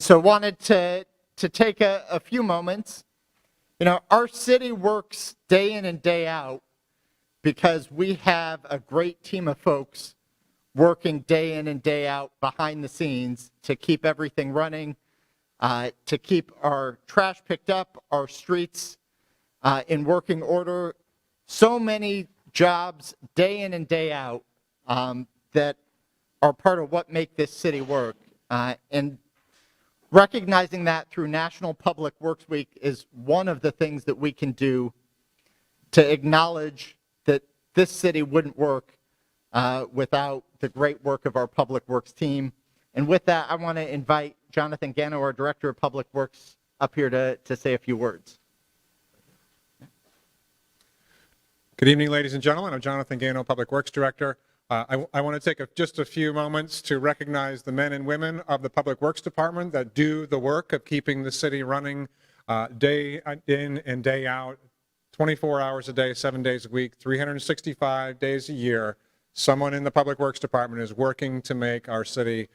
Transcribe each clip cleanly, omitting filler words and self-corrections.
so wanted to take a few moments. You know, our city works day in and day out because we have a great team of folks working day in and day out behind the scenes to keep everything running, to keep our trash picked up, our streets in working order. So many jobs day in and day out that are part of what make this city work. And recognizing that through National Public Works Week is one of the things that we can do to acknowledge that this city wouldn't work without the great work of our Public Works team. And with that, I want to invite Jonathan Gano, our Director of Public Works, up here to say a few words. Good evening, ladies and gentlemen. I'm Jonathan Gano, Public Works Director. I want to take just a few moments to recognize the men and women of the Public Works Department that do the work of keeping the city running day in and day out, 24 hours a day, 7 days a week, 365 days a year. Someone in the Public Works Department is working to make our city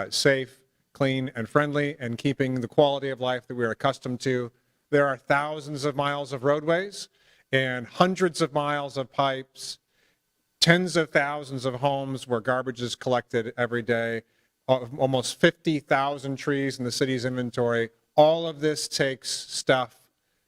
safe, clean, and friendly, and keeping the quality of life that we're accustomed to. There are thousands of miles of roadways and hundreds of miles of pipes, tens of thousands of homes where garbage is collected every day, almost 50,000 trees in the city's inventory. All of this takes stuff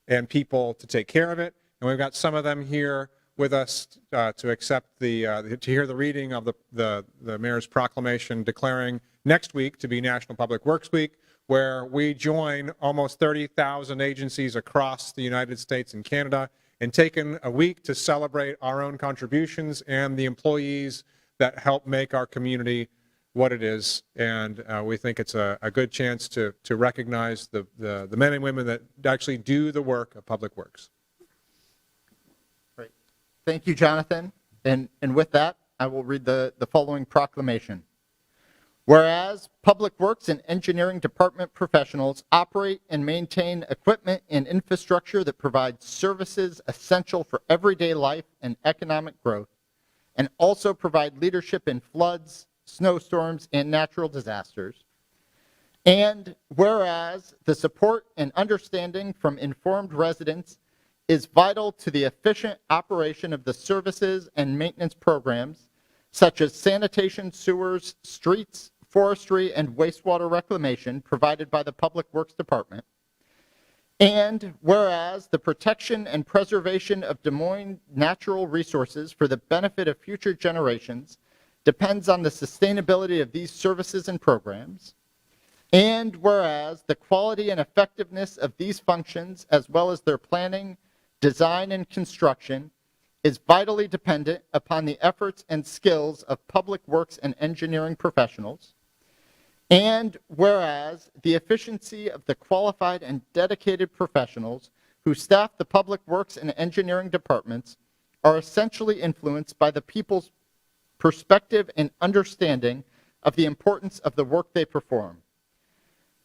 and people to take care of it. And we've got some of them here with us to accept to hear the reading of the mayor's proclamation declaring next week to be National Public Works Week, where we join almost 30,000 agencies across the United States and Canada and taken a week to celebrate our own contributions and the employees that help make our community what it is. And we think it's a good chance to recognize the men and women that actually do the work of Public Works. Great. Thank you, Jonathan. And with that, I will read the following proclamation. Whereas Public Works and Engineering Department professionals operate and maintain equipment and infrastructure that provides services essential for everyday life and economic growth, and also provide leadership in floods, snowstorms, and natural disasters. And whereas the support and understanding from informed residents is vital to the efficient operation of the services and maintenance programs such as sanitation, sewers, streets, forestry, and wastewater reclamation provided by the Public Works Department. And whereas the protection and preservation of Des Moines natural resources for the benefit of future generations depends on the sustainability of these services and programs. And whereas the quality and effectiveness of these functions, as well as their planning, design, and construction, is vitally dependent upon the efforts and skills of public works and engineering professionals. And whereas the efficiency of the qualified and dedicated professionals who staff the public works and engineering departments are essentially influenced by the people's perspective and understanding of the importance of the work they perform.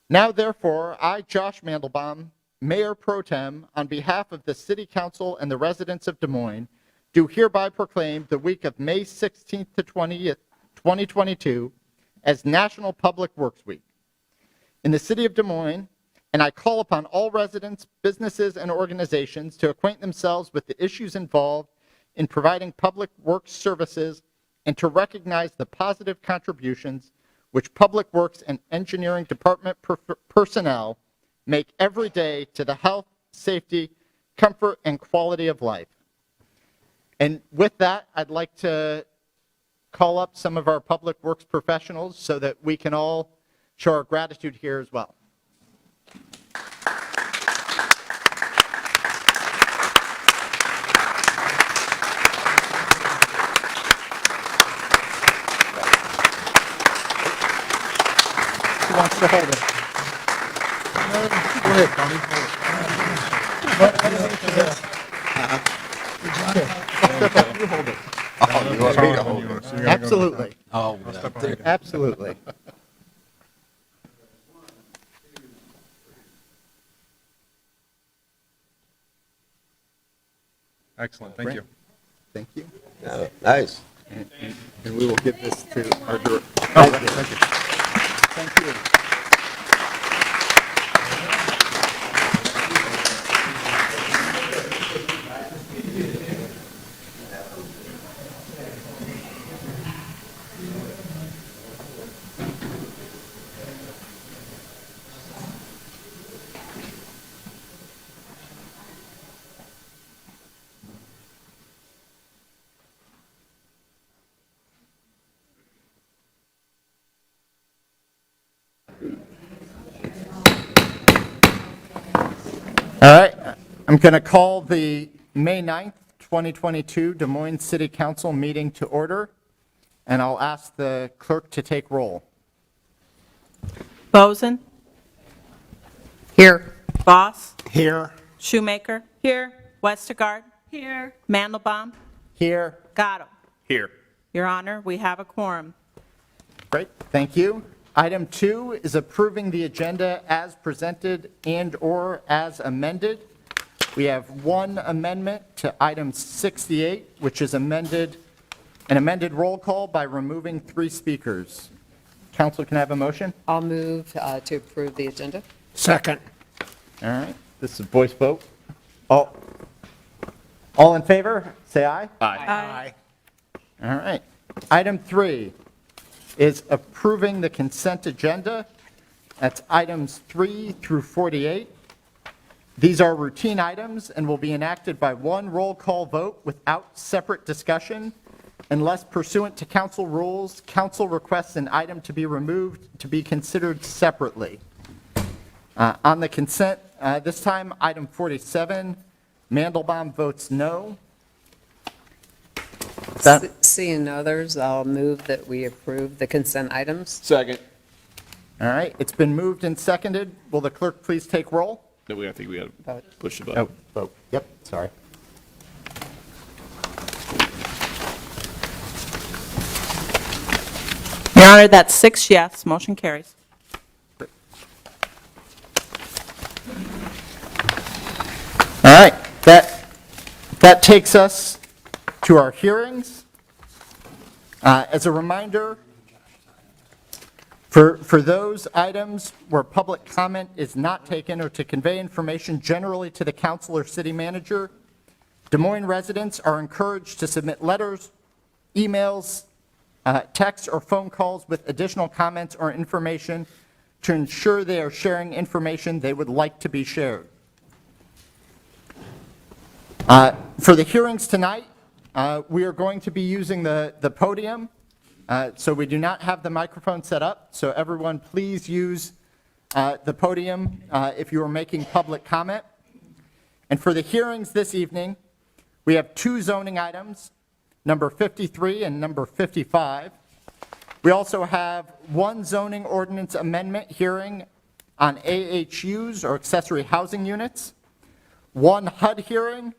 Now, therefore, I, Josh Mandelbaum, Mayor Pro Tem, on behalf of the City Council and the residents of Des Moines, do hereby proclaim the week of May 16th to 20th, 2022 as National Public Works Week in the city of Des Moines, and I call upon all residents, businesses, and organizations to acquaint themselves with the issues involved in providing public works services and to recognize the positive contributions which Public Works and Engineering Department personnel make every day to the health, safety, comfort, and quality of life. And with that, I'd like to call up some of our Public Works professionals so that we can all show our gratitude here as well. Who wants to hold it? Go ahead, Tony. You hold it. Oh, you want me to hold it? Absolutely. Oh, Absolutely. Excellent. Thank you. Thank you. Nice. And we will give this to our director. Thank you. Thank you. I'm going to call the May 9th, 2022 Des Moines City Council meeting to order, and I'll ask the clerk to take roll. Boson. Here. Boss. Here. Shoemaker. Here. Westergaard. Here. Mandelbaum. Here. Gatto. Here. Your Honor, we have a quorum. Great, thank you. Item 2 is approving the agenda as presented and/or as amended. We have one amendment to item 68, which is an amended roll call by removing 3 speakers. Council, can I have a motion? I'll move to approve the agenda. Second. All right, this is a voice vote. All in favor, say aye. Aye. All right. Item 3 is approving the consent agenda. That's items 3 through 48. These are routine items and will be enacted by one roll call vote without separate discussion. Unless pursuant to council rules, council requests an item to be removed to be considered separately. On the consent, this time, item 47, Mandelbaum votes no. Seeing others, I'll move that we approve the consent items. Second. All right, it's been moved and seconded. Will the clerk please take roll? No, I think we got to push the Oh, button. vote. Yep, sorry. Your Honor, that's 6 yes, motion carries. All right, that takes us to our hearings. As a reminder, for those items where public comment is not taken or to convey information generally to the council or city manager, Des Moines residents are encouraged to submit letters, emails, texts, or phone calls with additional comments or information to ensure they are sharing information they would like to be shared. For the hearings tonight, we are going to be using the podium, so we do not have the microphone set up. So everyone, please use the podium if you are making public comment. And for the hearings this evening, we have 2 zoning items, number 53 and number 55. We also have 1 zoning ordinance amendment hearing on AHUs, or accessory housing units, 1 HUD hearing,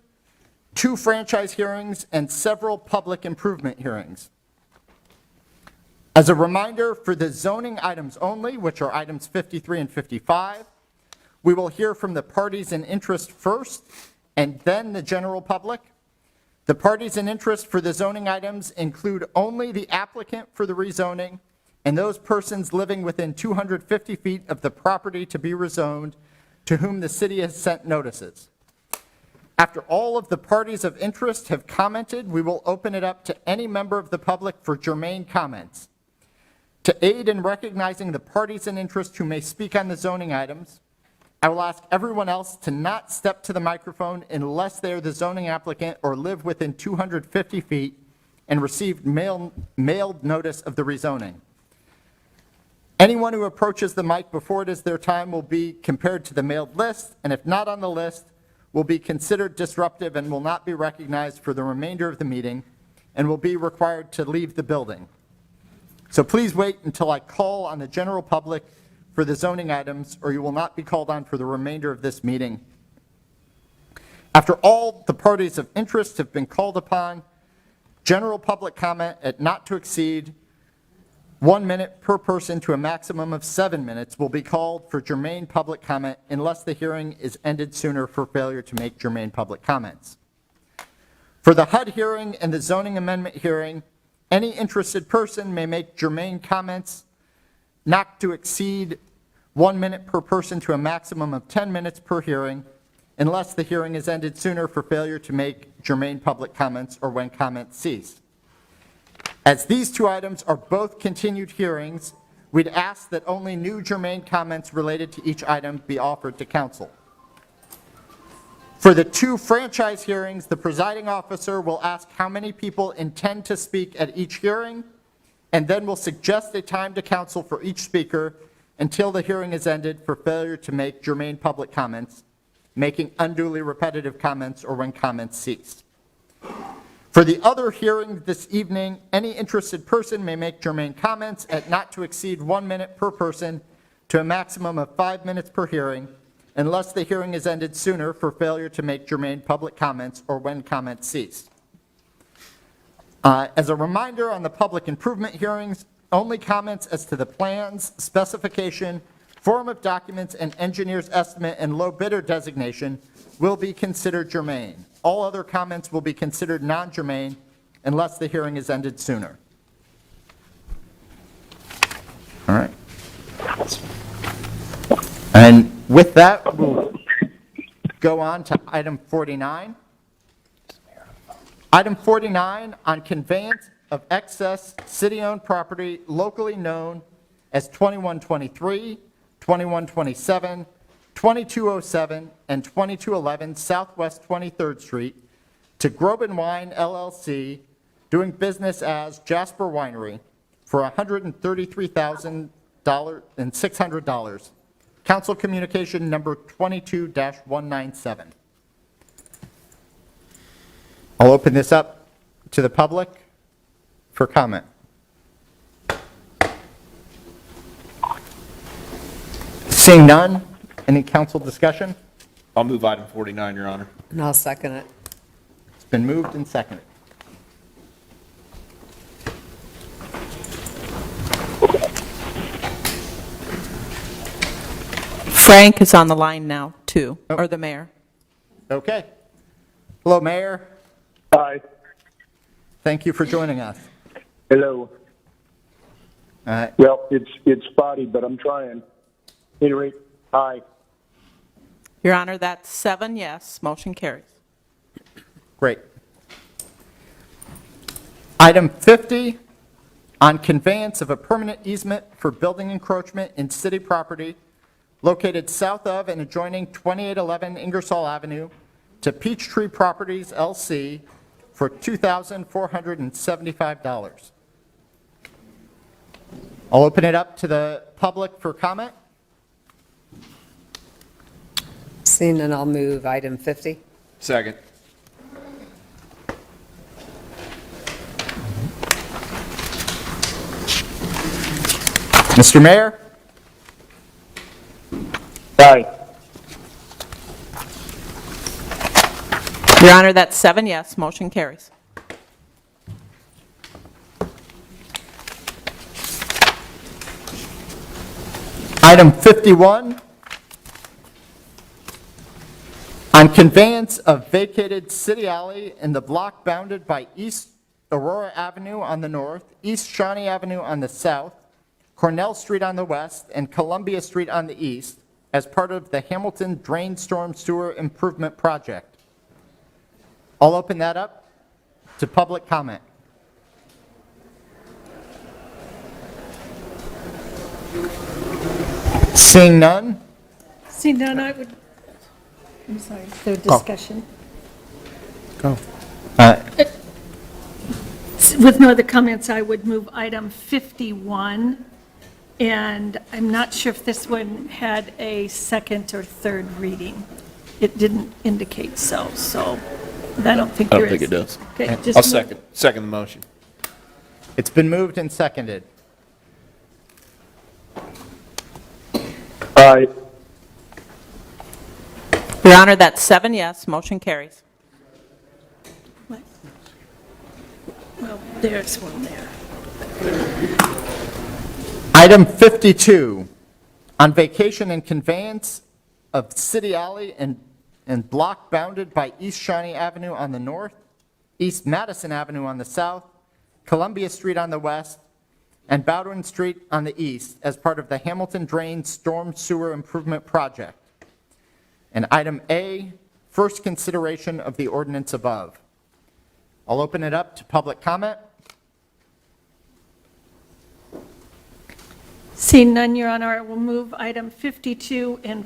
2 franchise hearings, and several public improvement hearings. As a reminder, for the zoning items only, which are items 53 and 55, we will hear from the parties in interest first, and then the general public. The parties in interest for the zoning items include only the applicant for the rezoning and those persons living within 250 feet of the property to be rezoned to whom the city has sent notices. After all of the parties of interest have commented, we will open it up to any member of the public for germane comments. To aid in recognizing the parties in interest who may speak on the zoning items, I will ask everyone else to not step to the microphone unless they are the zoning applicant or live within 250 feet and received mailed notice of the rezoning. Anyone who approaches the mic before it is their time will be compared to the mailed list, and if not on the list, will be considered disruptive and will not be recognized for the remainder of the meeting and will be required to leave the building. So please wait until I call on the general public for the zoning items, or you will not be called on for the remainder of this meeting. After all the parties of interest have been called upon, general public comment at not to exceed 1 minute per person to a maximum of 7 minutes will be called for germane public comment unless the hearing is ended sooner for failure to make germane public comments. For the HUD hearing and the zoning amendment hearing, any interested person may make germane comments not to exceed 1 minute per person to a maximum of 10 minutes per hearing, unless the hearing is ended sooner for failure to make germane public comments or when comments cease. As these 2 items are both continued hearings, we'd ask that only new germane comments related to each item be offered to council. For the 2 franchise hearings, the presiding officer will ask how many people intend to speak at each hearing, and then will suggest a time to council for each speaker until the hearing is ended for failure to make germane public comments, making unduly repetitive comments, or when comments cease. For the other hearing this evening, any interested person may make germane comments at not to exceed 1 minute per person to a maximum of 5 minutes per hearing, unless the hearing is ended sooner for failure to make germane public comments or when comments cease. As a reminder on the public improvement hearings, only comments as to the plans, specification, form of documents, and engineer's estimate and low bidder designation will be considered germane. All other comments will be considered non-germane unless the hearing is ended sooner. All right. And with that, we'll go on to item 49. Item 49 on conveyance of excess city-owned property locally known as 2123, 2127, 2207, and 2211 Southwest 23rd Street to Groban Wine LLC, doing business as Jasper Winery, for $133,600. Council Communication Number 22-197. I'll open this up to the public for comment. Seeing none, any council discussion? I'll move item 49, Your Honor. And I'll second it. It's been moved and seconded. Frank is on the line now, too, or the mayor. Okay. Hello, Mayor. Hi. Thank you for joining us. Hello. Uh, Well, it's spotty, but I'm trying. Anyway, hi. Your Honor, that's 7 yes, motion carries. Great. Item 50, on conveyance of a permanent easement for building encroachment in city property located south of and adjoining 2811 Ingersoll Avenue to Peachtree Properties, LC, for $2,475. I'll open it up to the public for comment. Seeing none, I'll move item 50. Second. Mr. Mayor? Hi. Your Honor, that's 7 yes, motion carries. Item 51, on conveyance of vacated city alley in the block bounded by East Aurora Avenue on the north, East Shawnee Avenue on the south, Cornell Street on the west, and Columbia Street on the east as part of the Hamilton Drain Storm Sewer Improvement Project. I'll open that up to public comment. Seeing none? See, none, I would, I'm sorry, the discussion. With no other comments, I would move item 51, and I'm not sure if this one had a second or third reading. It didn't indicate so I don't think I there don't is. think it does. Okay, I'll just move- second the motion. It's been moved and seconded. Hi. Your Honor, that's 7 yes, motion carries. Well, there's one there. Item 52, on vacation and conveyance of city alley and block bounded by East Shawnee Avenue on the north, East Madison Avenue on the south, Columbia Street on the west, and Bowdoin Street on the east as part of the Hamilton Drain Storm Sewer Improvement Project. And item A, first consideration of the ordinance above. I'll open it up to public comment. Seeing none, Your Honor, I will move item 52 and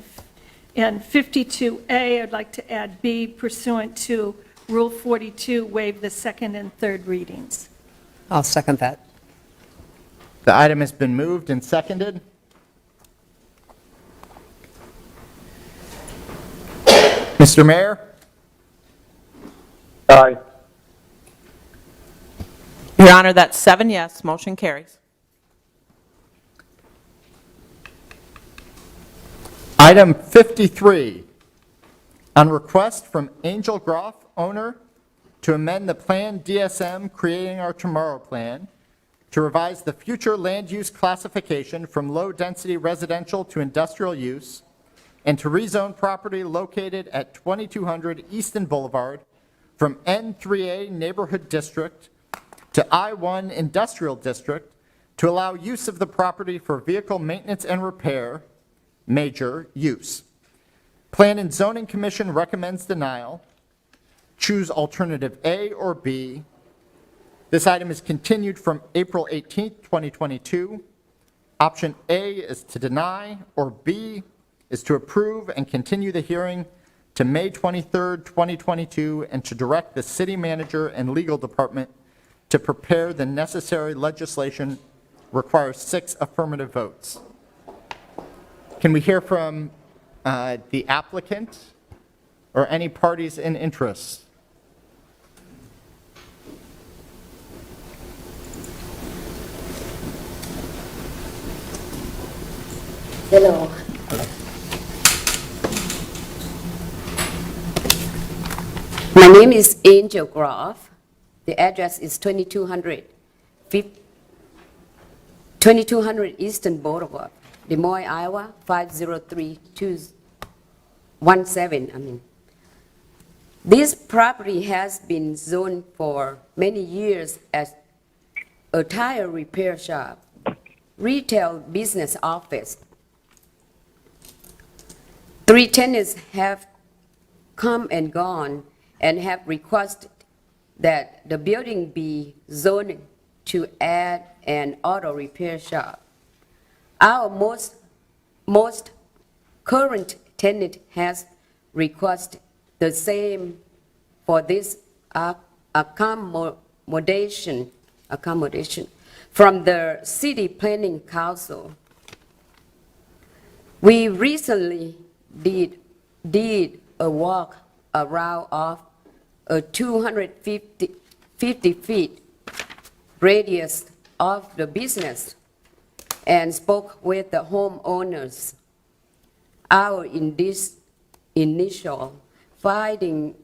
52A. I'd like to add B pursuant to Rule 42, waive the second and third readings. I'll second that. The item has been moved and seconded. Mr. Mayor, Aye. Your Honor, that's 7 yes, motion carries. item 53, on request from Angel Groff, owner, to amend the Plan DSM Creating Our Tomorrow Plan to revise the future land use classification from low-density residential to industrial use, and to rezone property located at 2200 Easton Boulevard from N3A Neighborhood District to I-1 Industrial District to allow use of the property for vehicle maintenance and repair, major use. Plan and Zoning Commission recommends denial. Choose alternative A or B. This item is continued from April 18th, 2022. Option A is to deny, or B is to approve and continue the hearing to May 23rd, 2022, and to direct the city manager and legal department to prepare the necessary legislation. Requires 6 affirmative votes. Can we hear from the applicant or any parties in interest? Hello. My name is Angel Groff. The address is 2200 Eastern Boulevard, Des Moines, Iowa, 503-217. This property has been zoned for many years as a tire repair shop, retail business office. 3 tenants have come and gone and have requested that the building be zoned to add an auto repair shop. Our most current tenant has requested the same for this accommodation from the City Planning Council. We recently did a walk around of a 250 feet radius of the business and spoke with the homeowners. Our initial finding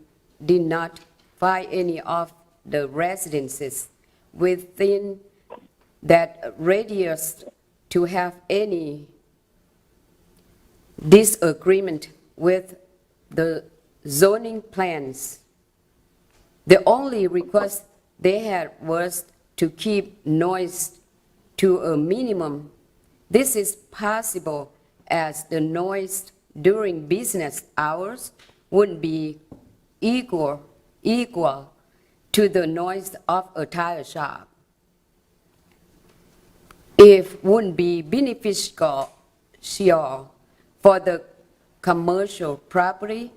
did not find any of the residences within that radius to have any disagreement with the zoning plans. The only request they had was to keep noise to a minimum. This is possible as the noise during business hours wouldn't be equal to the noise of a tire shop. It wouldn't be beneficial for the commercial property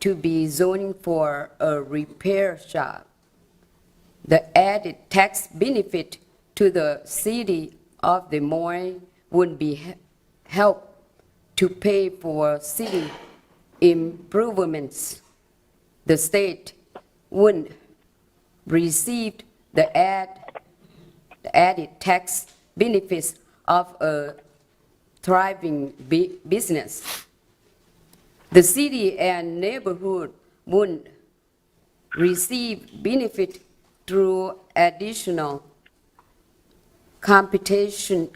to be zoned for a repair shop. The added tax benefit to the city of Des Moines would be help to pay for city improvements. The state wouldn't receive the added tax benefits of a thriving business. The city and neighborhood wouldn't receive benefit through additional competition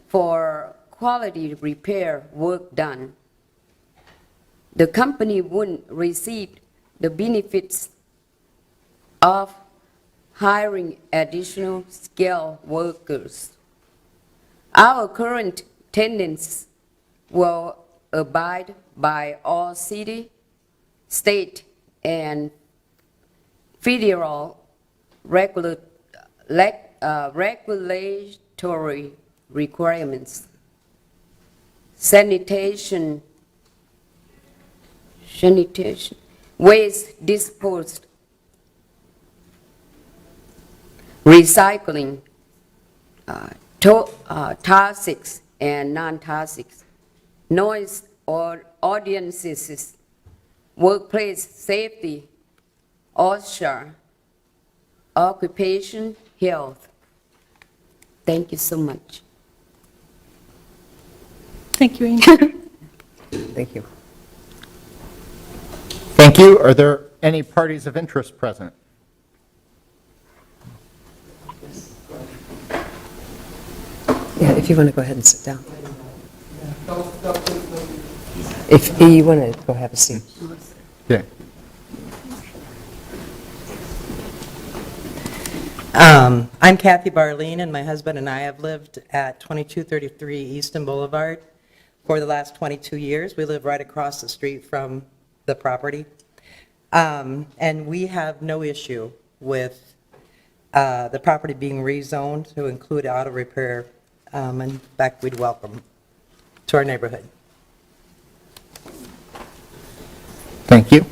for quality repair work done. The company wouldn't receive the benefits of hiring additional skilled workers. Our current tenants will abide by all city, state, and federal regulatory requirements. Sanitation, waste disposed, recycling, toxics and non-toxics, noise or ordinances, workplace safety, OSHA, occupation health. Thank you so much. Thank you, Angel. Thank you. Thank you. Are there any parties of interest present? Yeah, if you want to go ahead and sit down. If you want to go have a seat. Yeah. I'm Kathy Barleen, and my husband and I have lived at 2233 Easton Boulevard for the last 22 years. We live right across the street from the property. And we have no issue with the property being rezoned to include auto repair. In fact, we'd welcome to our neighborhood. Thank you.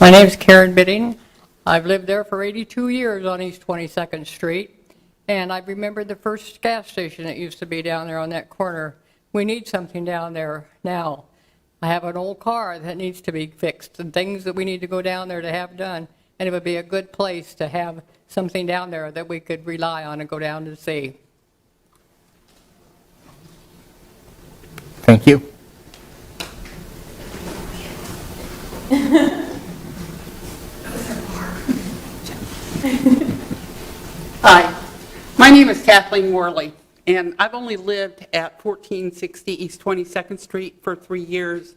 My name's Karen Bidding. I've lived there for 82 years on East 22nd Street, and I remember the first gas station that used to be down there on that corner. We need something down there now. I have an old car that needs to be fixed and things that we need to go down there to have done, and it would be a good place to have something down there that we could rely on and go down to see. Thank you. Hi, my name is Kathleen Worley, and I've only lived at 1460 East 22nd Street for 3 years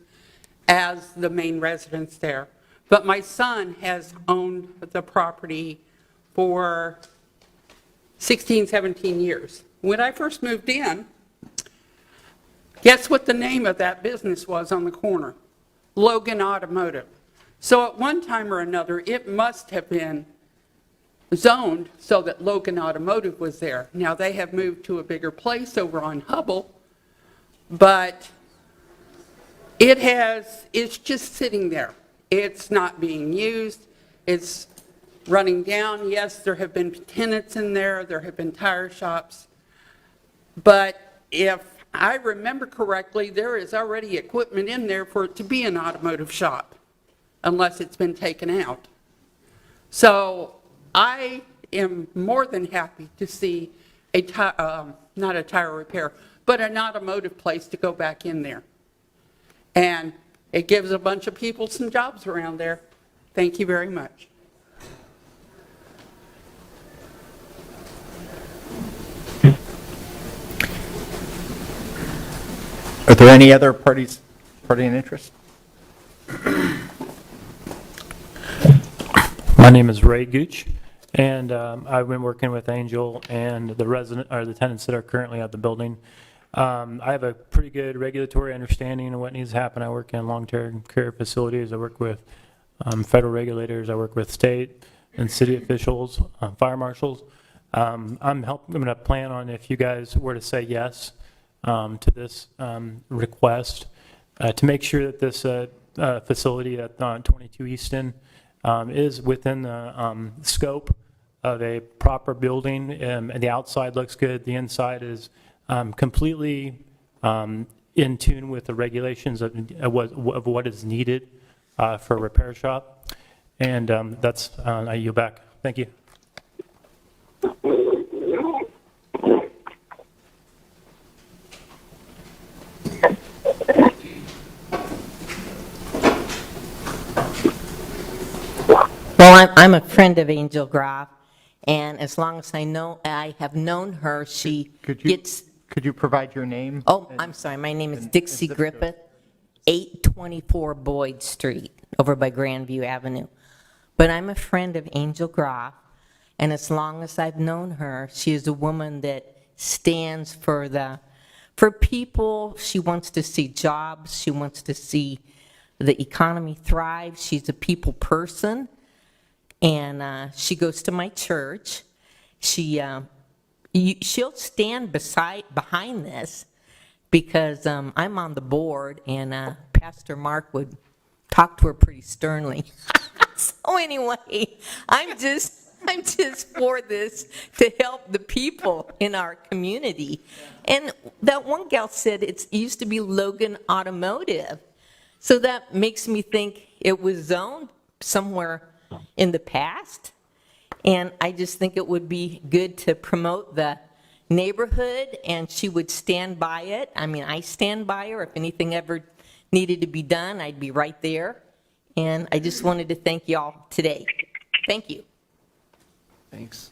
as the main residence there. But my son has owned the property for 16, 17 years. When I first moved in, guess what the name of that business was on the corner? Logan Automotive. So at one time or another, it must have been zoned so that Logan Automotive was there. Now they have moved to a bigger place over on Hubble, but it's just sitting there. It's not being used. It's running down. Yes, there have been tenants in there. There have been tire shops. But if I remember correctly, there is already equipment in there for it to be an automotive shop, unless it's been taken out. So I am more than happy to see not a tire repair, but an automotive place to go back in there. And it gives a bunch of people some jobs around there. Thank you very much. Are there any other party in interest? My name is Ray Gooch, and I've been working with Angel and the tenants that are currently at the building. I have a pretty good regulatory understanding of what needs to happen. I work in long-term care facilities. I work with federal regulators. I work with state and city officials, fire marshals. I'm going to plan on, if you guys were to say yes to this request, to make sure that this facility at 22 Easton is within the scope of a proper building. And the outside looks good. The inside is completely in tune with the regulations of what is needed for a repair shop. And that's, I yield back. Thank you. Well, I'm a friend of Angel Groff, and as long as I have known her, she gets... Could you provide your name? Oh, I'm sorry. My name is Dixie Griffith, 824 Boyd Street, over by Grandview Avenue. But I'm a friend of Angel Groff, and as long as I've known her, she is a woman that stands for people. She wants to see jobs. She wants to see the economy thrive. She's a people person, and she goes to my church. She'll stand behind this because I'm on the board, and Pastor Mark would talk to her pretty sternly. So anyway, I'm just for this to help the people in our community. And that one gal said it used to be Logan Automotive. So that makes me think it was zoned somewhere in the past. And I just think it would be good to promote the neighborhood, and she would stand by it. I mean, I stand by her. If anything ever needed to be done, I'd be right there. And I just wanted to thank y'all today. Thank you. Thanks.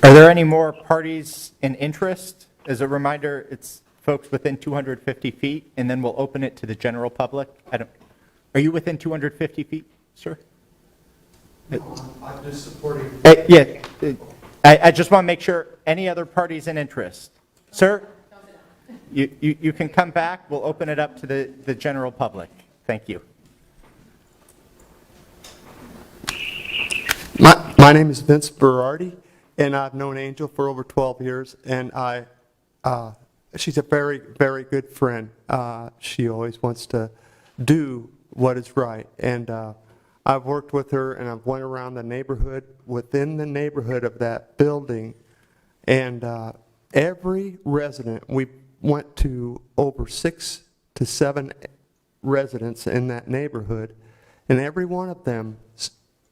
Are there any more parties in interest? As a reminder, it's folks within 250 feet, and then we'll open it to the general public. Are you within 250 feet, sir? I'm just supporting. Yeah, I just want to make sure, any other parties in interest? Sir, you can come back. We'll open it up to the general public. Thank you. My name is Vince Berardi, and I've known Angel for over 12 years, and she's a very, very good friend. She always wants to do what is right, and I've worked with her, and I've went around the neighborhood, within the neighborhood of that building, and every resident, we went to over 6 to 7 residents in that neighborhood, and every one of them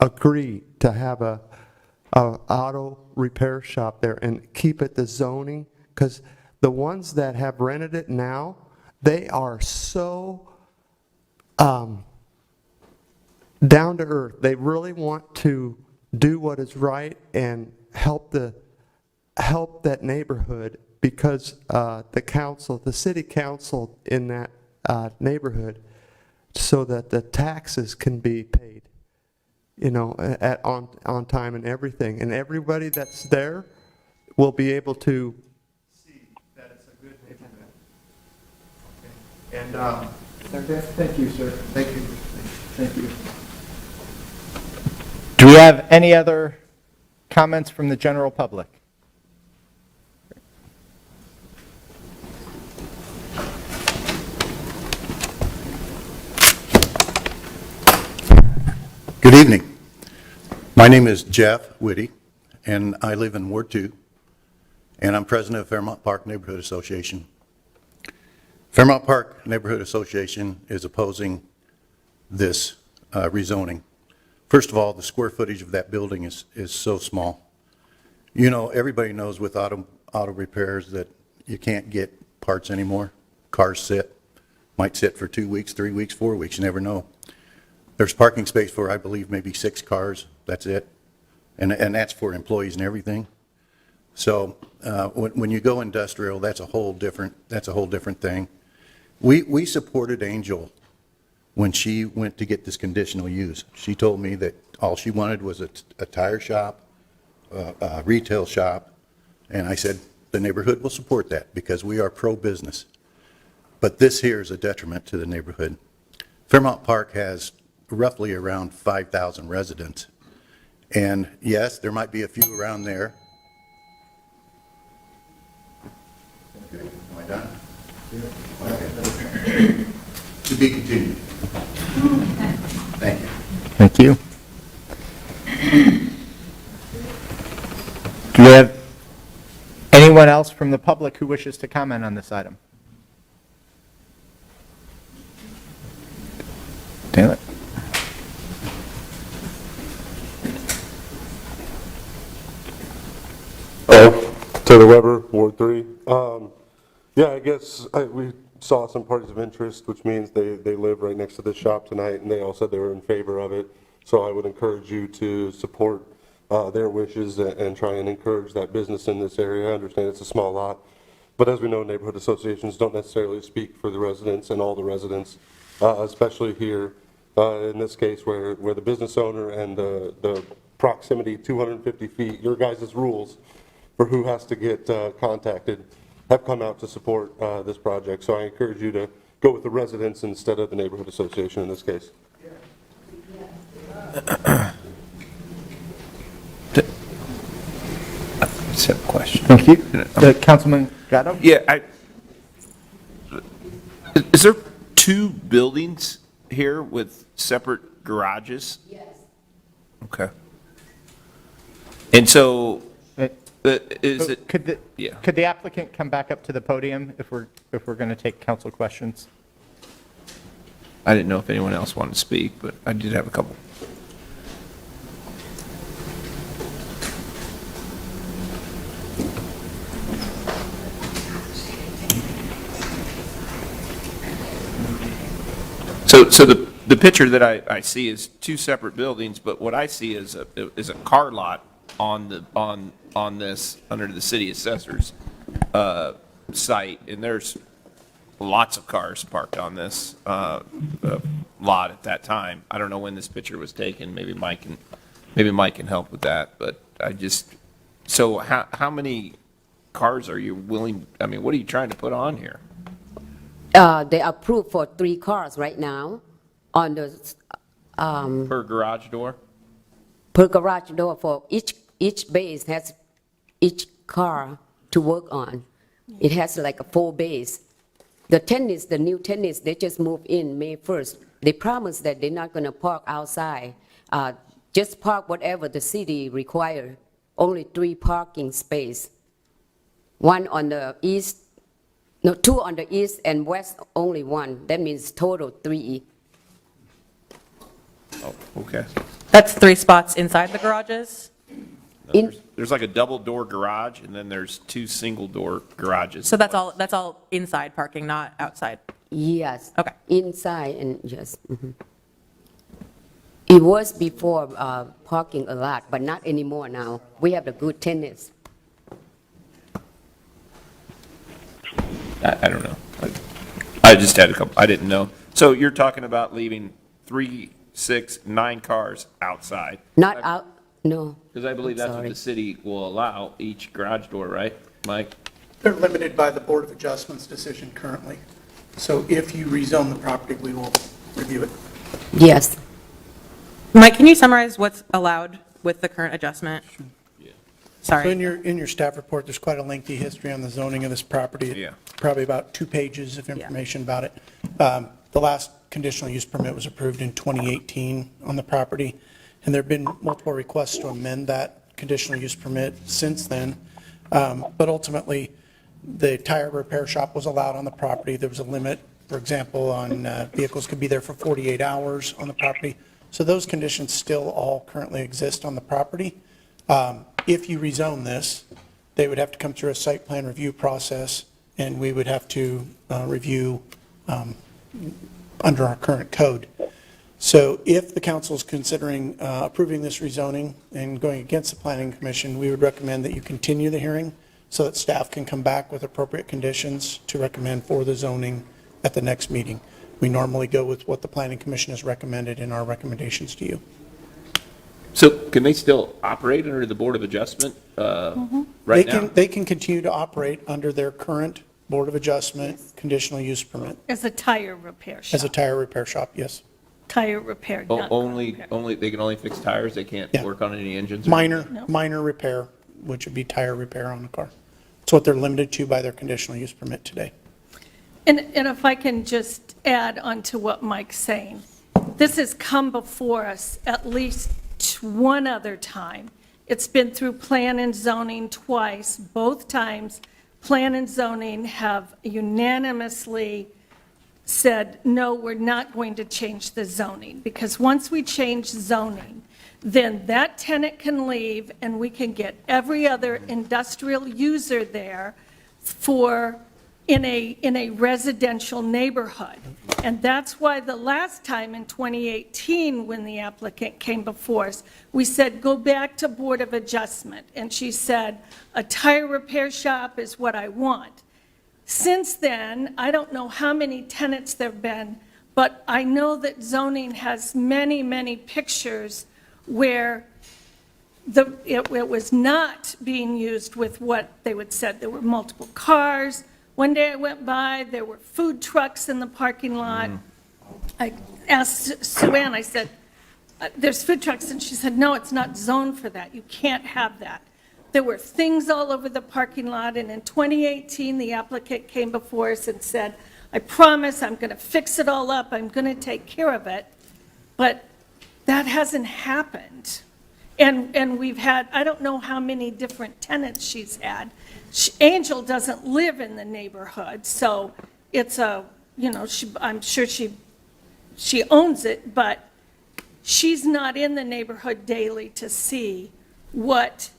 agreed to have a auto repair shop there and keep it the zoning, because the ones that have rented it now, they are so down to earth. They really want to do what is right and help that neighborhood, because the city council in that neighborhood, so that the taxes can be paid, on time and everything. And everybody that's there will be able to see that it's a good neighborhood. Okay. And thank you, sir. Thank you. Thank you. Do we have any other comments from the general public? Good evening. My name is Jeff Whitty, and I live in Ward 2, and I'm president of Fairmont Park Neighborhood Association. Fairmont Park Neighborhood Association is opposing this rezoning. First of all, the square footage of that building is so small. Everybody knows with auto repairs that you can't get parts anymore. Cars might sit for 2 weeks, 3 weeks, 4 weeks, you never know. There's parking space for, I believe, maybe 6 cars, that's it. And that's for employees and everything. So when you go industrial, that's a whole different thing. We supported Angel when she went to get this conditional use. She told me that all she wanted was a tire shop, a retail shop, and I said the neighborhood will support that because we are pro-business. But this here is a detriment to the neighborhood. Fairmont Park has roughly around 5,000 residents, and yes, there might be a few around there. Okay, am I done? Okay. To be continued. Thank you. Thank you. Do we have anyone else from the public who wishes to comment on this item? Taylor. Taylor Weber, Ward 3. Yeah, I guess we saw some parties of interest, which means they live right next to this shop tonight, and they all said they were in favor of it. So I would encourage you to support their wishes and try and encourage that business in this area. I understand it's a small lot, but as we know, neighborhood associations don't necessarily speak for the residents and all the residents, especially here in this case where the business owner and the proximity 250 feet, your guys' rules for who has to get contacted have come out to support this project. So I encourage you to go with the residents instead of the neighborhood association in this case. Just have a question. Thank you. Councilman Gatto? Yeah, Is there two buildings here with separate garages? Yes. Okay. And so, is it? Could Yeah. the applicant come back up to the podium if we're going to take council questions? I didn't know if anyone else wanted to speak, but I did have a couple. So the picture that I see is two separate buildings, but what I see is a car lot on this, under the city assessor's site, and there's lots of cars parked on this lot at that time. I don't know when this picture was taken. Maybe Mike can help with that. But so how many cars are you willing? I mean, what are you trying to put on here? They approved for 3 cars right now on the, Per garage door? per garage door for each base has each car to work on. It has like a 4 base. The new tennis, they just moved in May 1st. They promised that they're not going to park outside. Just park whatever the city require. Only 3 parking space. 1 on the east, no, 2 on the east and west, only 1. That means total 3. Oh, okay. That's 3 spots inside the garages? No, there's like a double door garage, and then there's 2 single door garages. So that's all inside parking, not outside? Yes. Okay. Inside and yes. It was before parking a lot, but not anymore now. We have the good tennis. I don't know. I just had a couple. I didn't know. So you're talking about leaving 3, 6, 9 cars outside? Not out, no. Because I believe I'm that's what sorry. the city will allow, each garage door, right, Mike? They're limited by the Board of Adjustments decision currently. So if you rezone the property, we will review it. Yes. Mike, can you summarize what's allowed with the current adjustment? So Sorry. in your staff report, there's quite a lengthy history on the zoning of this property. Yeah. Probably about 2 pages of information about it. The last conditional use permit was approved in 2018 on the property, and there have been multiple requests to amend that conditional use permit since then. But ultimately, the tire repair shop was allowed on the property. There was a limit, for example, on vehicles could be there for 48 hours on the property. So those conditions still all currently exist on the property. If you rezone this, they would have to come through a site plan review process, and we would have to review under our current code. So if the council is considering approving this rezoning and going against the planning commission, we would recommend that you continue the hearing so that staff can come back with appropriate conditions to recommend for the zoning at the next meeting. We normally go with what the planning commission has recommended in our recommendations to you. So can they still operate under the Board of Adjustment right now? They can continue to operate under their current Board of Adjustment conditional use permit As a tire repair shop. as a tire repair shop, yes. Tire repair, not car repair. Only, they can only fix tires? They can't Yeah. work on any engines? or Minor repair, which would be tire repair on a car. It's what they're limited to by their conditional use permit today. And if I can just add on to what Mike's saying, this has come before us at least one other time. It's been through plan and zoning twice. Both times, plan and zoning have unanimously said, no, we're not going to change the zoning, because once we change zoning, then that tenant can leave and we can get every other industrial user there in a residential neighborhood. And that's why the last time in 2018, when the applicant came before us, we said, go back to Board of Adjustment. And she said, a tire repair shop is what I want. Since then, I don't know how many tenants there have been, but I know that zoning has many, many pictures where it was not being used with what they would said. There were multiple cars. One day I went by, there were food trucks in the parking lot. I asked Sue Ann, I said, there's food trucks, and she said, no, it's not zoned for that. You can't have that. There were things all over the parking lot, and in 2018, the applicant came before us and said, I promise I'm going to fix it all up, I'm going to take care of it. But that hasn't happened. And we've had, I don't know how many different tenants she's had. Angel doesn't live in the neighborhood, so it's a, you know, I'm sure she owns it, but she's not in the neighborhood daily to see what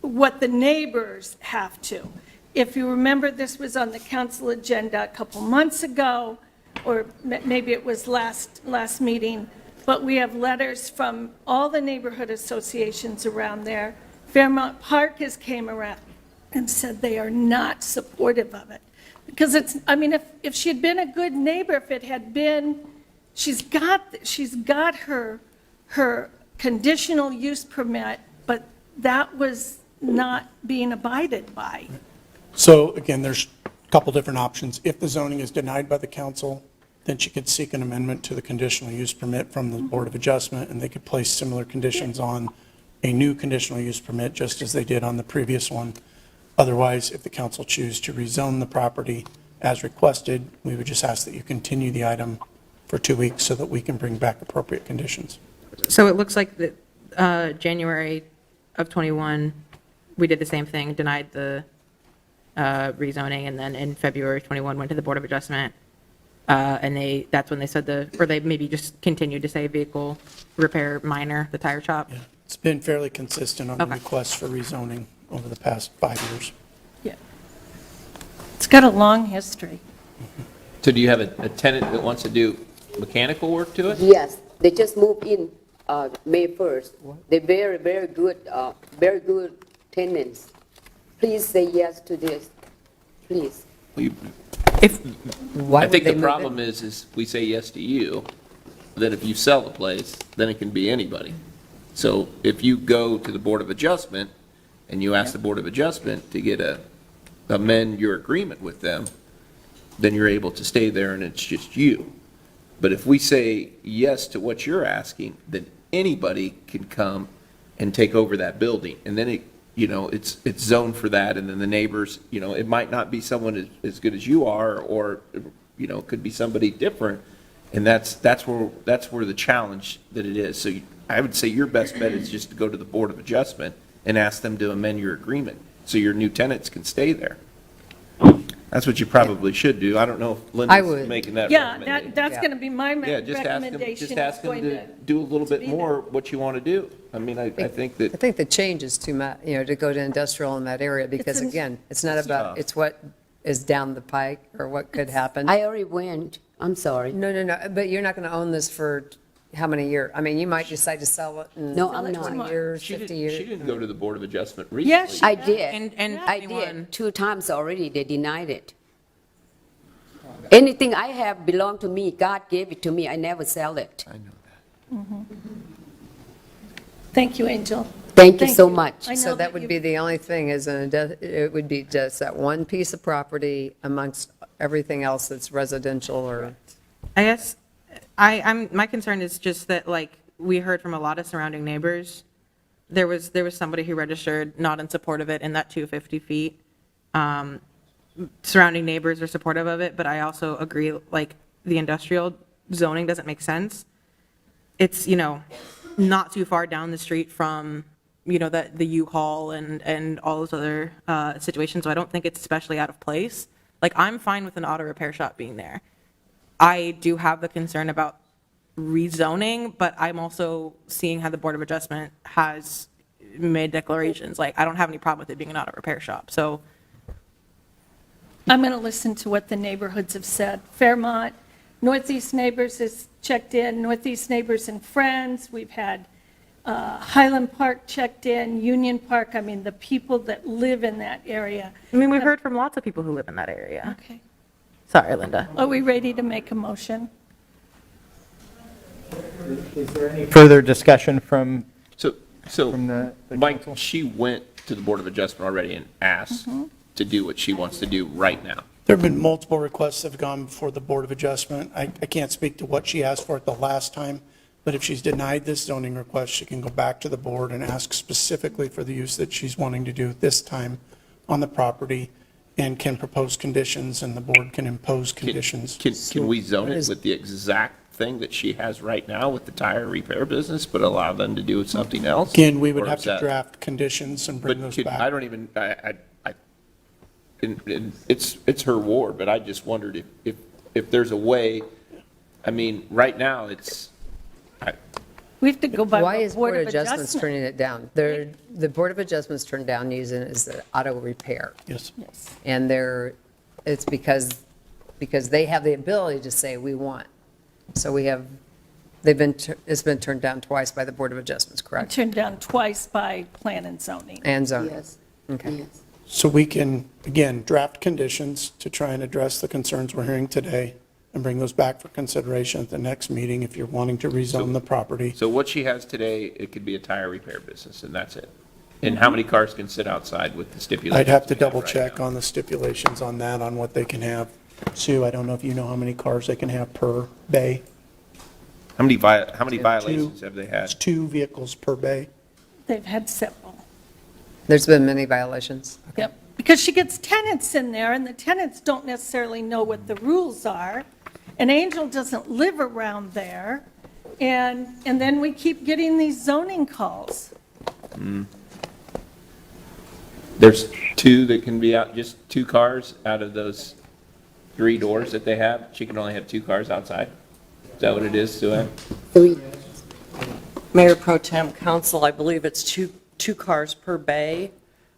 the neighbors have to. If you remember, this was on the council agenda a couple months ago, or maybe it was last meeting, but we have letters from all the neighborhood associations around there. Fairmont Park has came around and said they are not supportive of it. Because it's, I mean, if she had been a good neighbor, if it had been, she's got her conditional use permit, but that was not being abided by. So again, there's a couple different options. If the zoning is denied by the council, then she could seek an amendment to the conditional use permit from the Board of Adjustment, and they could place similar conditions on a new conditional use permit, just as they did on the previous one. Otherwise, if the council choose to rezone the property as requested, we would just ask that you continue the item for 2 weeks so that we can bring back appropriate conditions. So it looks like that January of 21, we did the same thing, denied the rezoning, and then in February 21 went to the Board of Adjustment, and that's when they said or they maybe just continued to say vehicle repair minor, the tire shop. Yeah, it's been fairly consistent on the Okay. requests for rezoning over the past 5 years. Yeah. It's got a long history. So do you have a tenant that wants to do mechanical work to it? Yes, they just moved in May 1st. They're very good tenants. Please say yes to this, please. Why I would think they the move problem is we say yes to you, that if you sell the place, then it can be anybody. So if you go to the Board of Adjustment and you ask the Board of Adjustment to amend your agreement with them, then you're able to stay there and it's just you. But if we say yes to what you're asking, then anybody can come and take over that building. And then it's zoned for that, and then the neighbors, it might not be someone as good as you are, or, it could be somebody different. And that's where the challenge that it is. So I would say your best bet is just to go to the Board of Adjustment and ask them to amend your agreement so your new tenants can stay there. That's what you probably should do. I don't know if I Linda's would. making that Yeah, recommendation. that's going to be my Yeah, just ask recommendation. them to do a little bit more what you want to do. I mean, I think that. I think the change is too much, to go to industrial in that area, because again, it's not about, it's what is down the pike or what could happen. I already went, I'm sorry. No, but you're not going to own this for how many years? I mean, you might decide to sell it in No, I'm not. 20 years, 50 years. She didn't go to the Board of Adjustment recently. Yes, I did. And I did 2 times already, they denied it. Anything I have belong to me, God gave it to me, I never sell it. I know that. Thank you, Angel. Thank you so much. I know So that would you- be the only thing, it would be just that one piece of property amongst everything else that's residential or. I guess my concern is just that, like, we heard from a lot of surrounding neighbors. There was somebody who registered not in support of it in that 250 feet. Surrounding neighbors are supportive of it, but I also agree, like, the industrial zoning doesn't make sense. It's, not too far down the street from, the U-Haul and all those other situations, so I don't think it's especially out of place. Like, I'm fine with an auto repair shop being there. I do have the concern about rezoning, but I'm also seeing how the Board of Adjustment has made declarations. Like, I don't have any problem with it being an auto repair shop, so. I'm going to listen to what the neighborhoods have said. Fairmont, Northeast Neighbors has checked in, Northeast Neighbors and Friends. We've had Highland Park checked in, Union Park. I mean, the people that live in that area. I mean, we've heard from lots of people who live in that area. Okay. Sorry, Linda. Are we ready to make a motion? Is there any further discussion from So the Mike, council? she went to the Board of Adjustment already and asked to do what she wants to do right now. There have been multiple requests that have gone before the Board of Adjustment. I can't speak to what she asked for at the last time, but if she's denied this zoning request, she can go back to the board and ask specifically for the use that she's wanting to do this time on the property. and can propose conditions, and the board can impose conditions. Can we zone what it is- with the exact thing that she has right now with the tire repair business, but allow them to do something else? Again, we would Or have is to that- draft conditions and bring But those could, back. I don't even, and it's her ward, but I just wondered if there's a way, I mean, right now, We have to go by Why what is Board of Adjustments Adjustment. turning it down? The Board of Adjustments turned down using it as the auto repair. Yes. And it's because they have the ability to say, we want. So it's been turned down twice by the Board of Adjustments, correct? Turned down twice by Plan and Zoning. And zoning. Yes. Okay. Yes. So we can, again, draft conditions to try and address the concerns we're hearing today and bring those back for consideration at the next meeting if you're wanting to rezone the property. so what she has today, it could be a tire repair business, and that's it. And how many cars can sit outside with the stipulations? I'd have to we right double check now? on the stipulations on that, on what they can have. Sue, I don't know if you know how many cars they can have per bay. How many violations have they had? It's 2 vehicles per bay. They've had several. There's been many violations. Yep, because she gets tenants in there, and the tenants don't necessarily know what the rules are, and Angel doesn't live around there, and then we keep getting these zoning calls. There's 2 that can be out, just 2 cars out of those 3 doors that they have? She can only have 2 cars outside? Is that what it is, Sue Ann? 3. Mayor Pro Tem Council, I believe it's two cars per bay,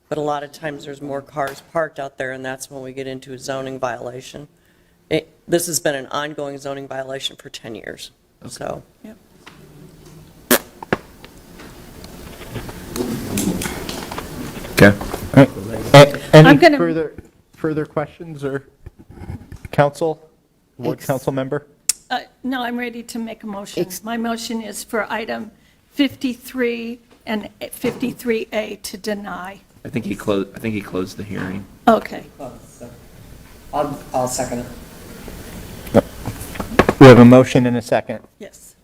but a lot of times there's more cars parked out there, and that's when we get into a zoning violation. This has been an ongoing zoning violation for 10 years, so. Yep. Okay. I'm Any gonna- further questions or ward council member? No, I'm ready to make a motion. My motion is for item 53 and 53A to deny. I think he closed the hearing. Okay. I'll second it. We have a motion and a second. Yes.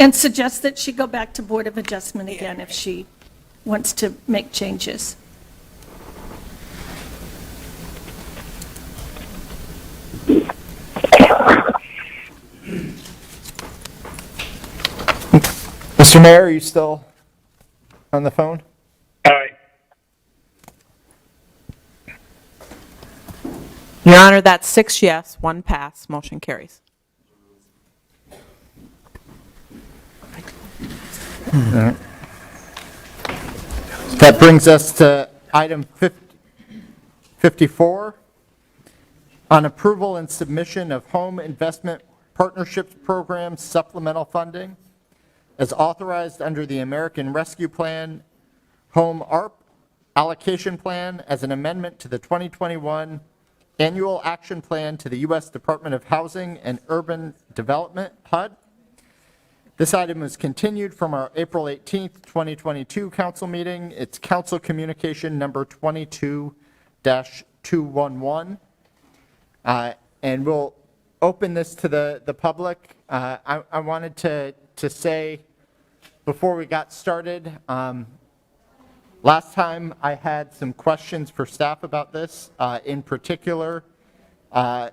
And suggest that she go back to Board of Adjustment again if she wants to make changes. Mr. Mayor, are you still on the phone? Aye. Your Honor, that's 6 yes, 1 pass, motion carries. That brings us to item 54, on approval and submission of Home Investment Partnerships Program supplemental funding as authorized under the American Rescue Plan Home ARP allocation plan as an amendment to the 2021 Annual Action Plan to the U.S. Department of Housing and Urban Development, HUD. This item was continued from our April 18th, 2022 council meeting. It's council communication number 22-211. And we'll open this to the public. I wanted to say before we got started, last time I had some questions for staff about this. In particular, I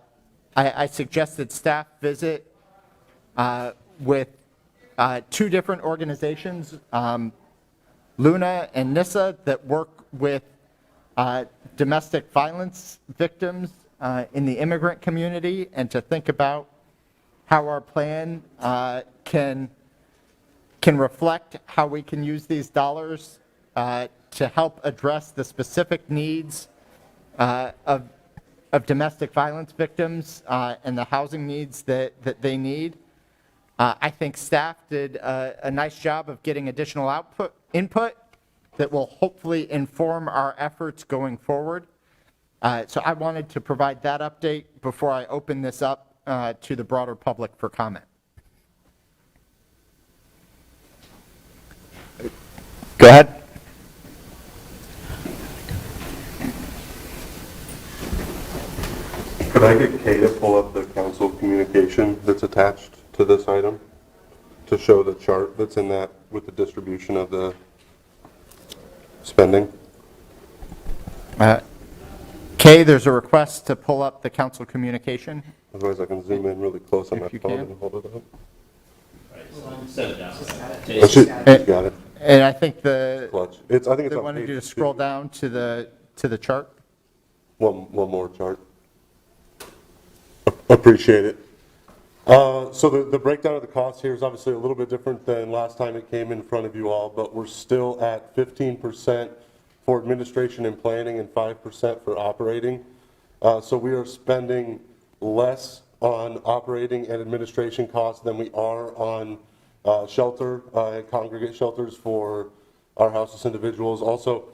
suggested staff visit with 2 different organizations, Luna and NISA, that work with domestic violence victims in the immigrant community, and to think about how our plan can reflect how we can use these dollars to help address the specific needs of domestic violence victims and the housing needs that they need. I think staff did a nice job of getting additional input that will hopefully inform our efforts going forward. So I wanted to provide that update before I open this up to the broader public for comment. Go ahead. Could I get Kay to pull up the council communication that's attached to this item to show the chart that's in that with the distribution of the spending? Okay, there's a request to pull up the council communication. Otherwise, I can zoom in really close on my you phone can. and hold it up. And- She's got it. And I think the, Clutch. I think it's they on wanted you to page scroll 2. down to the chart. One more chart. Appreciate it. So the breakdown of the cost here is obviously a little bit different than last time it came in front of you all, but we're still at 15% for administration and planning and 5% for operating. So we are spending less on operating and administration costs than we are on shelter, congregate shelters for our houseless individuals. Also,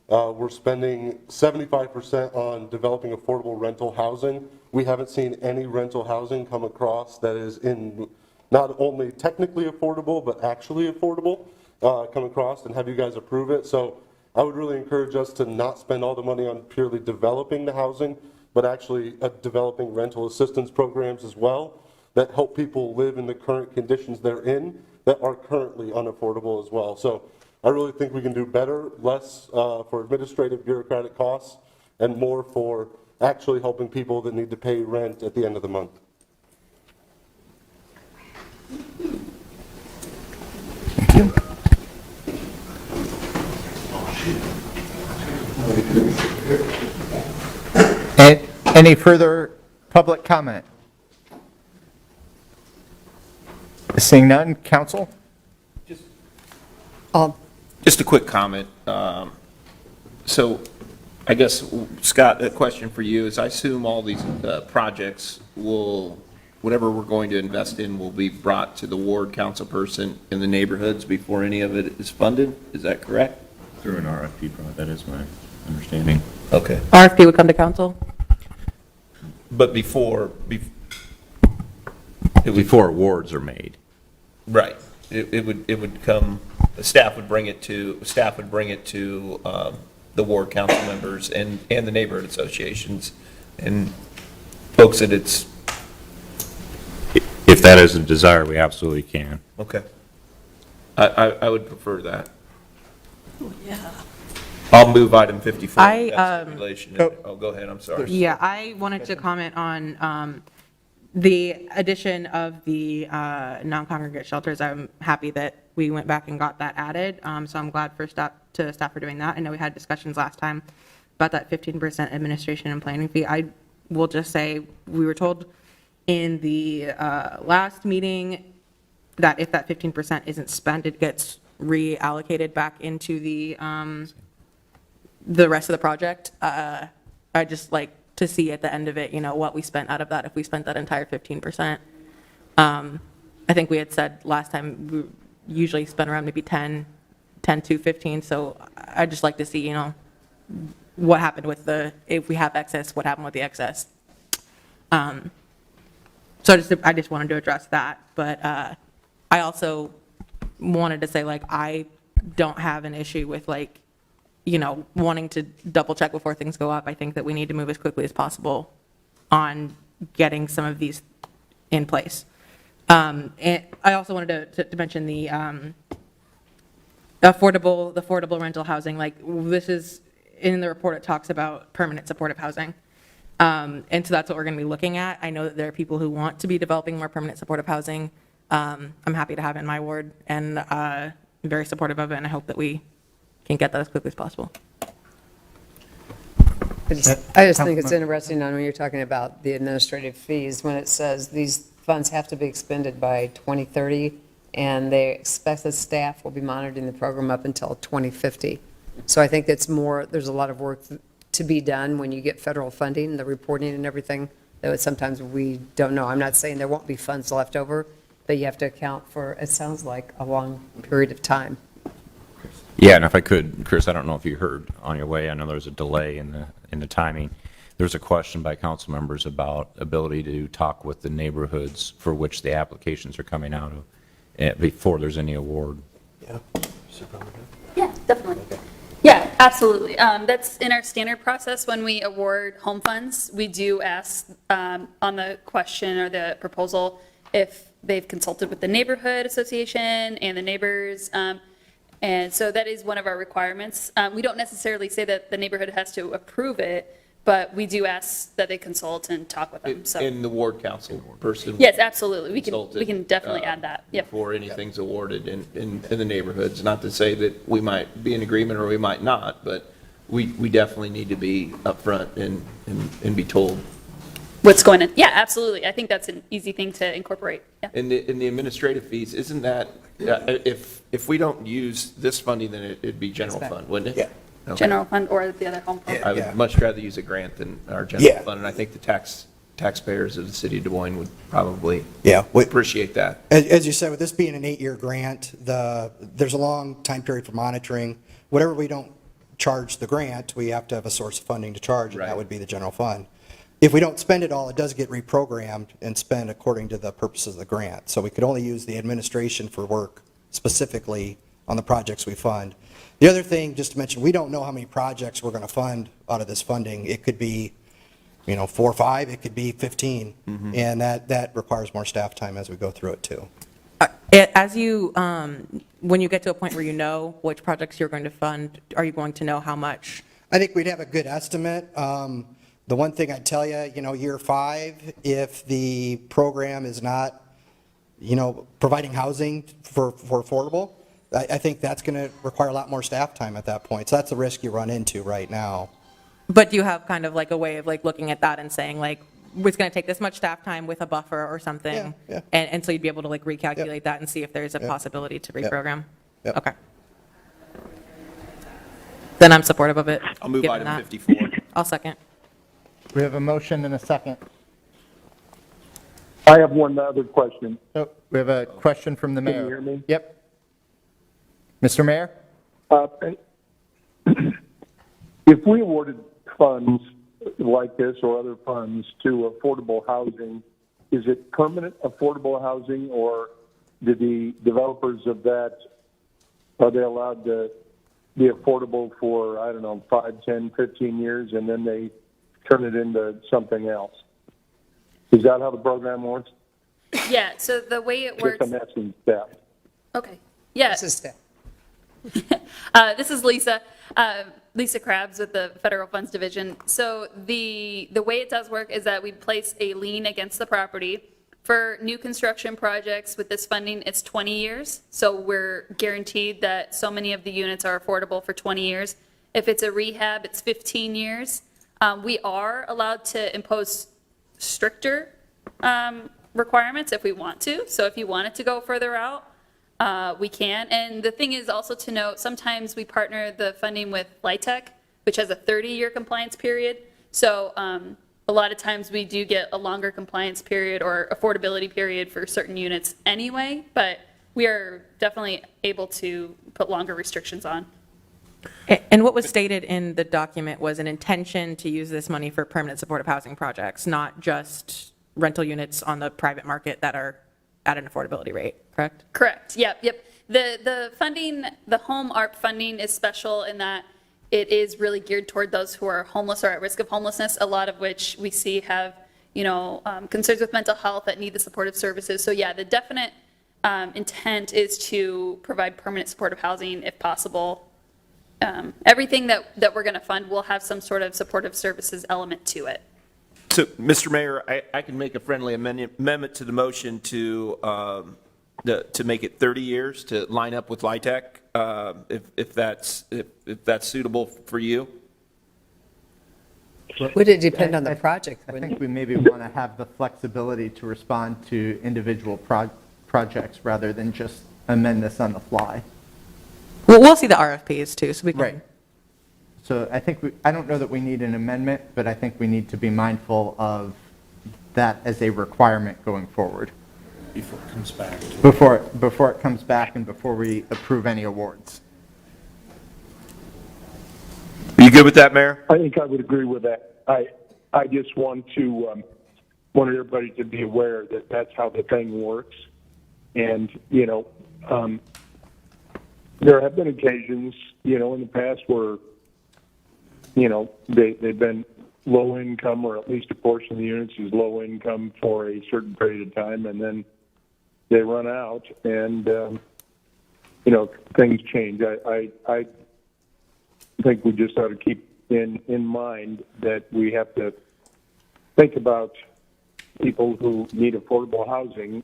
we're spending 75% on developing affordable rental housing. We haven't seen any rental housing come across that is in not only technically affordable, but actually affordable, come across and have you guys approve it. So I would really encourage us to not spend all the money on purely developing the housing, but actually developing rental assistance programs as well that help people live in the current conditions they're in that are currently unaffordable as well. So I really think we can do better, less for administrative bureaucratic costs and more for actually helping people that need to pay rent at the end of the month. Any further public comment? Seeing none, council? Just a quick comment. So I guess, Scott, a question for you is I assume all these projects will, whatever we're going to invest in will be brought to the ward council person in the neighborhoods before any of it is funded? Is that correct? Through an RFP, that is my understanding. Okay. RFP would come to council? But before awards are made. right, it would come, staff would bring it to the ward council members and the neighborhood associations and folks that it's, If that is a desire, we absolutely can. okay. I would prefer that. Yeah. I'll move item 54. That's stipulation. Oh, go ahead, I'm sorry. Yeah, I wanted to comment on the addition of the non-congregate shelters. I'm happy that we went back and got that added, so I'm glad for staff for doing that. I know we had discussions last time about that 15% administration and planning fee. I will just say, we were told in the last meeting that if that 15% isn't spent, it gets reallocated back into the rest of the project. I just like to see at the end of it, what we spent out of that, if we spent that entire 15%. I think we had said last time we usually spend around maybe 10 to 15, so I'd just like to see, what happened with if we have excess, what happened with the excess. So I just wanted to address that, but I also wanted to say, I don't have an issue with wanting to double check before things go up. I think that we need to move as quickly as possible on getting some of these in place. And I also wanted to mention the affordable rental housing. This is in the report, it talks about permanent supportive housing. And so that's what we're going to be looking at. I know that there are people who want to be developing more permanent supportive housing. I'm happy to have it in my ward, and I'm very supportive of it, and I hope that we can get that as quickly as possible. I just think it's interesting when you're talking about the administrative fees, when it says these funds have to be expended by 2030, and they expect that staff will be monitoring the program up until 2050. So I think there's a lot of work to be done when you get federal funding, the reporting and everything, that sometimes we don't know. I'm not saying there won't be funds left over, but you have to account for, it sounds like, a long period of time. Yeah, and if I could, Chris, I don't know if you heard on your way, I know there's a delay in the timing. There's a question by council members about ability to talk with the neighborhoods for which the applications are coming out of before there's any award. Yeah. Yeah, definitely. Yeah, absolutely. That's in our standard process when we award home funds. We do ask on the question or the proposal if they've consulted with the neighborhood association and the neighbors. And so that is one of our requirements. We don't necessarily say that the neighborhood has to approve it, but we do ask that they consult and talk with them, so. In the ward council person. Yes, absolutely. We consulted, can definitely add that. Yep. Before anything's awarded in the neighborhoods. Not to say that we might be in agreement or we might not, but we definitely need to be upfront and be told. What's going on? Yeah, absolutely. I think that's an easy thing to incorporate. Yeah. In the administrative fees, isn't that, if we don't use this funding, then it'd be general fund, wouldn't it? Yeah. Okay. General fund or the other home fund. I would much rather use a grant than our general fund, and I think the taxpayers of the city of Des Moines would probably appreciate that. As you said, with this being an 8-year grant, there's a long time period for monitoring. Whatever we don't charge the grant, we have to have a source of funding to charge, and that would be the general fund. If we don't spend it all, it does get reprogrammed and spent according to the purposes of the grant. So we could only use the administration for work specifically on the projects we fund. The other thing, just to mention, we don't know how many projects we're going to fund out of this funding. It could be, 4 or 5, it could be 15, and that requires more staff time as we go through it too. As you, when you get to a point where you know which projects you're going to fund, are you going to know how much? I think we'd have a good estimate. The one thing I'd tell you, year 5, if the program is not, providing housing for affordable, I think that's going to require a lot more staff time at that point. So that's the risk you run into right now. But do you have kind of like a way of like looking at that and saying like, it's going to take this much staff time with a buffer or something? Yeah. And so you'd be able to like recalculate that and see if there's a possibility to reprogram? Yep. Okay. Then I'm supportive of it. I'll move given item that. 54. I'll second. We have a motion and a second. I have one other question. Oh, we have a question from the Can mayor. you hear me? Yep. Mr. Mayor? If we awarded funds like this or other funds to affordable housing, is it permanent affordable housing, or do the developers of that, are they allowed to be affordable for, 5, 10, 15 years, and then they turn it into something else? Is that how the program works? Yeah, so the way it works. Just I'm asking staff. Okay. Yeah. This is staff. This is Lisa. Lisa Krabs with the Federal Funds Division. So the way it does work is that we place a lien against the property. For new construction projects with this funding, it's 20 years. So we're guaranteed that so many of the units are affordable for 20 years. If it's a rehab, it's 15 years. We are allowed to impose stricter requirements if we want to. So if you wanted to go further out, we can. And the thing is also to note, sometimes we partner the funding with LIHTC, which has a 30-year compliance period. So a lot of times we do get a longer compliance period or affordability period for certain units anyway, but we are definitely able to put longer restrictions on. And what was stated in the document was an intention to use this money for permanent supportive housing projects, not just rental units on the private market that are at an affordability rate, correct? Correct, yep. The funding, the home ARP funding is special in that it is really geared toward those who are homeless or at risk of homelessness, a lot of which we see have, concerns with mental health that need the supportive services. So yeah, the definite intent is to provide permanent supportive housing if possible. Everything that we're going to fund will have some sort of supportive services element to it. So, Mr. Mayor, I can make a friendly amendment to the motion to make it 30 years to line up with LIHTC, if that's suitable for you. Would it depend on the project? I think we maybe want to have the flexibility to respond to individual projects rather than just amend this on the fly. Well, we'll see the RFPs too, so we can. Right. So I don't know that we need an amendment, but I think we need to be mindful of that as a requirement going forward. Before it comes back. Before it comes back and before we approve any awards. Are you good with that, Mayor? I think I would agree with that. I just want everybody to be aware that that's how the thing works. And, there have been occasions, in the past where, they've been low income, or at least a portion of the units is low income for a certain period of time, and then they run out and, things change. I think we just ought to keep in mind that we have to think about people who need affordable housing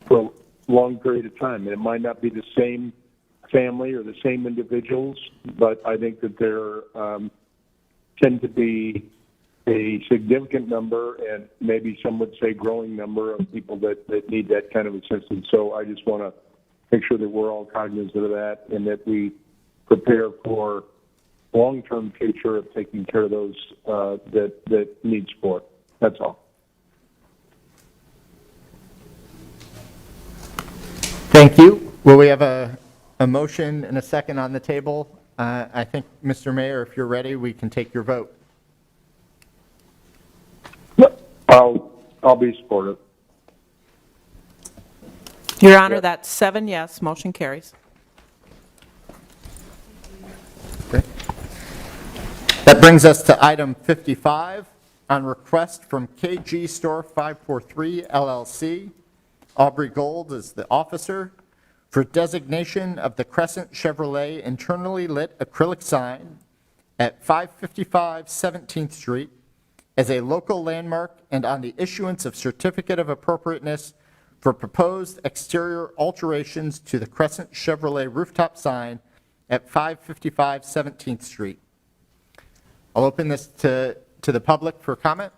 for a long period of time. And it might not be the same family or the same individuals, but I think that there tend to be a significant number, and maybe some would say growing number, of people that need that kind of assistance. So I just want to make sure that we're all cognizant of that, and that we prepare for long-term future of taking care of those that need support. That's all. Thank you. Will we have a motion and a second on the table? I think, Mr. Mayor, if you're ready, we can take your vote. I'll be supportive. Your Honor, that's 7 yes, motion carries. Okay. That brings us to item 55, on request from KG Store 543 LLC. Aubrey Gold is the officer, for designation of the Crescent Chevrolet internally lit acrylic sign at 555 17th Street as a local landmark, and on the issuance of certificate of appropriateness for proposed exterior alterations to the Crescent Chevrolet rooftop sign at 555 17th Street. I'll open this to the public for comment.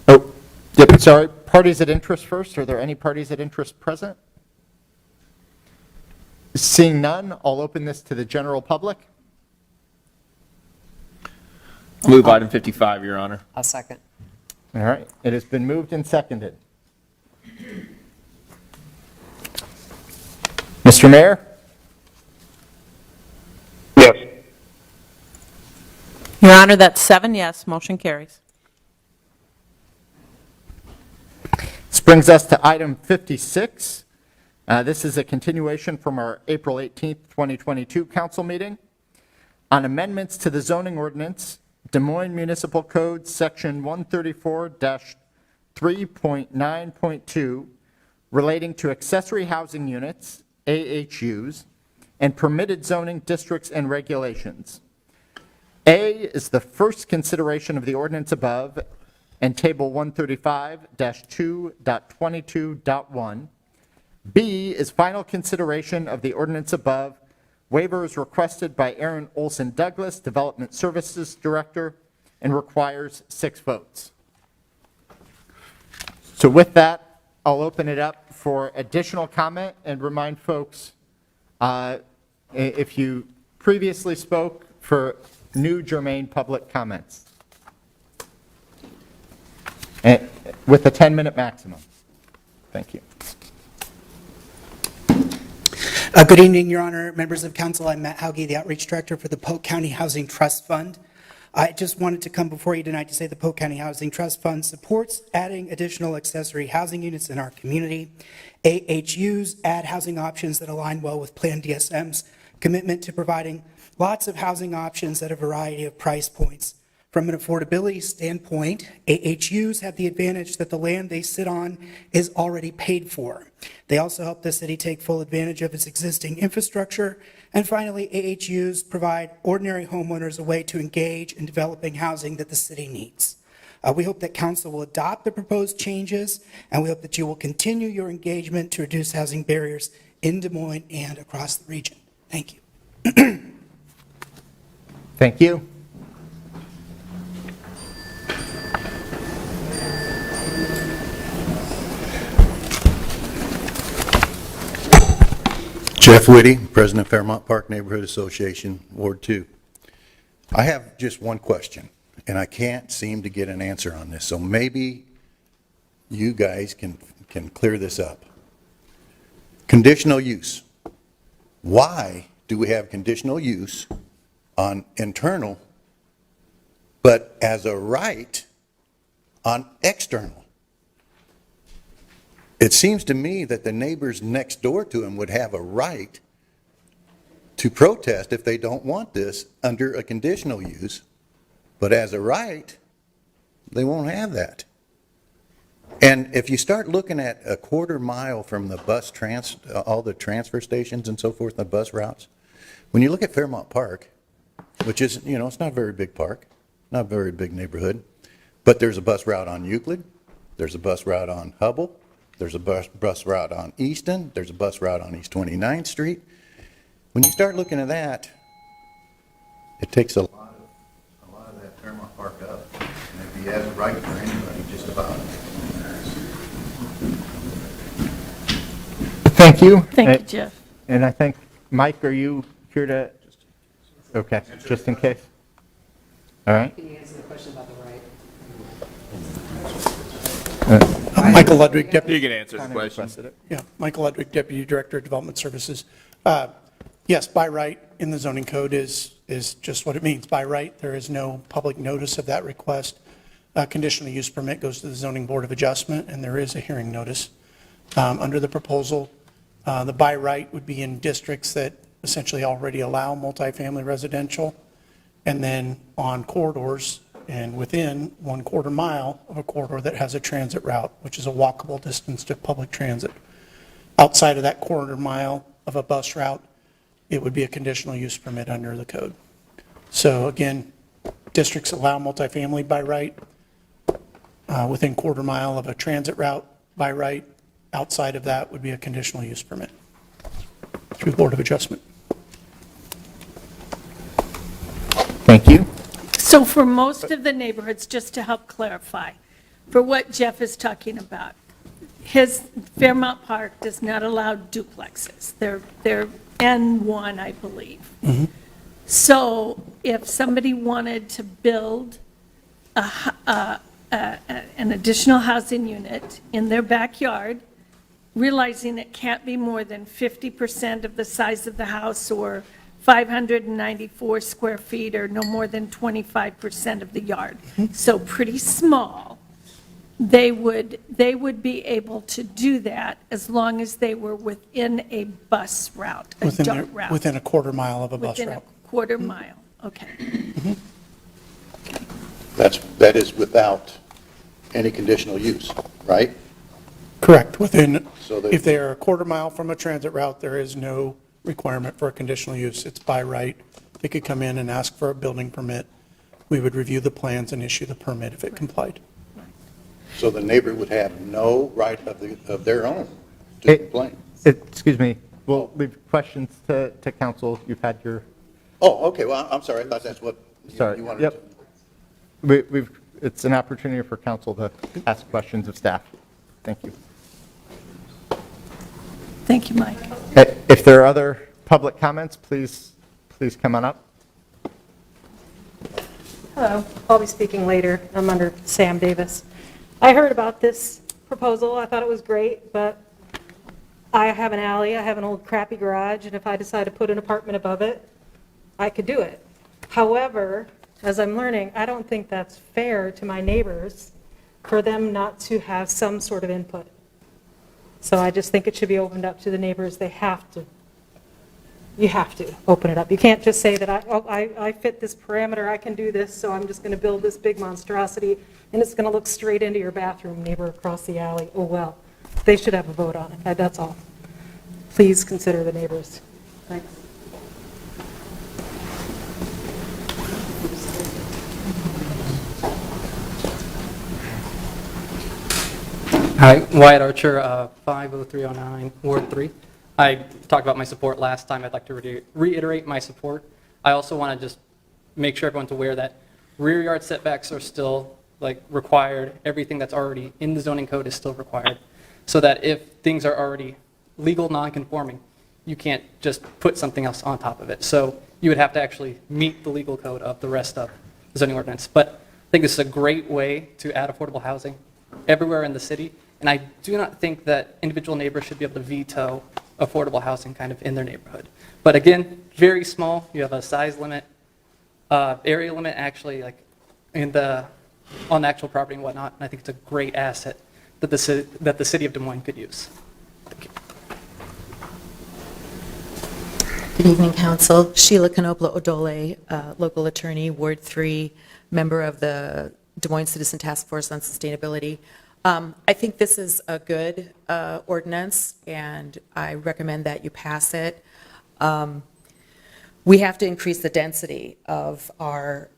Oh, yep, sorry. Parties of interest first. Are there any parties of interest present? Seeing none, I'll open this to the general public. Move item 55, Your Honor. I'll second. All right, it has been moved and seconded. Mr. Mayor? Yes. Your Honor, that's 7 yes, motion carries. This brings us to item 56. This is a continuation from our April 18th, 2022 council meeting on amendments to the zoning ordinance, Des Moines Municipal Code, Section 134-3.9.2, relating to accessory housing units, AHUs, and permitted zoning districts and regulations. A is the first consideration of the ordinance above, and Table 135-2.22.1. B is final consideration of the ordinance above. Waiver is requested by Aaron Olson Douglas, Development Services Director, and requires 6 votes. So with that, I'll open it up for additional comment and remind folks, if you previously spoke, for new germane public comments. And with a 10-minute maximum. Thank you. Good evening, Your Honor, members of council. I'm Matt Hauge, the Outreach Director for the Polk County Housing Trust Fund. I just wanted to come before you tonight to say the Polk County Housing Trust Fund supports adding additional accessory housing units in our community. AHUs add housing options that align well with Plan DSM's commitment to providing lots of housing options at a variety of price points. From an affordability standpoint, AHUs have the advantage that the land they sit on is already paid for. They also help the city take full advantage of its existing infrastructure. And finally, AHUs provide ordinary homeowners a way to engage in developing housing that the city needs. We hope that council will adopt the proposed changes, and we hope that you will continue your engagement to reduce housing barriers in Des Moines and across the region. Thank you. Thank you. Jeff Whitty, President of Fairmont Park Neighborhood Association, Ward 2. I have just one question, and I can't seem to get an answer on this, so maybe you guys can clear this up. Conditional use. Why do we have conditional use on internal, but as a right on external? It seems to me that the neighbors next door to him would have a right to protest if they don't want this under a conditional use, but as a right, they won't have that. And if you start looking at a quarter mile from the all the transfer stations and so forth, the bus routes, when you look at Fairmont Park, which is, it's not a very big park, not a very big neighborhood, but there's a bus route on Euclid, there's a bus route on Hubble, there's a bus route on Easton, there's a bus route on East 29th Street. When you start looking at that, it takes a lot of that Fairmont Park up. And if you have it right for anybody, just about. Thank you. Thank you, Jeff. And I think, Mike, are you here to? Okay, just in case. All right. Can you answer the question about the right? Michael Ludwig, Deputy. You can answer the question. Yeah, Michael Ludwig, Deputy Director of Development Services. Yes, by right in the zoning code is just what it means, by right. There is no public notice of that request. Conditional use permit goes to the Zoning Board of Adjustment, and there is a hearing notice. Under the proposal, the by right would be in districts that essentially already allow multifamily residential, and then on corridors and within 1/4 mile of a corridor that has a transit route, which is a walkable distance to public transit. Outside of that 1/4 mile of a bus route, it would be a conditional use permit under the code. So again, districts allow multifamily by right, within 1/4 mile of a transit route by right. Outside of that would be a conditional use permit through Board of Adjustment. Thank you. So for most of the neighborhoods, just to help clarify, for what Jeff is talking about, his Fairmont Park does not allow duplexes. They're N1, I believe. So if somebody wanted to build an additional housing unit in their backyard, realizing it can't be more than 50% of the size of the house or 594 square feet or no more than 25% of the yard. So pretty small. They would be able to do that as long as they were within a bus route, a dirt route. Within a 1/4 mile of a bus route. Within a 1/4 mile, okay. That is without any conditional use, right? Correct. Within, So that- if they are a 1/4 mile from a transit route, there is no requirement for a conditional use. It's by right. They could come in and ask for a building permit. We would review the plans and issue the permit if it complied. So the neighbor would have no right of their own to complain. Excuse me, we'll leave questions to council. You've had your, Oh, okay, well, I'm sorry, I thought that's what sorry, you wanted to. yep. It's an opportunity for council to ask questions of staff. Thank you. Thank you, Mike. If there are other public comments, please come on up. Hello, I'll be speaking later. I'm under Sam Davis. I heard about this proposal. I thought it was great, but I have an alley, I have an old crappy garage, and if I decide to put an apartment above it, I could do it. However, as I'm learning, I don't think that's fair to my neighbors for them not to have some sort of input. So I just think it should be opened up to the neighbors. They have to. You have to open it up. You can't just say that I fit this parameter, I can do this, so I'm just going to build this big monstrosity, and it's going to look straight into your bathroom, neighbor across the alley. Oh, well. They should have a vote on it. That's all. Please consider the neighbors. Thanks. Hi, Wyatt Archer, 50309, Ward 3. I talked about my support last time. I'd like to reiterate my support. I also want to just make sure everyone's aware that rear yard setbacks are still required. Everything that's already in the zoning code is still required. So that if things are already legal non-conforming, you can't just put something else on top of it. So you would have to actually meet the legal code of the rest of the zoning ordinance. But I think this is a great way to add affordable housing everywhere in the city. And I do not think that individual neighbors should be able to veto affordable housing kind of in their neighborhood. But again, very small. You have a size limit, area limit actually on the actual property and whatnot. And I think it's a great asset that the city of Des Moines could use. Thank you. Good evening, Council. Sheila Canopla-Odole, local attorney, Ward 3, member of the Des Moines Citizen Task Force on Sustainability. I think this is a good ordinance, and I recommend that you pass it. We have to increase the density of our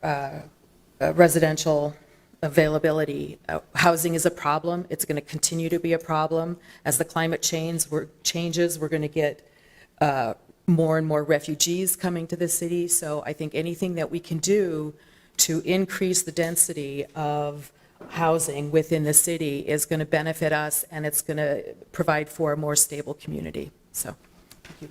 residential availability. Housing is a problem. It's going to continue to be a problem. As the climate changes, we're going to get more and more refugees coming to the city. So I think anything that we can do to increase the density of housing within the city is going to benefit us, and it's going to provide for a more stable community. So, thank you.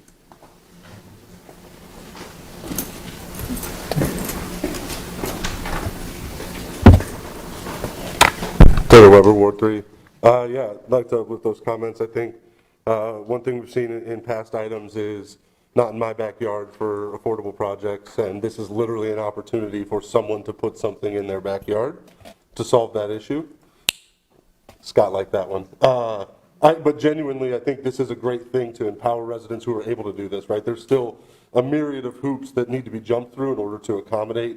Taylor Weber, Ward 3. Yeah, I'd like to, with those comments, I think one thing we've seen in past items is not in my backyard for affordable projects, and this is literally an opportunity for someone to put something in their backyard to solve that issue. Scott liked that one. But genuinely, I think this is a great thing to empower residents who are able to do this, right? There's still a myriad of hoops that need to be jumped through in order to accommodate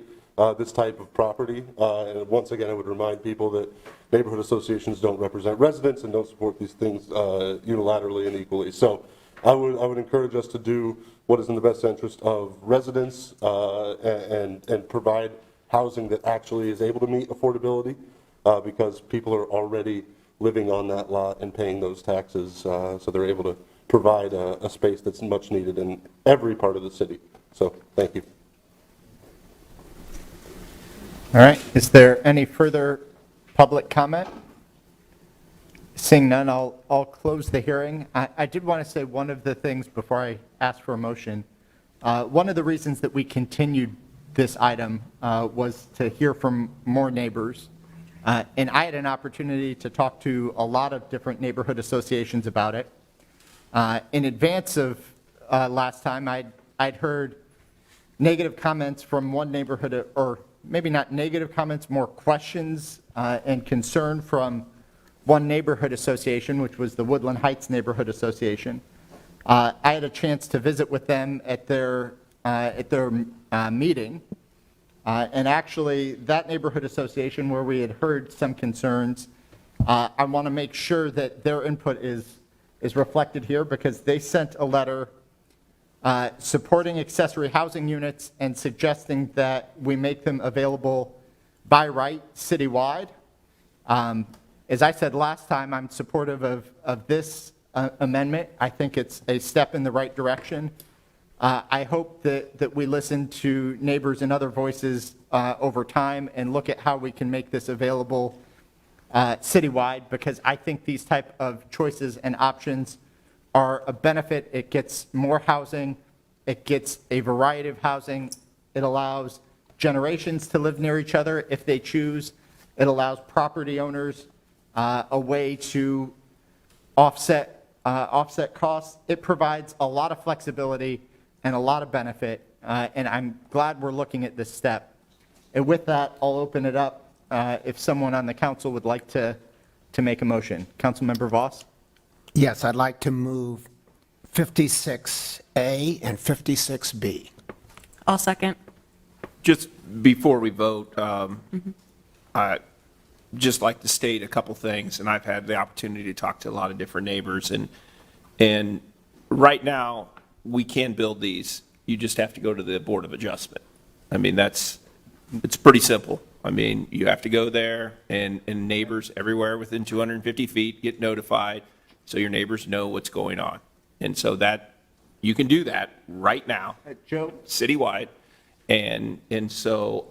this type of property. And once again, I would remind people that neighborhood associations don't represent residents and don't support these things unilaterally and equally. So I would encourage us to do what is in the best interest of residents and provide housing that actually is able to meet affordability because people are already living on that lot and paying those taxes, so they're able to provide a space that's much needed in every part of the city. So thank you. All right, is there any further public comment? Seeing none, I'll close the hearing. I did want to say one of the things before I ask for a motion. One of the reasons that we continued this item was to hear from more neighbors. And I had an opportunity to talk to a lot of different neighborhood associations about it. In advance of last time, I'd heard negative comments from one neighborhood, or maybe not negative comments, more questions and concern from one neighborhood association, which was the Woodland Heights Neighborhood Association. I had a chance to visit with them at their meeting. And actually, that neighborhood association where we had heard some concerns, I want to make sure that their input is reflected here because they sent a letter supporting accessory housing units and suggesting that we make them available by right citywide. As I said last time, I'm supportive of this amendment. I think it's a step in the right direction. I hope that we listen to neighbors and other voices over time and look at how we can make this available citywide, because I think these type of choices and options are a benefit. It gets more housing. It gets a variety of housing. It allows generations to live near each other if they choose. It allows property owners a way to offset costs. It provides a lot of flexibility and a lot of benefit, and I'm glad we're looking at this step. And with that, I'll open it up if someone on the council would like to make a motion. Councilmember Voss? Yes, I'd like to move 56A and 56B. I'll second. Just before we vote, I'd just like to state a couple things, and I've had the opportunity to talk to a lot of different neighbors, and right now, we can build these. You just have to go to the Board of Adjustment. I mean, it's pretty simple. I mean, you have to go there, and neighbors everywhere within 250 feet get notified, so your neighbors know what's going on. And so that, you can do that right now, Joe? citywide. And so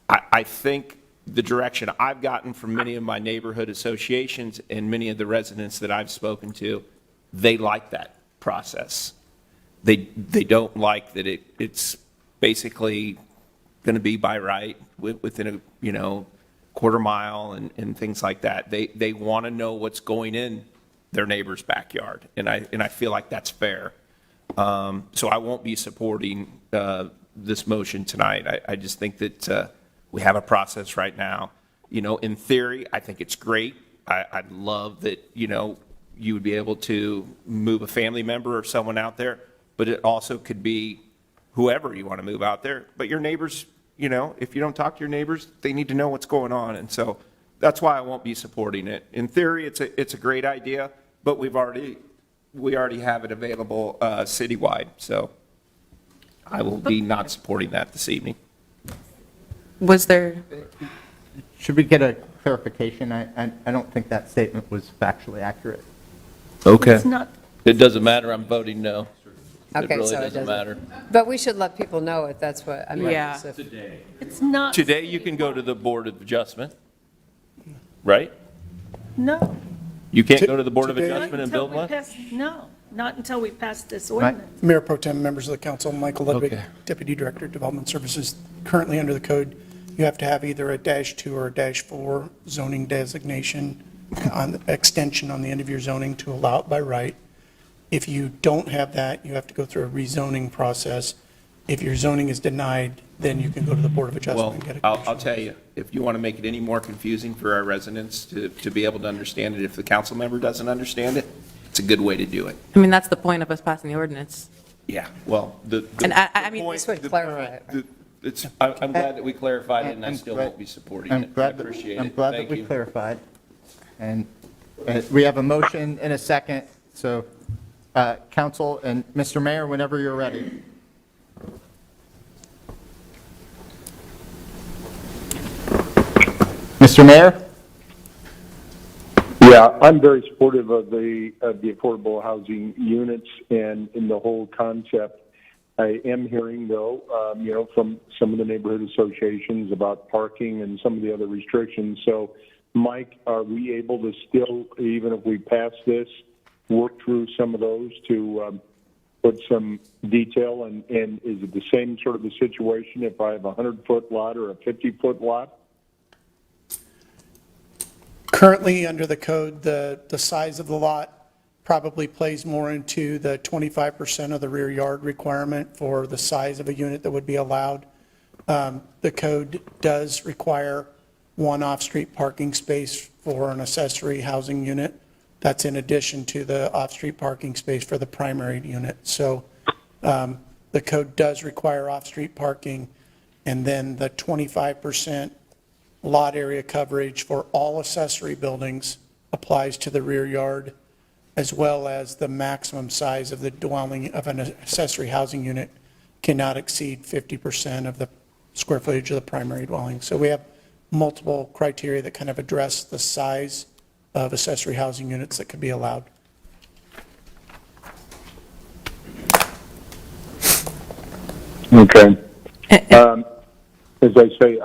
I think the direction I've gotten from many of my neighborhood associations and many of the residents that I've spoken to, they like that process. They don't like that it's basically going to be by right within a quarter mile and things like that. They want to know what's going in their neighbor's backyard, and I feel like that's fair. So I won't be supporting this motion tonight. I just think that we have a process right now. In theory, I think it's great. I'd love that you would be able to move a family member or someone out there, but it also could be whoever you want to move out there. But your neighbors, if you don't talk to your neighbors, they need to know what's going on. And so that's why I won't be supporting it. In theory, it's a great idea, but we already have it available citywide, so I will be not supporting that this evening. Was there, Should we get a clarification? I don't think that statement was factually accurate. Okay. It's not, It doesn't matter, I'm voting no. It Okay, really so it doesn't matter. But we should let people know if that's what, I mean. Yeah. so- it's not, Today, you can go to the Board of Adjustment, right? no. You can't go to the Board of Today- Adjustment and build one? No, not until we pass this ordinance. Mayor Pro Tem, members of the council, Michael Ludwig, Okay. Deputy Director of Development Services. Currently under the code, you have to have either a -2 or a -4 zoning designation on the extension on the end of your zoning to allow it by right. If you don't have that, you have to go through a rezoning process. If your zoning is denied, then you can go to the Board of Adjustment Well, and get a I'll conditional tell you, if you want to make it any more confusing for our residents to be able to understand it, if the council member doesn't understand it, it's a good way to do it. I mean, that's the point of us passing the ordinance. Yeah, well, And I mean, This would clarify it. I'm glad that we clarified it, and I I'm still glad- won't be supporting I'm it. I glad that- appreciate I'm it. glad that Thank we you. clarified. And we have a motion and a second, so council and Mr. Mayor, whenever you're ready. Mr. Mayor? Yeah, I'm very supportive of the affordable housing units and in the whole concept. I am hearing, though, from some of the neighborhood associations about parking and some of the other restrictions. So, Mike, are we able to still, even if we pass this, work through some of those to put some detail? And is it the same sort of a situation if I have a 100-foot lot or a 50-foot lot? Currently, under the code, the size of the lot probably plays more into the 25% of the rear yard requirement for the size of a unit that would be allowed. The code does require one off-street parking space for an accessory housing unit. That's in addition to the off-street parking space for the primary unit. So the code does require off-street parking, and then the 25% lot area coverage for all accessory buildings applies to the rear yard, as well as the maximum size of the dwelling of an accessory housing unit cannot exceed 50% of the square footage of the primary dwelling. So we have multiple criteria that kind of address the size of accessory housing units that could be allowed. Okay. As I say,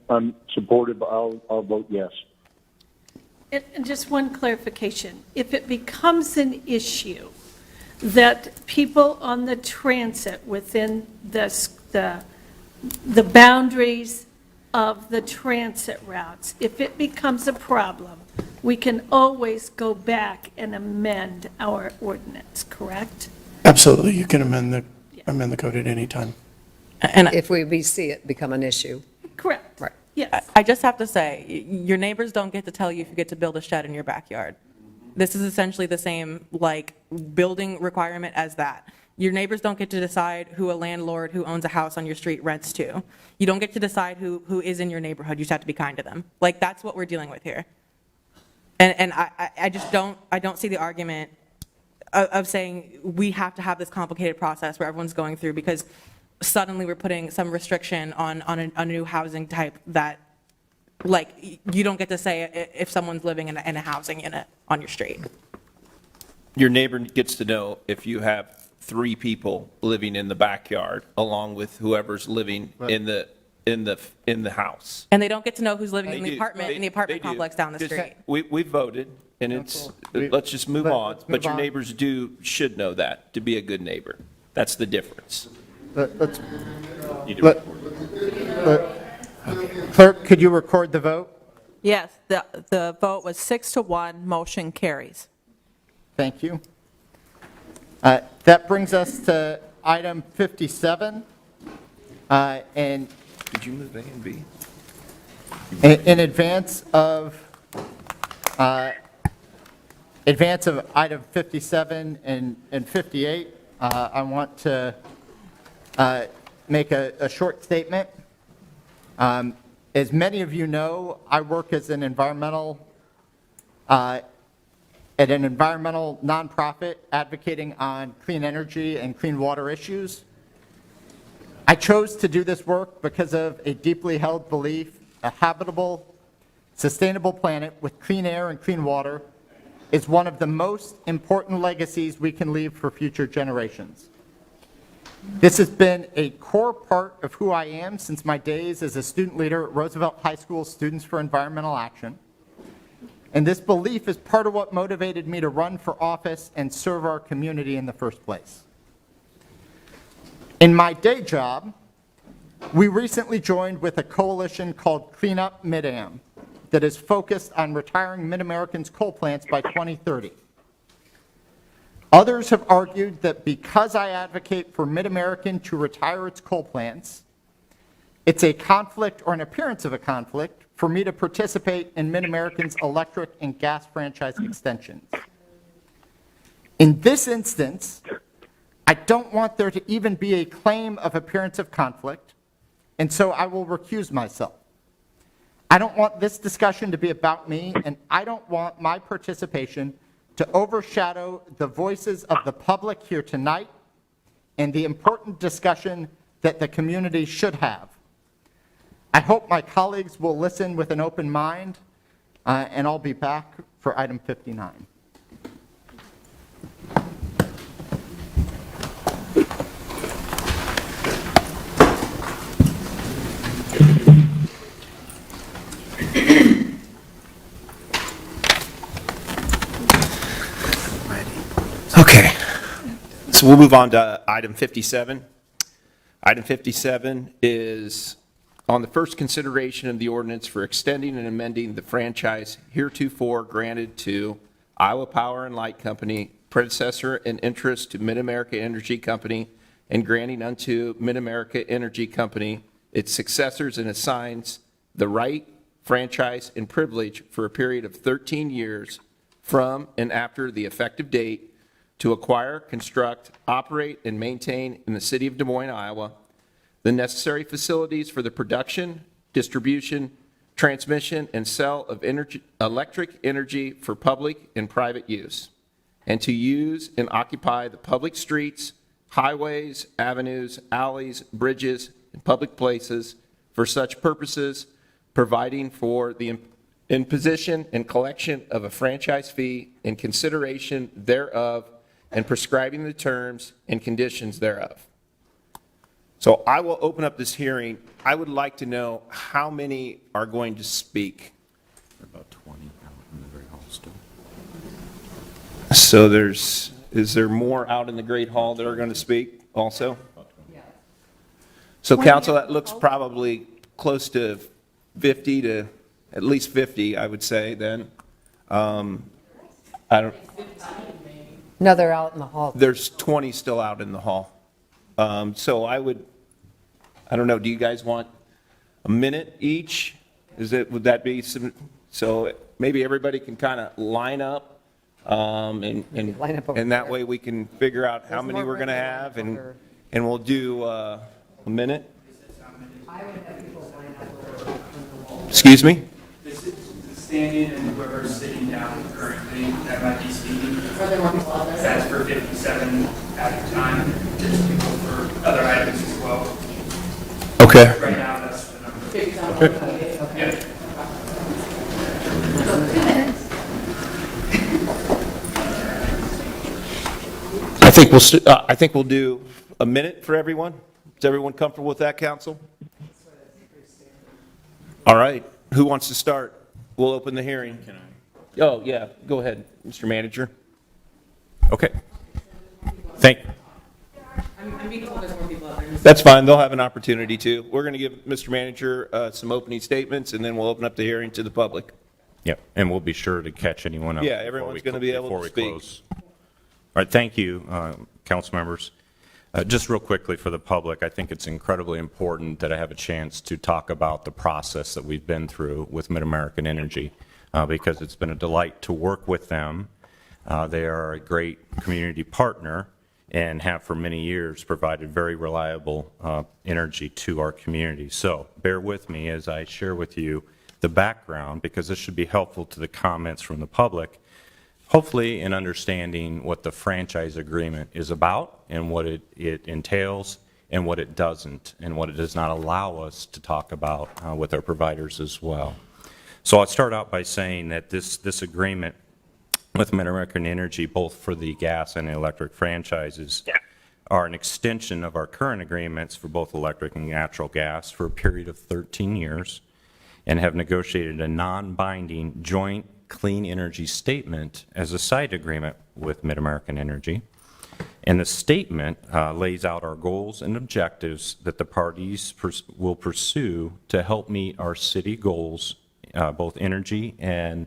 I'm supportive. I'll vote yes. And just one clarification. If it becomes an issue that people on the transit within the boundaries of the transit routes, if it becomes a problem, we can always go back and amend our ordinance, correct? Absolutely, you can amend the code at any time. and If we see it become an issue. Correct. Right. Yes. I just have to say, your neighbors don't get to tell you if you get to build a shed in your backyard. This is essentially the same, like, building requirement as that. Your neighbors don't get to decide who a landlord who owns a house on your street rents to. You don't get to decide who is in your neighborhood. You just have to be kind to them. Like, that's what we're dealing with here. And I just don't see the argument of saying we have to have this complicated process where everyone's going through, because suddenly we're putting some restriction on a new housing type that, like, you don't get to say if someone's living in a housing unit on your street. Your neighbor gets to know if you have 3 people living in the backyard, along with whoever's living in the house. And they don't get to know who's living They in the do. apartment, They- in the apartment they do. complex down the Just- street. We voted, and let's just move on. let's move But your on. neighbors should know that, to be a good neighbor. That's the difference. Let's, Need to let- Clerk, could you record the vote? Yes, the vote was 6-1, motion carries. Thank you. That brings us to item 57. And Did you move A and B? in advance of item 57 and 58, I want to make a short statement. As many of you know, I work as an environmental, at an environmental nonprofit advocating on clean energy and clean water issues. I chose to do this work because of a deeply held belief a habitable, sustainable planet with clean air and clean water is one of the most important legacies we can leave for future generations. This has been a core part of who I am since my days as a student leader at Roosevelt High School Students for Environmental Action. And this belief is part of what motivated me to run for office and serve our community in the first place. In my day job, we recently joined with a coalition called Clean Up Mid-Am that is focused on retiring Mid-American's coal plants by 2030. Others have argued that because I advocate for Mid-American to retire its coal plants, it's a conflict or an appearance of a conflict for me to participate in Mid-American's electric and gas franchise extensions. In this instance, I don't want there to even be a claim of appearance of conflict, and so I will recuse myself. I don't want this discussion to be about me, and I don't want my participation to overshadow the voices of the public here tonight and the important discussion that the community should have. I hope my colleagues will listen with an open mind, and I'll be back for item 59. Okay, so we'll move on to item 57. Item 57 is on the first consideration of the ordinance for extending and amending the franchise heretofore granted to Iowa Power and Light Company, predecessor in interest to Mid-America Energy Company, and granting unto Mid-America Energy Company its successors and assigns the right, franchise, and privilege for a period of 13 years from and after the effective date to acquire, construct, operate, and maintain in the city of Des Moines, Iowa, the necessary facilities for the production, distribution, transmission, and sale of electric energy for public and private use, and to use and occupy the public streets, highways, avenues, alleys, bridges, and public places for such purposes, providing for the imposition and collection of a franchise fee in consideration thereof, and prescribing the terms and conditions thereof. So I will open up this hearing. I would like to know how many are going to speak. About 20 out in the Great Hall still. So is there more out in the Great Hall that are going to speak also? So council, that looks probably close to 50 to at least 50, I would say then. I don't. No, they're out in the hall. There's 20 still out in the hall. So I don't know, do you guys want a minute each? Would that be some, so maybe everybody can kind of line up, and that way we can figure out how many we're going to have, and we'll do a minute. Excuse me? This is standing and whoever's sitting down currently that might be speaking. That's for 57 at a time. There's people for other items as well. Okay. Right now, that's the number. Yeah. I think we'll do a minute for everyone. Is everyone comfortable with that, council? All right. Who wants to start? We'll open the hearing. Oh, yeah. Go ahead, Mr. Manager. Okay. Thank you. I'm being told there's more people out there. That's fine. They'll have an opportunity to. We're going to give Mr. Manager some opening statements, and then we'll open up the hearing to the public. Yep, and we'll be sure to catch anyone up. Yeah, everyone's going to be able to speak. Close. All right, thank you, council members. Just real quickly for the public, I think it's incredibly important that I have a chance to talk about the process that we've been through with Mid-American Energy, because it's been a delight to work with them. They are a great community partner, and have for many years provided very reliable energy to our community. So bear with me as I share with you the background, because this should be helpful to the comments from the public, hopefully in understanding what the franchise agreement is about and what it entails and what it doesn't and what it does not allow us to talk about with our providers as well. So I'll start out by saying that this agreement with Mid-American Energy, both for the gas and electric franchises, are an extension of our current agreements for both electric and natural gas for a period of 13 years, and have negotiated a non-binding joint clean energy statement as a side agreement with Mid-American Energy. And the statement lays out our goals and objectives that the parties will pursue to help meet our city goals, both energy and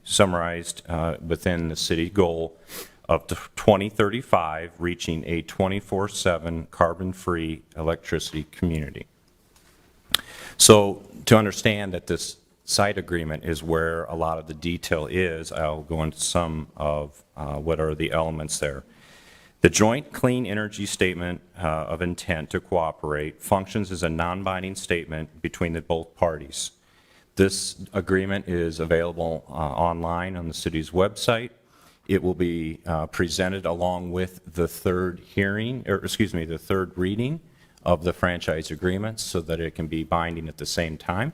summarized within the city goal of 2035, reaching a 24/7 carbon-free electricity community. So to understand that this site agreement is where a lot of the detail is, I'll go into some of what are the elements there. The Joint Clean Energy Statement of Intent to Cooperate functions as a non-binding statement between the both parties. This agreement is available online on the city's website. It will be presented along with the third reading of the franchise agreements so that it can be binding at the same time.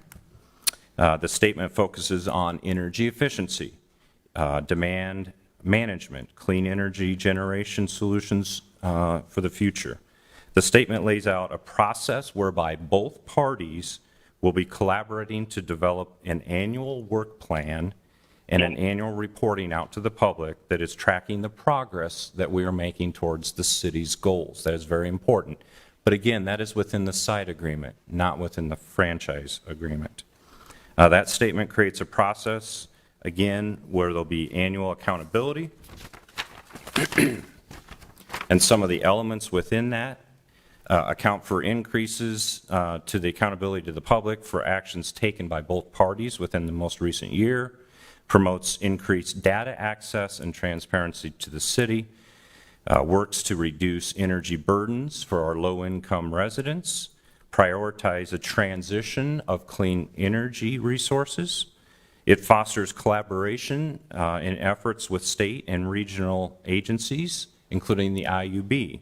The statement focuses on energy efficiency, demand management, clean energy generation solutions for the future. The statement lays out a process whereby both parties will be collaborating to develop an annual work plan and an annual reporting out to the public that is tracking the progress that we are making towards the city's goals. That is very important. But again, that is within the side agreement, not within the franchise agreement. That statement creates a process, again, where there'll be annual accountability. And some of the elements within that account for increases to the accountability to the public for actions taken by both parties within the most recent year, promotes increased data access and transparency to the city, works to reduce energy burdens for our low-income residents, prioritize a transition of clean energy resources. It fosters collaboration in efforts with state and regional agencies, including the IUB.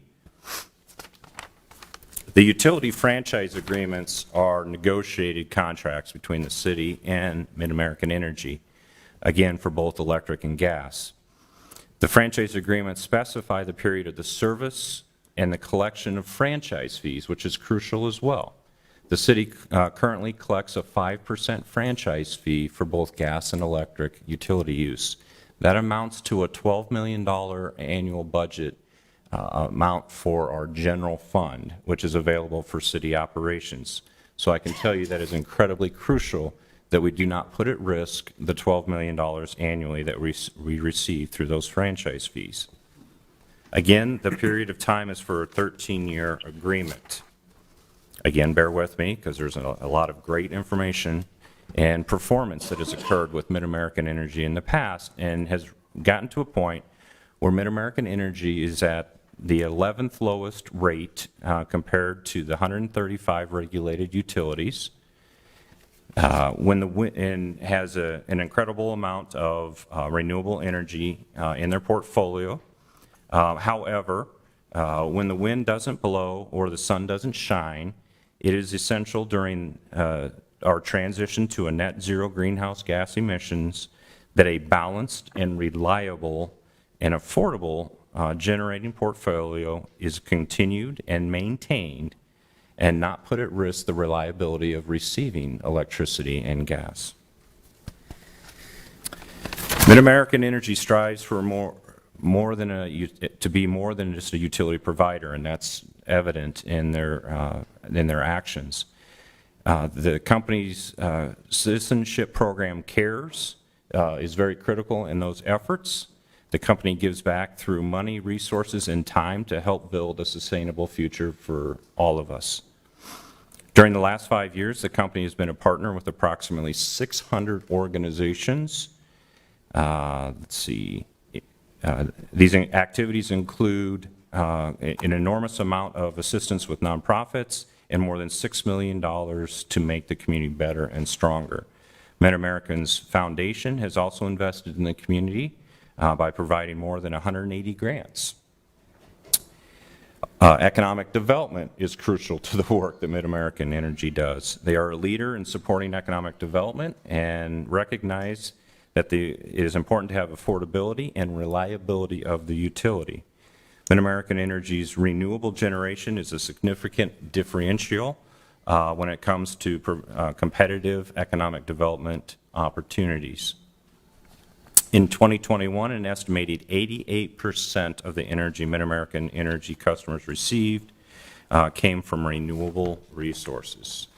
The utility franchise agreements are negotiated contracts between the city and Mid-American Energy, again for both electric and gas. The franchise agreements specify the period of the service and the collection of franchise fees, which is crucial as well. The city currently collects a 5% franchise fee for both gas and electric utility use. That amounts to a $12 million annual budget amount for our general fund, which is available for city operations. So I can tell you that is incredibly crucial that we do not put at risk the $12 million annually that we receive through those franchise fees. Again, the period of time is for a 13-year agreement. Again, bear with me because there's a lot of great information and performance that has occurred with Mid-American Energy in the past and has gotten to a point where Mid-American Energy is at the 11th lowest rate compared to the 135 regulated utilities. And has an incredible amount of renewable energy in their portfolio. However, when the wind doesn't blow or the sun doesn't shine, it is essential during our transition to a net zero greenhouse gas emissions that a balanced and reliable and affordable generating portfolio is continued and maintained and not put at risk the reliability of receiving electricity and gas. Mid-American Energy strives for to be more than just a utility provider, and that's evident in their actions. The company's citizenship program CARES is very critical in those efforts. The company gives back through money, resources, and time to help build a sustainable future for all of us. During the last 5 years, the company has been a partner with approximately 600 organizations. These activities include an enormous amount of assistance with nonprofits and more than $6 million to make the community better and stronger. MidAmerican's Foundation has also invested in the community by providing more than 180 grants. Economic development is crucial to the work that MidAmerican Energy does. They are a leader in supporting economic development and recognize that it is important to have affordability and reliability of the utility. MidAmerican Energy's renewable generation is a significant differential when it comes to competitive economic development opportunities. In 2021, an estimated 88% of the energy MidAmerican Energy customers received came from renewable resources.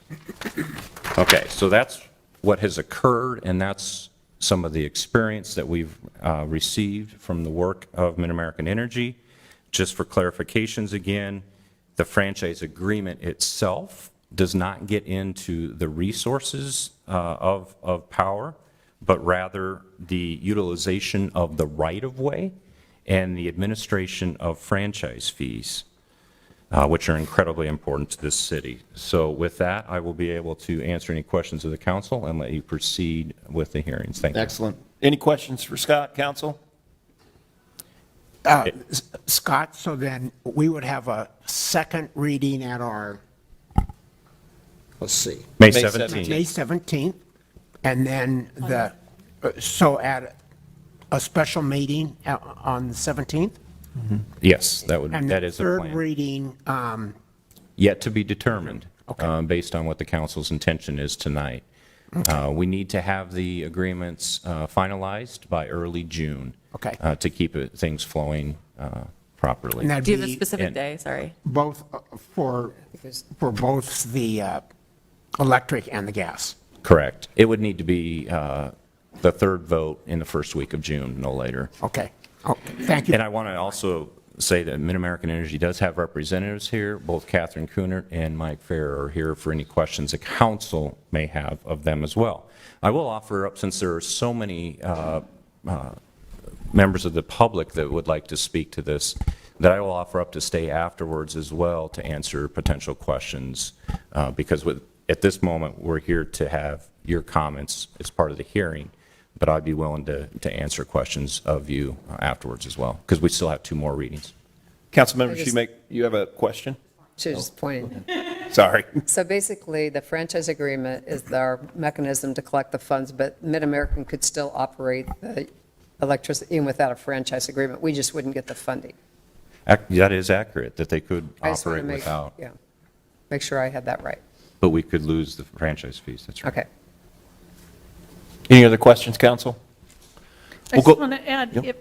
Okay, so that's what has occurred, and that's some of the experience that we've received from the work of MidAmerican Energy. Just for clarifications again, the franchise agreement itself does not get into the resources of power, but rather the utilization of the right-of-way and the administration of franchise fees, which are incredibly important to this city. So with that, I will be able to answer any questions of the council and let you proceed with the hearings. Thank you. Excellent. Any questions for Scott, council? Scott, so then we would have a second reading at our, let's see. May 17th. May 17th. And then so at a special meeting on the 17th? Yes, that is the plan. And the third reading, yet to be determined, based on what the council's intention is tonight. We need to have the agreements finalized by early June to keep things flowing properly. Do you have a specific day? Sorry. Both for both the electric and the gas? Correct. It would need to be the third vote in the first week of June, no later. Okay. Thank you. And I want to also say that MidAmerican Energy does have representatives here. Both Catherine Kunert and Mike Fair are here for any questions the council may have of them as well. I will offer up, since there are so many members of the public that would like to speak to this, that I will offer up to stay afterwards as well to answer potential questions, because at this moment we're here to have your comments as part of the hearing, but I'd be willing to answer questions of you afterwards as well, because we still have 2 more readings. Councilmember, you have a question? She was just pointing. Sorry. So basically, the franchise agreement is our mechanism to collect the funds, but MidAmerican could still operate the electricity even without a franchise agreement. We just wouldn't get the funding. That is accurate, that they could I just want operate to without. make sure I had that right. But we could lose the franchise fees, that's right. Okay. Any other questions, council? I just want to add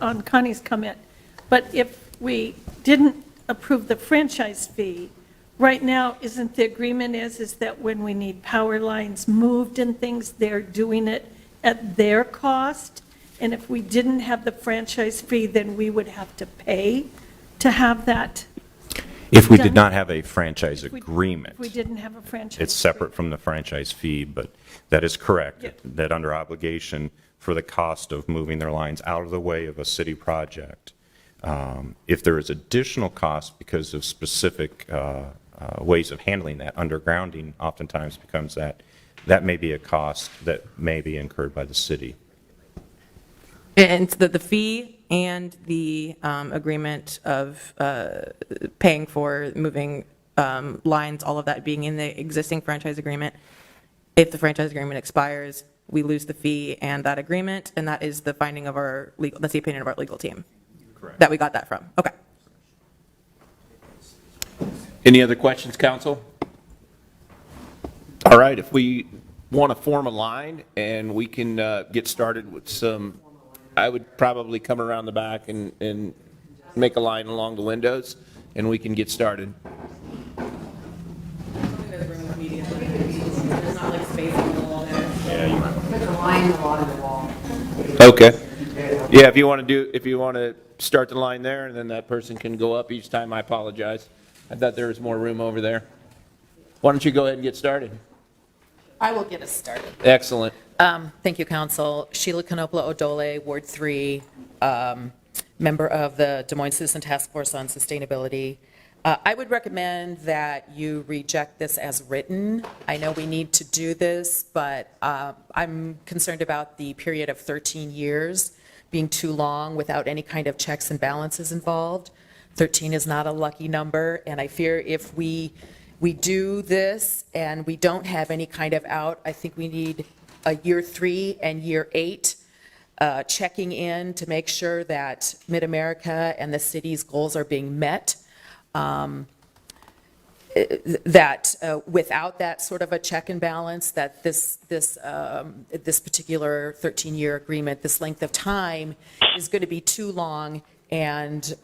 on Connie's comment, but if we didn't approve the franchise fee, right now, isn't the agreement is that when we need power lines moved and things, they're doing it at their cost? And if we didn't have the franchise fee, then we would have to pay to have that? If we did not have a franchise agreement. If we didn't have a franchise. It's separate from the franchise fee, but that is correct, that under obligation for the cost of moving their lines out of the way of a city project, if there is additional cost because of specific ways of handling that, undergrounding oftentimes becomes that may be a cost that may be incurred by the city. And the fee and the agreement of paying for moving lines, all of that being in the existing franchise agreement. If the franchise agreement expires, we lose the fee and that agreement, and that is the finding of our legal, that's the opinion of our legal team. Correct. That we got that from. Okay. Any other questions, council? All right, if we want to form a line and we can get started with some, I would probably come around the back and make a line along the windows, and we can get started. Okay. Yeah, if you want to start the line there, and then that person can go up each time. I apologize. I thought there was more room over there. Why don't you go ahead and get started? I will get us started. Excellent. Thank you, Council. Sheila Canopla Odole, Ward 3. member of the Des Moines Citizen Task Force on Sustainability. I would recommend that you reject this as written. I know we need to do this, but I'm concerned about the period of 13 years being too long without any kind of checks and balances involved. 13 is not a lucky number, and I fear if we do this and we don't have any kind of out, I think we need a year 3 and year 8 checking in to make sure that Mid-America and the city's goals are being met. That without that sort of a check and balance, that this particular 13-year agreement, this length of time, is going to be too long, and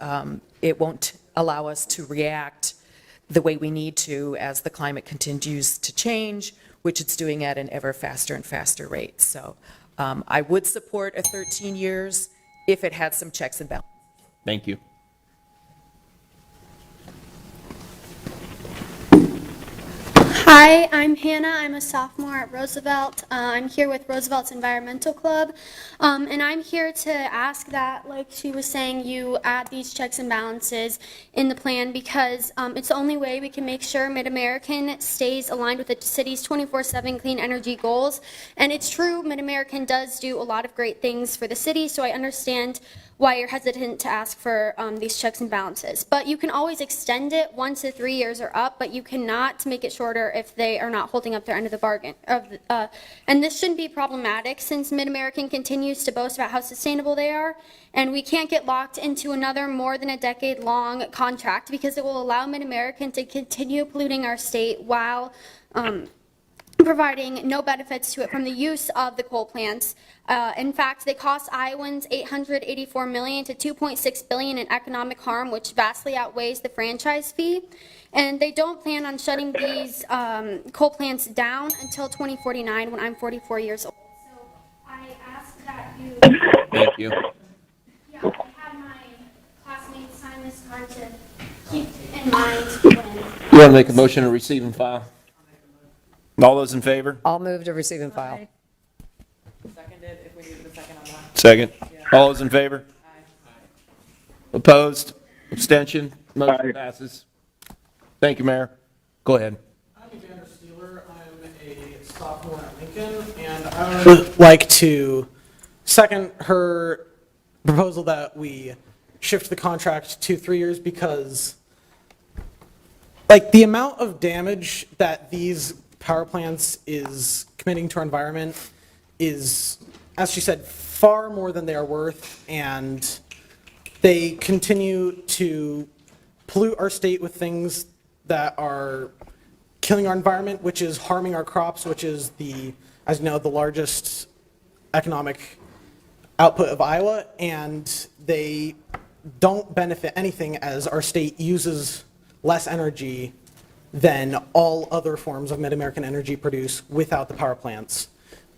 it won't allow us to react the way we need to as the climate continues to change, which it's doing at an ever faster and faster rate. So I would support a 13 years if it had some checks and balances. Thank you. Hi, I'm Hannah. I'm a sophomore at Roosevelt. I'm here with Roosevelt's Environmental Club, and I'm here to ask that, like she was saying, you add these checks and balances in the plan because it's the only way we can make sure Mid-American stays aligned with the city's 24/7 clean energy goals. And it's true, Mid-American does do a lot of great things for the city, so I understand why you're hesitant to ask for these checks and balances. But you can always extend it 1 to 3 years or up, but you cannot make it shorter if they are not holding up their end of the bargain. And this shouldn't be problematic since Mid-American continues to boast about how sustainable they are, and we can't get locked into another more than a decade-long contract because it will allow Mid-American to continue polluting our state while providing no benefits to it from the use of the coal plants. In fact, they cost Iowans $884 million to $2.6 billion in economic harm, which vastly outweighs the franchise fee. And they don't plan on shutting these coal plants down until 2049 when I'm 44 years old. So I ask that you... Thank you. Yeah, I had my classmates sign this card to keep in mind when... You want to make a motion to receive and file? All those in favor? I'll move to receive and file. Seconded, if we need a second on that. Second. All those in favor? Opposed? Abstention? Motion passes. Thank you, Mayor. Go ahead. I'm Evander Steeler. I'm a sophomore at Lincoln, and I would like to second her proposal that we shift the contract to 3 years because, like, the amount of damage that these power plants is committing to our environment is, as she said, far more than they are worth, and they continue to pollute our state with things that are killing our environment, which is harming our crops, which is the, as you know, the largest economic output of Iowa, and they don't benefit anything as our state uses less energy than all other forms of Mid-American energy produce without the power plants.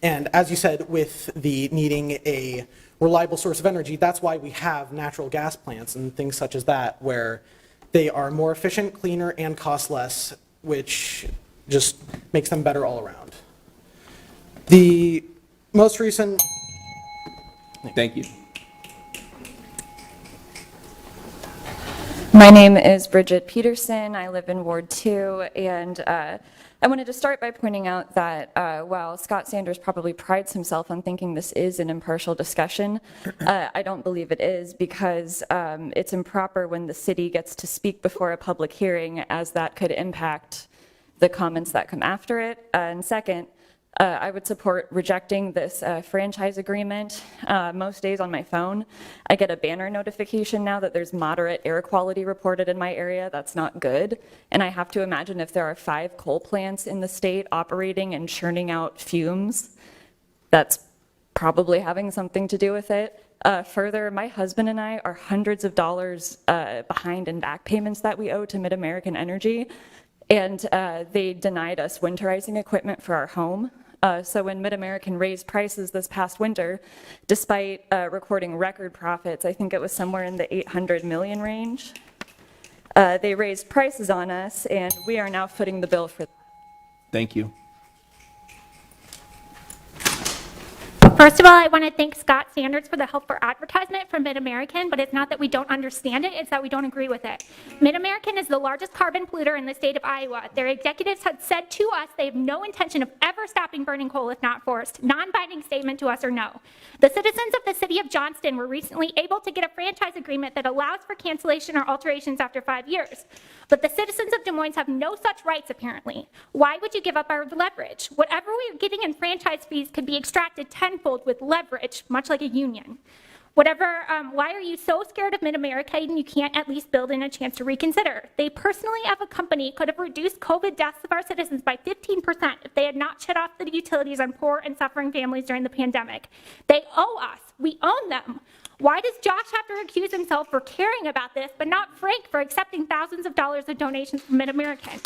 And as you said, with the needing a reliable source of energy, that's why we have natural gas plants and things such as that, where they are more efficient, cleaner, and cost less, which just makes them better all around. The most recent... Thank you. My name is Bridget Peterson. I live in Ward 2, and I wanted to start by pointing out that while Scott Sanders probably prides himself on thinking this is an impartial discussion, I don't believe it is because it's improper when the city gets to speak before a public hearing, as that could impact the comments that come after it. And second, I would support rejecting this franchise agreement. Most days on my phone, I get a banner notification now that there's moderate air quality reported in my area. That's not good. And I have to imagine if there are 5 coal plants in the state operating and churning out fumes, that's probably having something to do with it. Further, my husband and I are hundreds of dollars behind in back payments that we owe to Mid-American Energy. And they denied us winterizing equipment for our home. So when Mid-American raised prices this past winter, despite recording record profits, I think it was somewhere in the 800 million range, they raised prices on us, and we are now footing the bill for that. Thank you. First of all, I want to thank Scott Sanders for the helpful advertisement from Mid-American, but it's not that we don't understand it, it's that we don't agree with it. Mid-American is the largest carbon polluter in the state of Iowa. Their executives had said to us they have no intention of ever stopping burning coal if not forced. Non-binding statement to us or no. The citizens of the city of Johnston were recently able to get a franchise agreement that allows for cancellation or alterations after 5 years. But the citizens of Des Moines have no such rights, apparently. Why would you give up our leverage? Whatever we are getting in franchise fees could be extracted tenfold with leverage, much like a union. Why are you so scared of Mid-America and you can't at least build in a chance to reconsider? They personally, as a company, could have reduced COVID deaths of our citizens by 15% if they had not shut off the utilities on poor and suffering families during the pandemic. They owe us. We own them. Why does Josh have to accuse himself for caring about this, but not Frank for accepting thousands of dollars of donations from Mid-American?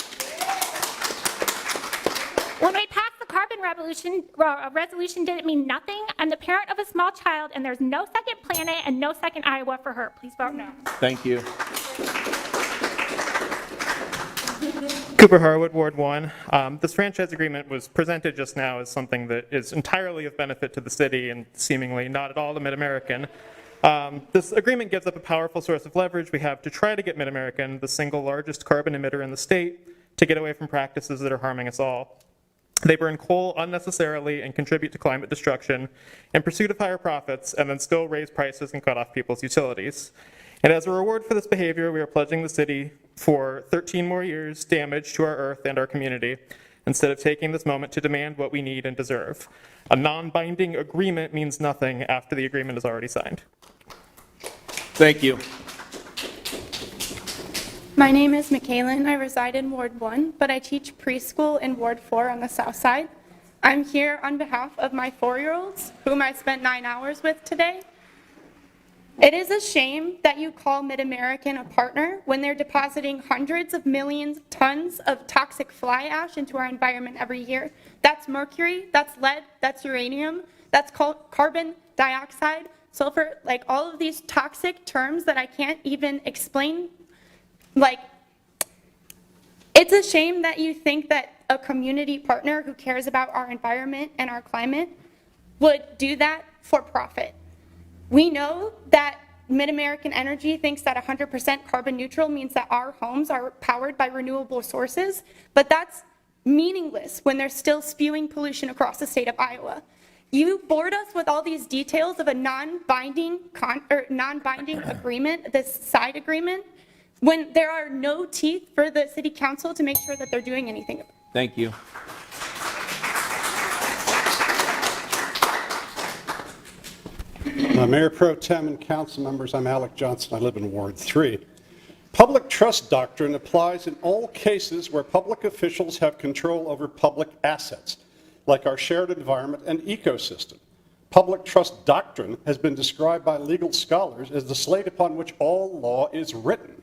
When we passed the carbon resolution, did it mean nothing? I'm the parent of a small child, and there's no second planet and no second Iowa for her. Please vote no. Thank you. Cooper Harwood, Ward 1. This franchise agreement was presented just now as something that is entirely of benefit to the city and seemingly not at all to Mid-American. This agreement gives up a powerful source of leverage we have to try to get Mid-American, the single largest carbon emitter in the state, to get away from practices that are harming us all. They burn coal unnecessarily and contribute to climate destruction in pursuit of higher profits, and then still raise prices and cut off people's utilities. And as a reward for this behavior, we are pledging the city for 13 more years damage to our earth and our community, instead of taking this moment to demand what we need and deserve. A non-binding agreement means nothing after the agreement is already signed. Thank you. My name is Michaela. I reside in Ward 1, but I teach preschool in Ward 4 on the south side. I'm here on behalf of my 4-year-olds, whom I spent 9 hours with today. It is a shame that you call Mid-American a partner when they're depositing hundreds of millions of tons of toxic fly ash into our environment every year. That's mercury, that's lead, that's uranium, that's carbon dioxide, sulfur, like all of these toxic terms that I can't even explain. Like, it's a shame that you think that a community partner who cares about our environment and our climate would do that for profit. We know that Mid-American Energy thinks that 100% carbon neutral means that our homes are powered by renewable sources, but that's meaningless when they're still spewing pollution across the state of Iowa. You bored us with all these details of a non-binding agreement, this side agreement, when there are no teeth for the city council to make sure that they're doing anything. Thank you. Mayor Pro Tem and council members, I'm Alec Johnson. I live in Ward 3. Public trust doctrine applies in all cases where public officials have control over public assets, like our shared environment and ecosystem. Public trust doctrine has been described by legal scholars as the slate upon which all law is written.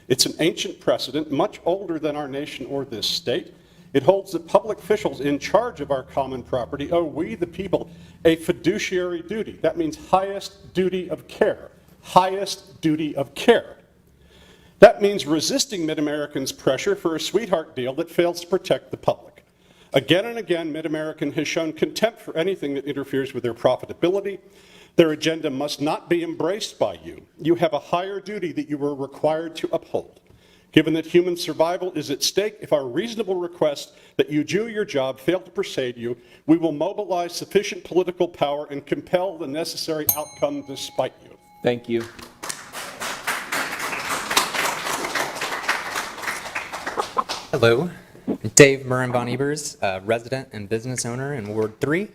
It's an ancient precedent, much older than our nation or this state. It holds that public officials in charge of our common property owe we, the people, a fiduciary duty. That means highest duty of care. Highest duty of care. That means resisting Mid-American's pressure for a sweetheart deal that fails to protect the public. Again and again, Mid-American has shown contempt for anything that interferes with their profitability. Their agenda must not be embraced by you. You have a higher duty that you are required to uphold. Given that human survival is at stake, if our reasonable request that you do your job fail to persuade you, we will mobilize sufficient political power and compel the necessary outcome despite you. Thank you. Hello, Dave Murren Von Ebers, resident and business owner in Ward 3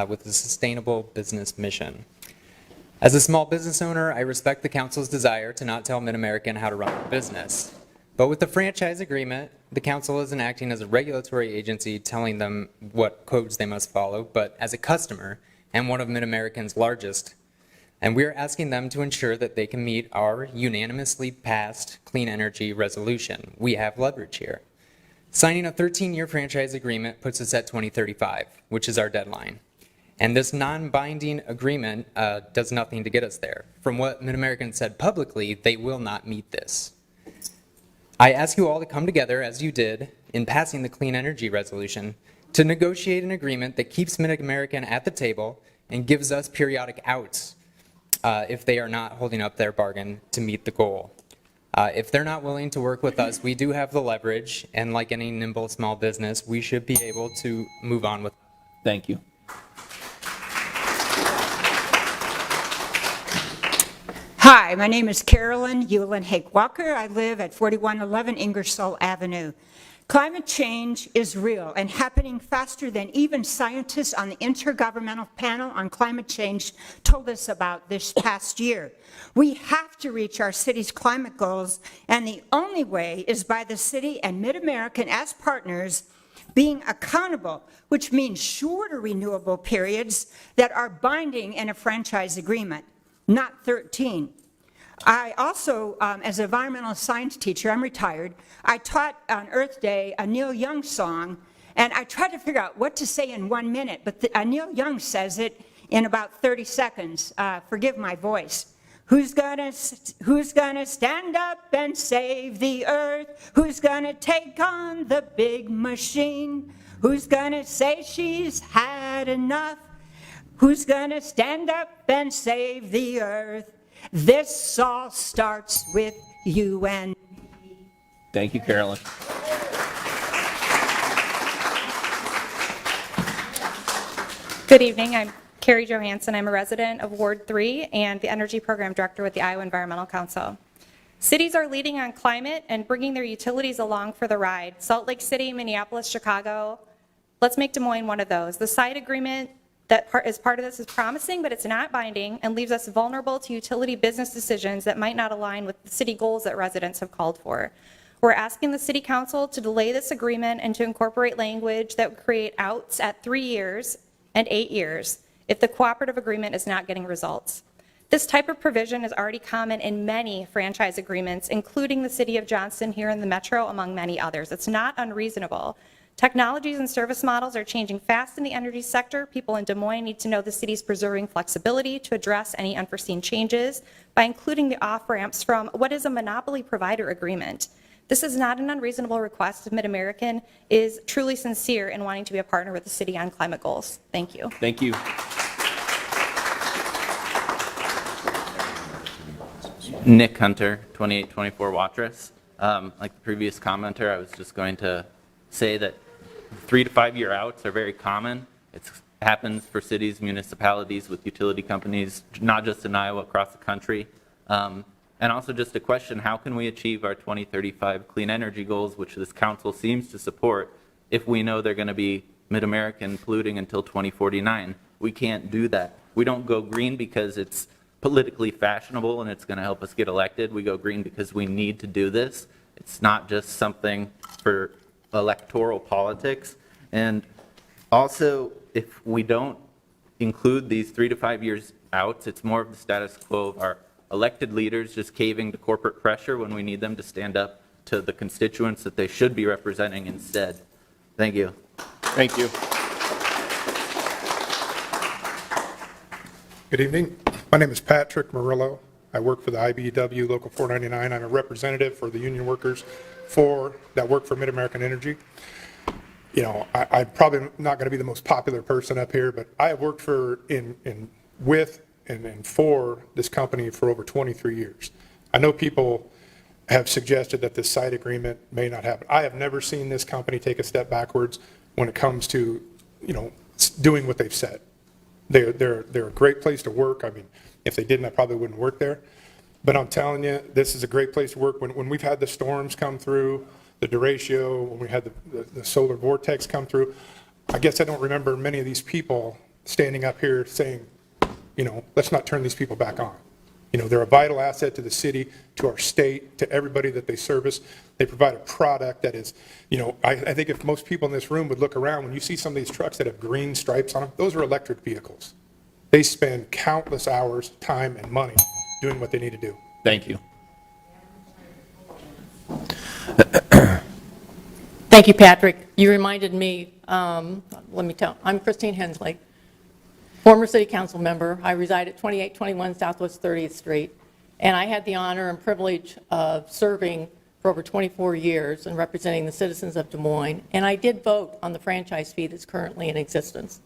with a sustainable business mission. As a small business owner, I respect the council's desire to not tell Mid-American how to run their business. But with the franchise agreement, the council isn't acting as a regulatory agency telling them what codes they must follow, but as a customer and one of Mid-American's largest. And we're asking them to ensure that they can meet our unanimously passed clean energy resolution. We have leverage here. Signing a 13-year franchise agreement puts us at 2035, which is our deadline. And this non-binding agreement does nothing to get us there. From what Mid-American said publicly, they will not meet this. I ask you all to come together, as you did in passing the clean energy resolution, to negotiate an agreement that keeps Mid-American at the table and gives us periodic outs if they are not holding up their bargain to meet the goal. If they're not willing to work with us, we do have the leverage, and like any nimble small business, we should be able to move on with. Thank you. Hi, my name is Carolyn Hewlin Hake Walker. I live at 4111 Ingersoll Avenue. Climate change is real and happening faster than even scientists on the Intergovernmental Panel on Climate Change told us about this past year. We have to reach our city's climate goals, and the only way is by the city and Mid-American as partners being accountable, which means shorter renewable periods that are binding in a franchise agreement, not 13. I also, as an environmental science teacher, I'm retired, I taught on Earth Day a Neil Young song, and I tried to figure out what to say in 1 minute, but Neil Young says it in about 30 seconds. Forgive my voice. Who's gonna stand up and save the earth? Who's gonna take on the big machine? Who's gonna say she's had enough? Who's gonna stand up and save the earth? This all starts with you and me. Thank you, Carolyn. Good evening. I'm Carrie Johansson. I'm a resident of Ward 3 and the Energy Program Director with the Iowa Environmental Council. Cities are leading on climate and bringing their utilities along for the ride. Salt Lake City, Minneapolis, Chicago. Let's make Des Moines one of those. The side agreement that is part of this is promising, but it's not binding and leaves us vulnerable to utility business decisions that might not align with the city goals that residents have called for. We're asking the City Council to delay this agreement and to incorporate language that would create outs at 3 years and 8 years if the cooperative agreement is not getting results. This type of provision is already common in many franchise agreements, including the City of Johnston here in the Metro, among many others. It's not unreasonable. Technologies and service models are changing fast in the energy sector. People in Des Moines need to know the city's preserving flexibility to address any unforeseen changes by including the off-ramps from what is a monopoly provider agreement. This is not an unreasonable request if Mid-American is truly sincere in wanting to be a partner with the city on climate goals. Thank you. Thank you. Nick Hunter, 2824 Watrous. Like the previous commenter, I was just going to say that 3 to 5 year outs are very common. It happens for cities, municipalities with utility companies, not just in Iowa, across the country. And also just a question, how can we achieve our 2035 clean energy goals, which this council seems to support, if we know they're going to be Mid-American polluting until 2049? We can't do that. We don't go green because it's politically fashionable and it's going to help us get elected. We go green because we need to do this. It's not just something for electoral politics. And also, if we don't include these 3 to 5 years outs, it's more of the status quo of our elected leaders just caving to corporate pressure when we need them to stand up to the constituents that they should be representing instead. Thank you. Thank you. Good evening. My name is Patrick Murillo. I work for the IBEW Local 499. I'm a representative for the union workers that work for Mid-American Energy. You know, I'm probably not going to be the most popular person up here, but I have worked for with for this company for over 23 years. I know people have suggested that this side agreement may not happen. I have never seen this company take a step backwards when it comes to, you know, doing what they've said. They're a great place to work. I mean, if they didn't, I probably wouldn't work there. But I'm telling you, this is a great place to work. When we've had the storms come through, the derecho, when we had the solar vortex come through, I guess I don't remember many of these people standing up here saying, you know, let's not turn these people back on. You know, they're a vital asset to the city, to our state, to everybody that they service. They provide a product that is, you know, I think if most people in this room would look around, when you see some of these trucks that have green stripes on them, those are electric vehicles. They spend countless hours, time, and money doing what they need to do. Thank you. Thank you, Patrick. You reminded me, I'm Christine Hensley, former city council member. I reside at 2821 Southwest 30th Street, and I had the honor and privilege of serving for over 24 years and representing the citizens of Des Moines, and I did vote on the franchise fee that's currently in existence.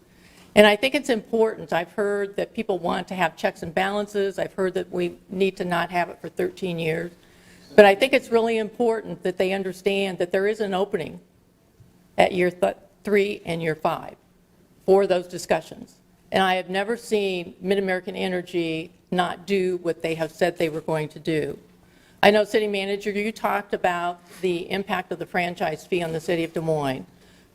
And I think it's important. I've heard that people want to have checks and balances. I've heard that we need to not have it for 13 years. But I think it's really important that they understand that there is an opening at year 3 and year 5 for those discussions. And I have never seen Mid-American Energy not do what they have said they were going to do. I know, City Manager, you talked about the impact of the franchise fee on the City of Des Moines.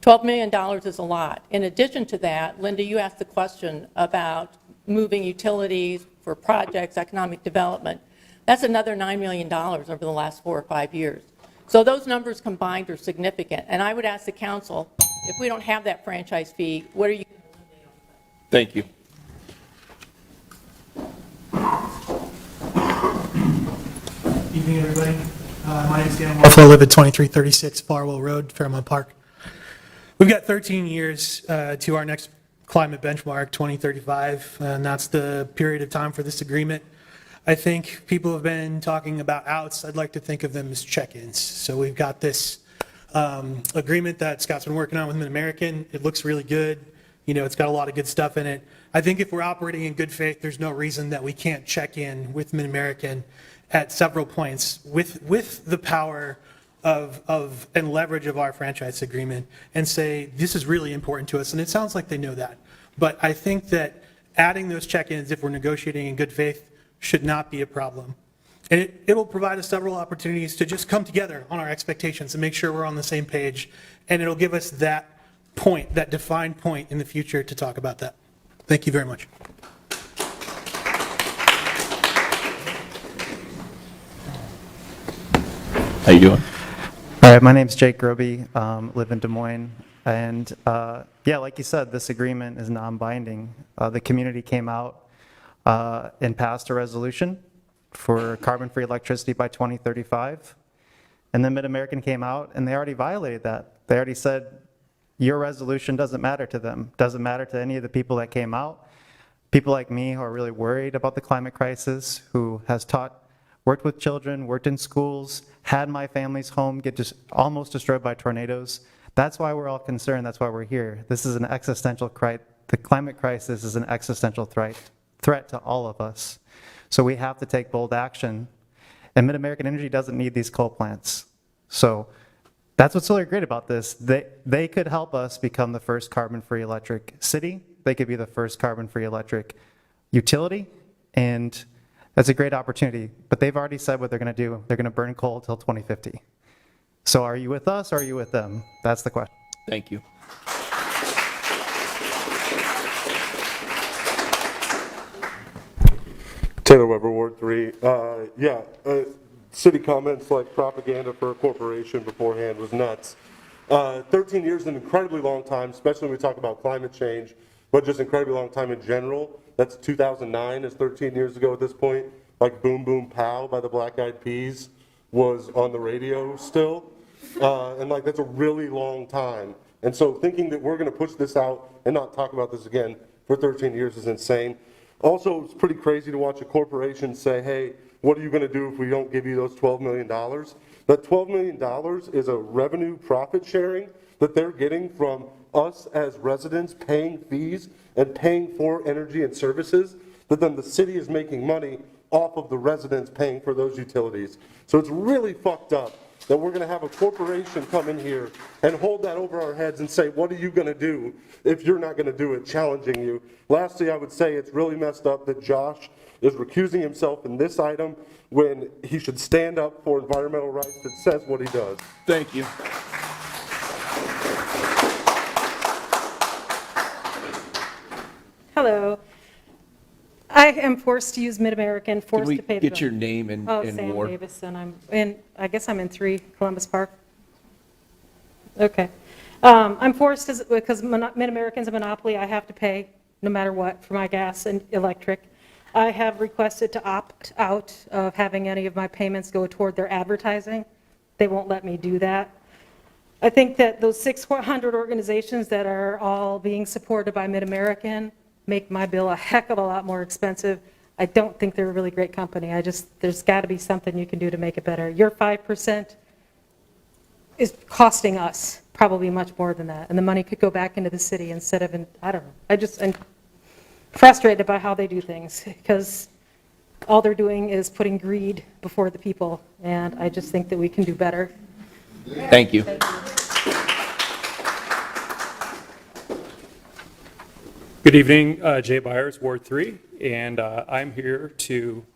$12 million is a lot. In addition to that, Linda, you asked the question about moving utilities for projects, economic development. That's another $9 million over the last 4 or 5 years. So those numbers combined are significant. And I would ask the council, if we don't have that franchise fee, what are you? Thank you. Evening, everybody. My name is Dan Wolf. I live at 2336 Farwell Road, Fairmont Park. We've got 13 years to our next climate benchmark, 2035, and that's the period of time for this agreement. I think people have been talking about outs. I'd like to think of them as check-ins. So we've got this agreement that Scott's been working on with Mid-American. It looks really good. You know, it's got a lot of good stuff in it. I think if we're operating in good faith, there's no reason that we can't check in with Mid-American at several points with the power of and leverage of our franchise agreement and say, this is really important to us. And it sounds like they know that. But I think that adding those check-ins, if we're negotiating in good faith, should not be a problem. And it will provide us several opportunities to just come together on our expectations and make sure we're on the same page. And it'll give us that point, that defined point in the future to talk about that. Thank you very much. How you doing? All right, my name's Jake Groby, live in Des Moines, and yeah, like you said, this agreement is non-binding. The community came out and passed a resolution for carbon-free electricity by 2035, and then Mid-American came out and they already violated that. They already said, your resolution doesn't matter to them, doesn't matter to any of the people that came out. People like me who are really worried about the climate crisis, who has worked with children, worked in schools, had my family's home get just almost destroyed by tornadoes. That's why we're all concerned. That's why we're here. This is an existential crisis. The climate crisis is an existential threat to all of us. So we have to take bold action. And Mid-American Energy doesn't need these coal plants. So that's what's really great about this. They could help us become the first carbon-free electric city. They could be the first carbon-free electric utility. And that's a great opportunity, but they've already said what they're going to do. They're going to burn coal until 2050. So are you with us or are you with them? That's the question. Thank you. Taylor Weber, Ward 3. City comments like propaganda for a corporation beforehand was nuts. 13 years is an incredibly long time, especially when we talk about climate change, but just incredibly long time in general. That's 2009, is 13 years ago at this point. Like Boom Boom Pow by the Black Eyed Peas was on the radio still. And like, that's a really long time. And so thinking that we're gonna push this out and not talk about this again for 13 years is insane. Also, it's pretty crazy to watch a corporation say, hey, what are you gonna do if we don't give you those $12 million? That $12 million is a revenue profit sharing that they're getting from us as residents paying fees and paying for energy and services, that then the city is making money off of the residents paying for those utilities. So it's really fucked up that we're gonna have a corporation come in here and hold that over our heads and say, what are you gonna do if you're not gonna do it, challenging you. Lastly, I would say it's really messed up that Josh is recusing himself in this item when he should stand up for environmental rights that says what he does. Thank you. Hello. I am forced to use Mid-American, Can forced we to pay the get bill. your name and Sam ward? Davis, and I guess I'm in 3 Columbus Park. Okay. I'm forced because Mid-American's a monopoly. I have to pay no matter what for my gas and electric. I have requested to opt out of having any of my payments go toward their advertising. They won't let me do that. I think that those 600 organizations that are all being supported by Mid-American make my bill a heck of a lot more expensive. I don't think they're a really great company. There's got to be something you can do to make it better. Your 5% is costing us probably much more than that. And the money could go back into the city instead of, I don't know. I'm frustrated by how they do things because all they're doing is putting greed before the people. And I just think that we can do better. Thank you. Good evening, Jay Byers, Ward 3, and I'm here to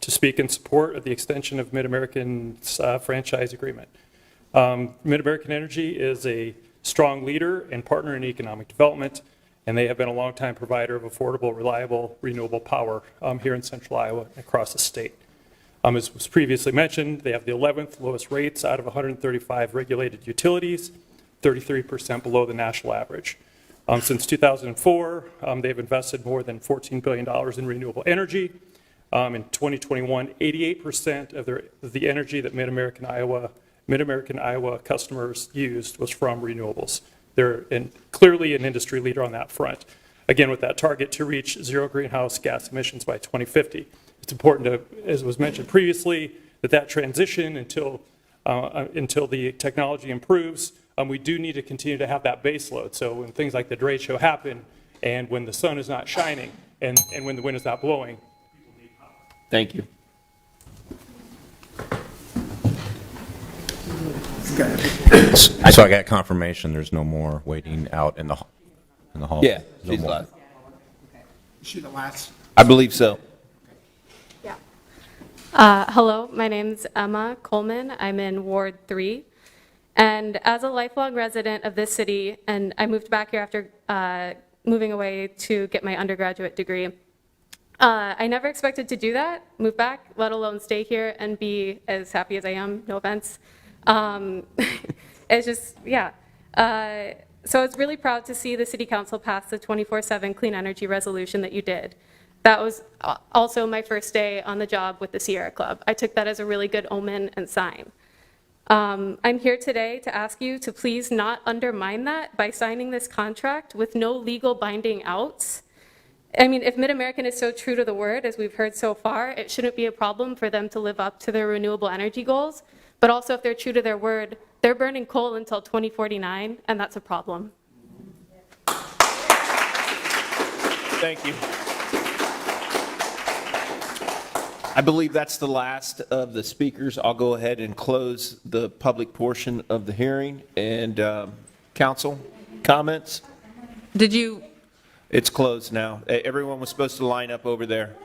speak in support of the extension of Mid-American's franchise agreement. Mid-American Energy is a strong leader and partner in economic development, and they have been a longtime provider of affordable, reliable, renewable power here in central Iowa and across the state. As was previously mentioned, they have the 11th lowest rates out of 135 regulated utilities, 33% below the national average. Since 2004, they've invested more than $14 billion in renewable energy. In 2021, 88% of the energy that Mid-American Iowa customers used was from renewables. They're clearly an industry leader on that front. Again, with that target to reach zero greenhouse gas emissions by 2050. It's important to, as was mentioned previously, that transition until the technology improves, we do need to continue to have that base load. So when things like the derecho show happen, and when the sun is not shining, and when the wind is not blowing, people need power. Thank you. So I got confirmation there's no more waiting out in the hall. Yeah, No she's more. last. Is she the last? I believe so. Hello, my name's Emma Coleman. I'm in Ward 3. And as a lifelong resident of this city, and I moved back here after moving away to get my undergraduate degree, I never expected to do that, move back, let alone stay here and be as happy as I am, no offense. It's just, yeah. So I was really proud to see the City Council pass the 24/7 clean energy resolution that you did. That was also my first day on the job with the Sierra Club. I took that as a really good omen and sign. I'm here today to ask you to please not undermine that by signing this contract with no legal binding outs. I mean, if Mid-American is so true to the word, as we've heard so far, it shouldn't be a problem for them to live up to their renewable energy goals. But also, if they're true to their word, they're burning coal until 2049, and that's a problem. Thank you. I believe that's the last of the speakers. I'll go ahead and close the public portion of the hearing. And council, comments? Did you? It's closed now. Everyone was supposed to line up over there.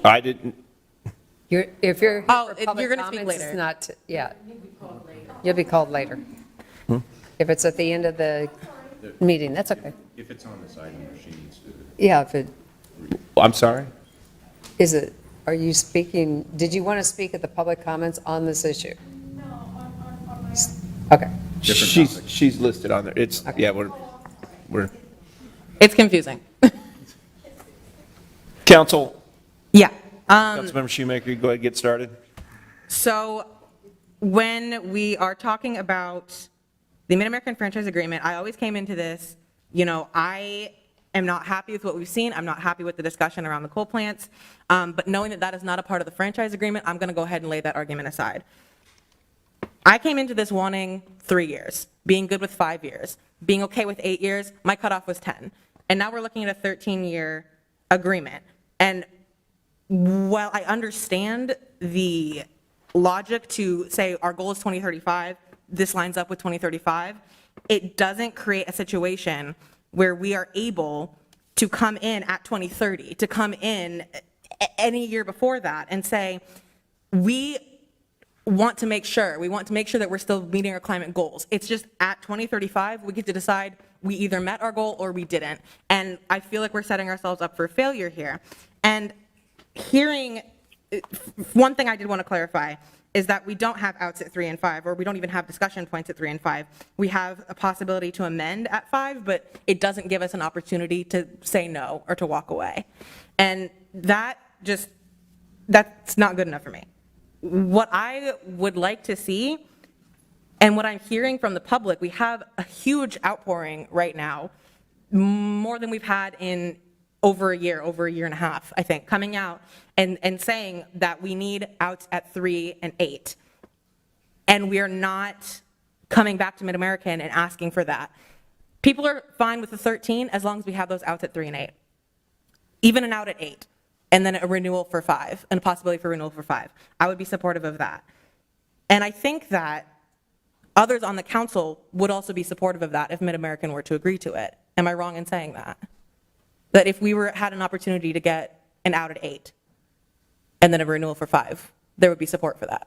I didn't. If you're here Oh, for public you're gonna speak comments, later. it's not, yeah. You'll be called later. If it's at the end of the meeting, that's okay. If it's on this item, she needs to. Yeah, if it, I'm sorry? are you speaking, did you want to speak at the public comments on this issue? Okay. She's listed on there. It's, yeah, we're. It's confusing. Council. Yeah. Councilmember Shoemaker, you go ahead and get started. So when we are talking about the Mid-American Franchise Agreement, I always came into this, I am not happy with what we've seen. I'm not happy with the discussion around the coal plants. But knowing that that is not a part of the franchise agreement, I'm going to go ahead and lay that argument aside. I came into this wanting 3 years, being good with 5 years, being okay with 8 years. My cutoff was 10. And now we're looking at a 13-year agreement. And while I understand the logic to say our goal is 2035, this lines up with 2035, it doesn't create a situation where we are able to come in at 2030, to come in any year before that and say, we want to make sure that we're still meeting our climate goals. It's just at 2035, we get to decide we either met our goal or we didn't. And I feel like we're setting ourselves up for failure here. And one thing I did want to clarify is that we don't have outs at 3 and 5, or we don't even have discussion points at 3 and 5. We have a possibility to amend at 5, but it doesn't give us an opportunity to say no or to walk away. And that's not good enough for me. What I would like to see, and what I'm hearing from the public, we have a huge outpouring right now, more than we've had in over a year and a half, I think, coming out and saying that we need outs at 3 and 8. And we are not coming back to Mid-American and asking for that. People are fine with the 13 as long as we have those outs at 3 and 8. Even an out at 8, and then a renewal for 5, and a possibility for renewal for 5. I would be supportive of that. And I think that others on the council would also be supportive of that if Mid-American were to agree to it. Am I wrong in saying that? That if we had an opportunity to get an out at 8, and then a renewal for 5, there would be support for that.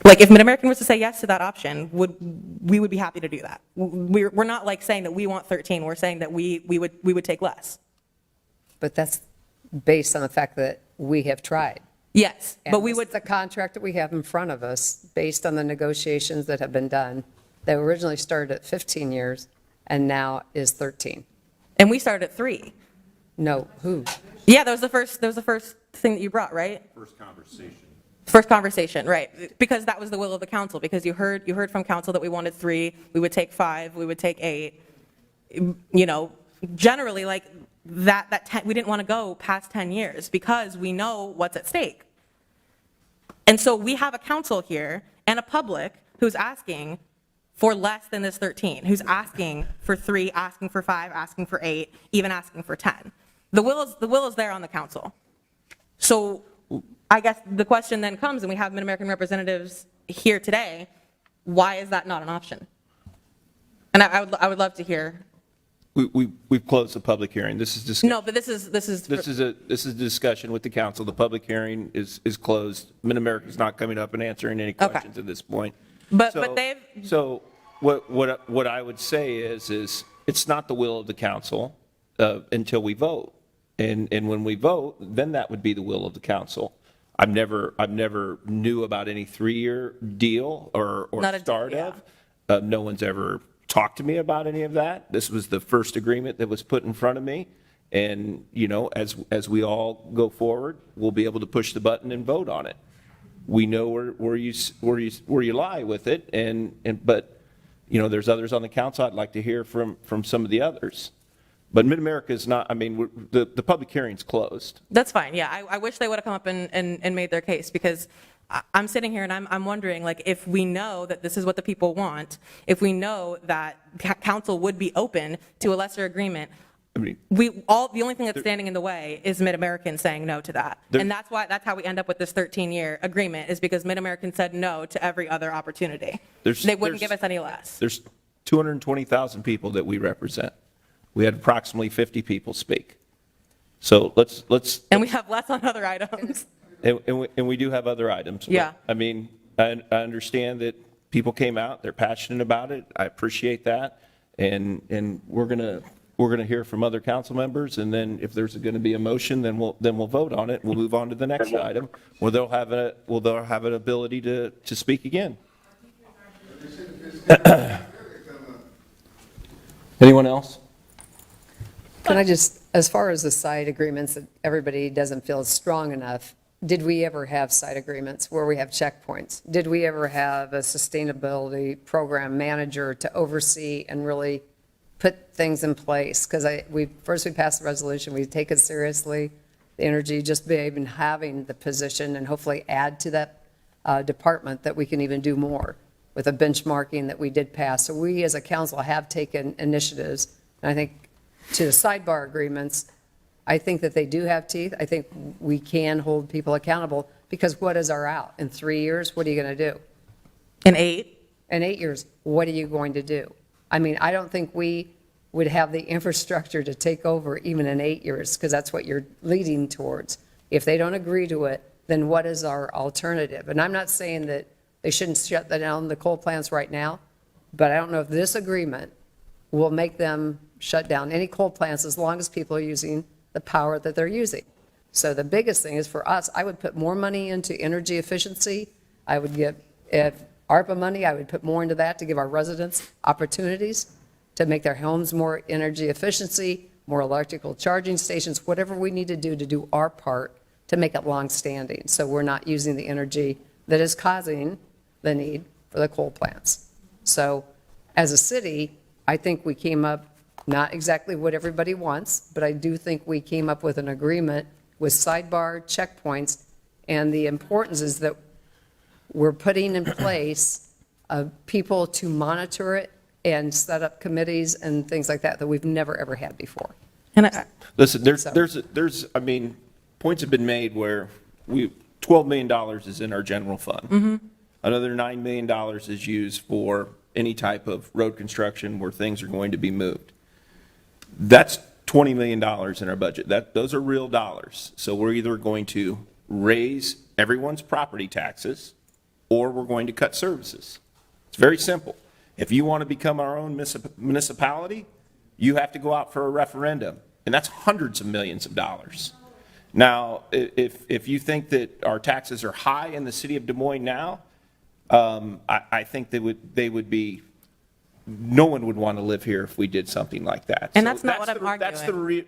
Like, if Mid-American was to say yes to that option, we would be happy to do that. We're not like saying that we want 13, we're saying that we would take less. But that's based on the fact that we have tried. Yes, And but we would. The contract that we have in front of us, based on the negotiations that have been done, that originally started at 15 years and now is 13. And we started at 3. No, who? Yeah, that was the first thing that you brought, right? First conversation, right? Because that was the will of the council, because you heard from council that we wanted 3, we would take 5, we would take 8. You know, generally, like, that 10, we didn't want to go past 10 years because we know what's at stake. And so we have a council here and a public who's asking for less than this 13, who's asking for 3, asking for 5, asking for 8, even asking for 10. The will is there on the council. So I guess the question then comes, and we have Mid-American representatives here today, why is that not an option? And I would love to hear. We've closed the public hearing. This is discussion. No, but this is a discussion with the council. The public hearing is closed. Mid-America's not coming up and answering any questions at this point. But So- they've. So what I would say is it's not the will of the council until we vote. And when we vote, then that would be the will of the council. I've never knew about any 3-year deal or Not a- start yeah. of. No one's ever talked to me about any of that. This was the first agreement that was put in front of me. And, you know, as we all go forward, we'll be able to push the button and vote on it. We know where you lie with it, but, you know, there's others on the council. I'd like to hear from some of the others. But Mid-America is not, I mean, the public hearing's closed. That's fine, yeah. I wish they would have come up and made their case, because I'm sitting here and I'm wondering, like, if we know that this is what the people want, if we know that council would be open to a lesser agreement, I mean, the only thing that's standing in the way is Mid-American saying no to that. And that's how we end up with this 13-year agreement, is because Mid-American said no to every other opportunity. They wouldn't give us any less. There's 220,000 people that we represent. We had approximately 50 people speak. So let's. And we have less on other items. And we do have other items. But, Yeah. I mean, I understand that people came out, they're passionate about it. I appreciate that. And we're gonna hear from other council members, and then if there's gonna be a motion, then we'll vote on it. We'll move on to the next item, where they'll have an ability to speak again. Anyone else? Can I just, as far as the side agreements that everybody doesn't feel is strong enough, did we ever have side agreements where we have checkpoints? Did we ever have a sustainability program manager to oversee and really put things in place? Because first we passed the resolution, we take it seriously, the energy, just by even having the position, and hopefully add to that department that we can even do more with a benchmarking that we did pass. So we as a council have taken initiatives, and I think to the sidebar agreements, I think that they do have teeth. I think we can hold people accountable, because what is our out? In 3 years, what are you going to do? In 8? In 8 years, what are you going to do? I mean, I don't think we would have the infrastructure to take over even in 8 years, because that's what you're leading towards. If they don't agree to it, then what is our alternative? And I'm not saying that they shouldn't shut down the coal plants right now, but I don't know if this agreement will make them shut down any coal plants as long as people are using the power that they're using. So the biggest thing is for us, I would put more money into energy efficiency. I would give, if ARPA money, I would put more into that to give our residents opportunities to make their homes more energy efficiency, more electrical charging stations, whatever we need to do our part to make it long-standing, so we're not using the energy that is causing the need for the coal plants. So as a city, I think we came up, not exactly what everybody wants, but I do think we came up with an agreement with sidebar checkpoints, and the importance is that we're putting in place people to monitor it and set up committees and things like that we've never, ever had before. And Listen, I mean, points have been made where $12 million is in our general fund. Another $9 million is used for any type of road construction where things are going to be moved. That's $20 million in our budget. Those are real dollars. So we're either going to raise everyone's property taxes or we're going to cut services. It's very simple. If you want to become our own municipality, you have to go out for a referendum, and that's hundreds of millions of dollars. Now, if you think that our taxes are high in the city of Des Moines now, I think they would be, no one would want to live here if we did something like that. And that's not what I'm arguing.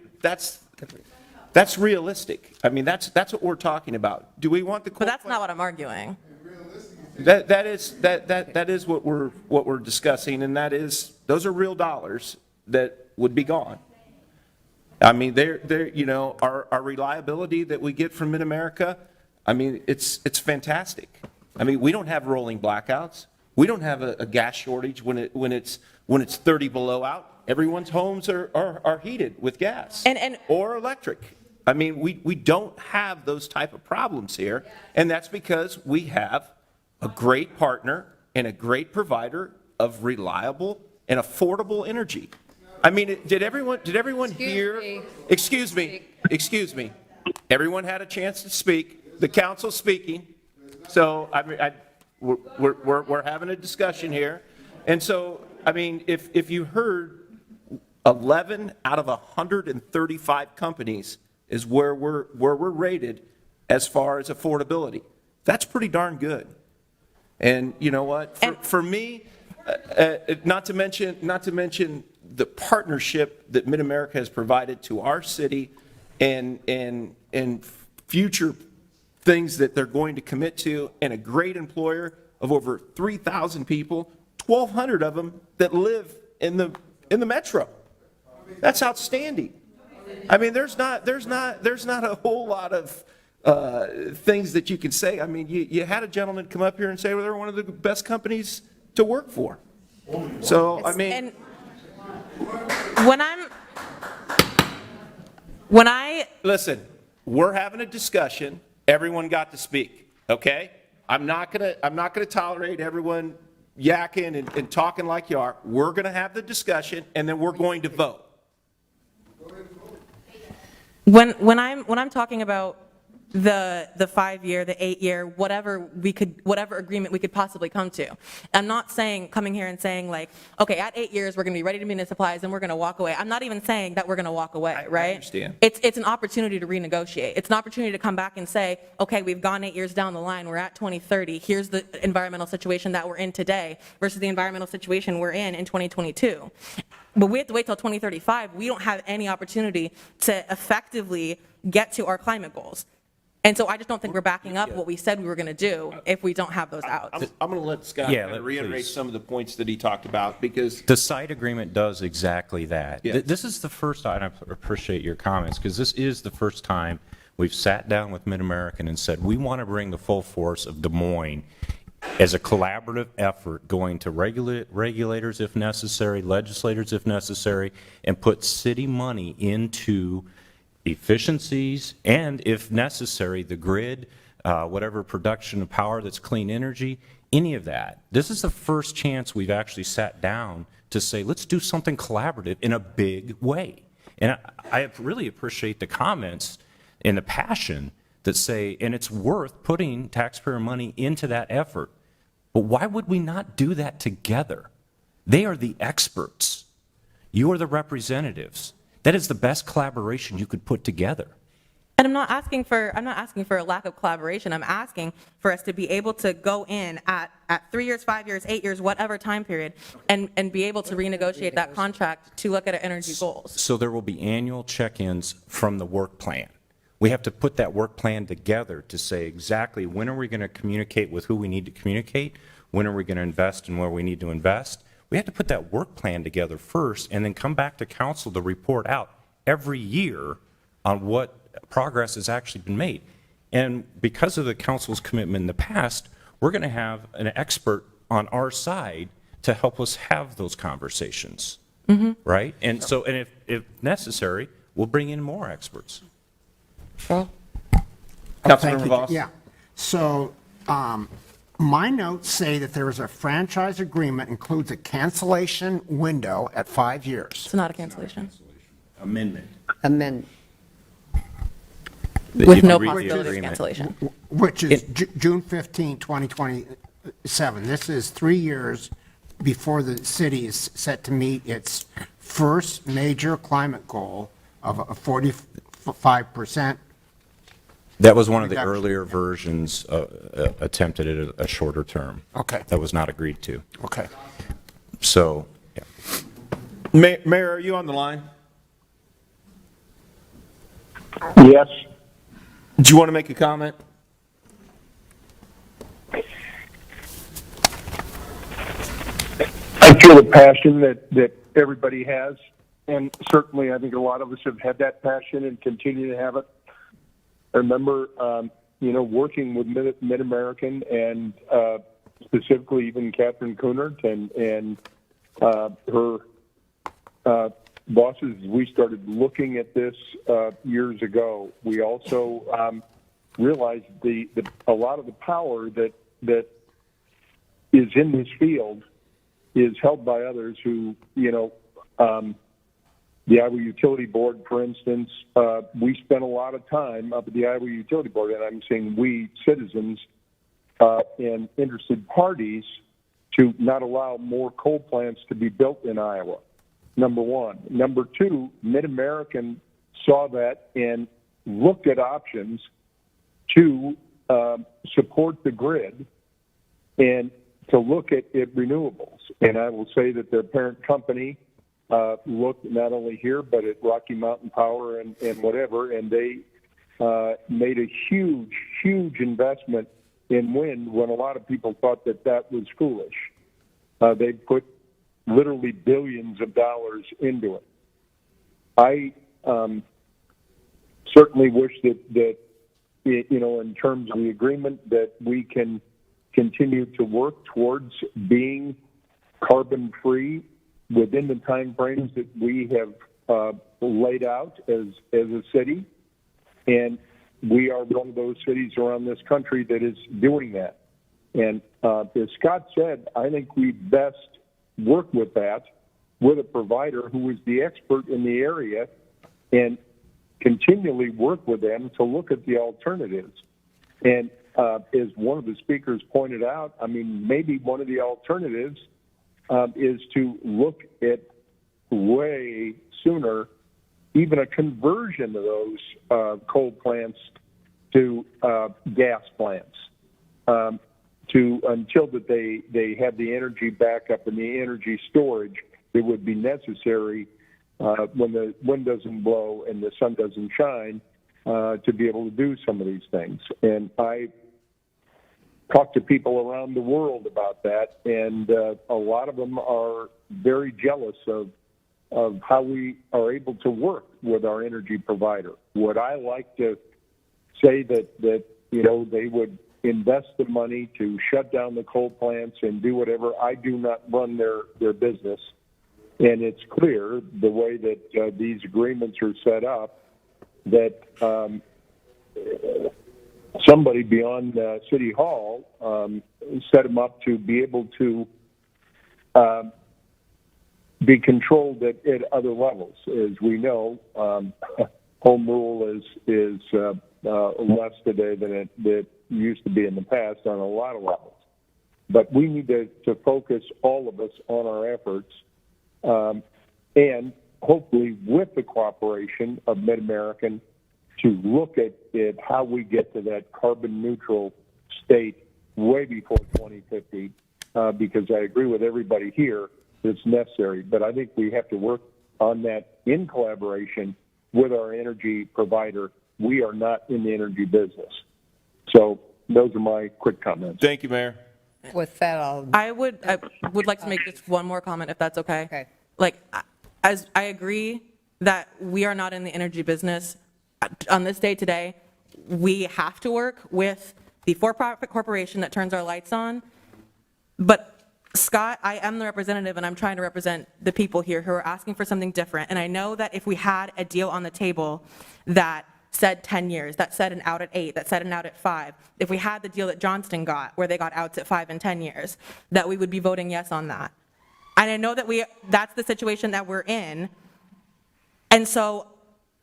That's realistic. I mean, that's what we're talking about. Do we want the? But that's not what I'm arguing. That is what we're discussing, and those are real dollars that would be gone. I mean, our reliability that we get from Mid-America, I mean, it's fantastic. I mean, we don't have rolling blackouts. We don't have a gas shortage when it's 30 below out. Everyone's homes are heated with gas or electric. I mean, we don't have those type of problems here, and that's because we have a great partner and a great provider of reliable and affordable energy. I mean, did everyone hear? Excuse me. Everyone had a chance to speak. The council's speaking. So we're having a discussion here. And so, I mean, if you heard 11 out of 135 companies is where we're rated as far as affordability. That's pretty darn good. And you know what? For me, not to mention the partnership that Mid-America has provided to our city and future things that they're going to commit to, and a great employer of over 3,000 people, 1,200 of them that live in the metro. That's outstanding. I mean, there's not a whole lot of things that you can say. I mean, you had a gentleman come up here and say, well, they're one of the best companies to work for. So, I mean. And Listen, we're having a discussion. Everyone got to speak, okay? I'm not gonna tolerate everyone yakking and talking like you are. We're gonna have the discussion, and then we're going to vote. When I'm talking about the 5-year, the 8-year, whatever agreement we could possibly come to, I'm not coming here and saying like, okay, at 8 years we're going to be ready to municipalize and we're going to walk away. I'm not even saying that we're going to walk away, right? I understand. It's an opportunity to renegotiate. It's an opportunity to come back and say, okay, we've gone 8 years down the line. We're at 2030. Here's the environmental situation that we're in today versus the environmental situation we're in 2022. But we have to wait till 2035. We don't have any opportunity to effectively get to our climate goals. And so I just don't think we're backing up what we said we were going to do if we don't have those out. I'm going to let Scott reiterate some of the points that he talked about, because the site agreement does exactly that. Yes. This is the first time, and I appreciate your comments, because this is the first time we've sat down with Mid-American and said, we want to bring the full force of Des Moines as a collaborative effort, going to regulators if necessary, legislators if necessary, and put city money into efficiencies and, if necessary, the grid, whatever production of power that's clean energy, any of that. This is the first chance we've actually sat down to say, let's do something collaborative in a big way. And I really appreciate the comments and the passion that say, and it's worth putting taxpayer money into that effort. But why would we not do that together? They are the experts. You are the representatives. That is the best collaboration you could put together. And I'm not asking for a lack of collaboration. I'm asking for us to be able to go in at 3 years, 5 years, 8 years, whatever time period, and be able to renegotiate that contract to look at our energy goals. So there will be annual check-ins from the work plan. We have to put that work plan together to say exactly when are we going to communicate with who we need to communicate, when are we going to invest and where we need to invest. We have to put that work plan together first and then come back to council to report out every year on what progress has actually been made. And because of the council's commitment in the past, we're going to have an expert on our side to help us have those conversations, right? And so, and if necessary, we'll bring in more experts. Councilmember Voss? Yeah. So my notes say that there is a franchise agreement includes a cancellation window at 5 years. It's not a cancellation. Amendment. Amend, With no Read the possibility of agreement. cancellation. Which is June 15, 2027. This is 3 years before the city is set to meet its first major climate goal of a 45%. That was one of the Reduction. earlier versions attempted at a shorter term. Okay. That was not agreed to. Okay. So, yeah. Mayor, are you on the line? Yes. Do you want to make a comment? I feel the passion that everybody has, and certainly I think a lot of us have had that passion and continue to have it. I remember, working with Mid-American and specifically even Catherine Kunert and her bosses. We started looking at this years ago. We also realized a lot of the power that is in this field is held by others who, the Iowa Utility Board, for instance, we spent a lot of time up at the Iowa Utility Board, and I'm saying we, citizens and interested parties, to not allow more coal plants to be built in Iowa, number one. Number two, Mid-American saw that and looked at options to support the grid and to look at renewables. And I will say that their parent company looked not only here, but at Rocky Mountain Power and whatever, and they made a huge, huge investment in wind when a lot of people thought that was foolish. They put literally billions of dollars into it. I certainly wish that in terms of the agreement, that we can continue to work towards being carbon-free within the time frames that we have laid out as a city. And we are one of those cities around this country that is doing that. And as Scott said, I think we best work with that, with a provider who is the expert in the area, and continually work with them to look at the alternatives. And as one of the speakers pointed out, I mean, maybe one of the alternatives is to look at way sooner, even a conversion of those coal plants to gas plants, until that they have the energy backup and the energy storage that would be necessary when the wind doesn't blow and the sun doesn't shine to be able to do some of these things. And I talk to people around the world about that, and a lot of them are very jealous of how we are able to work with our energy provider. Would I like to say that they would invest the money to shut down the coal plants and do whatever? I do not run their business, and it's clear the way that these agreements are set up that somebody beyond City Hall set them up to be able to be controlled at other levels. As we know, home rule is less today than it used to be in the past on a lot of levels. But we need to focus, all of us, on our efforts, and hopefully with the cooperation of Mid-American, to look at how we get to that carbon neutral state way before 2050, because I agree with everybody here that it's necessary. But I think we have to work on that in collaboration with our energy provider. We are not in the energy business. So those are my quick comments. Thank you, Mayor. with that, I would like to make just one more comment, if that's okay. Okay. Like, as I agree that we are not in the energy business, on this day today, we have to work with the for-profit corporation that turns our lights on. But Scott, I am the representative, and I'm trying to represent the people here who are asking for something different. And I know that if we had a deal on the table that said 10 years, that said an out at 8, that said an out at 5, if we had the deal that Johnston got, where they got outs at 5 and 10 years, that we would be voting yes on that. And I know that that's the situation that we're in. And so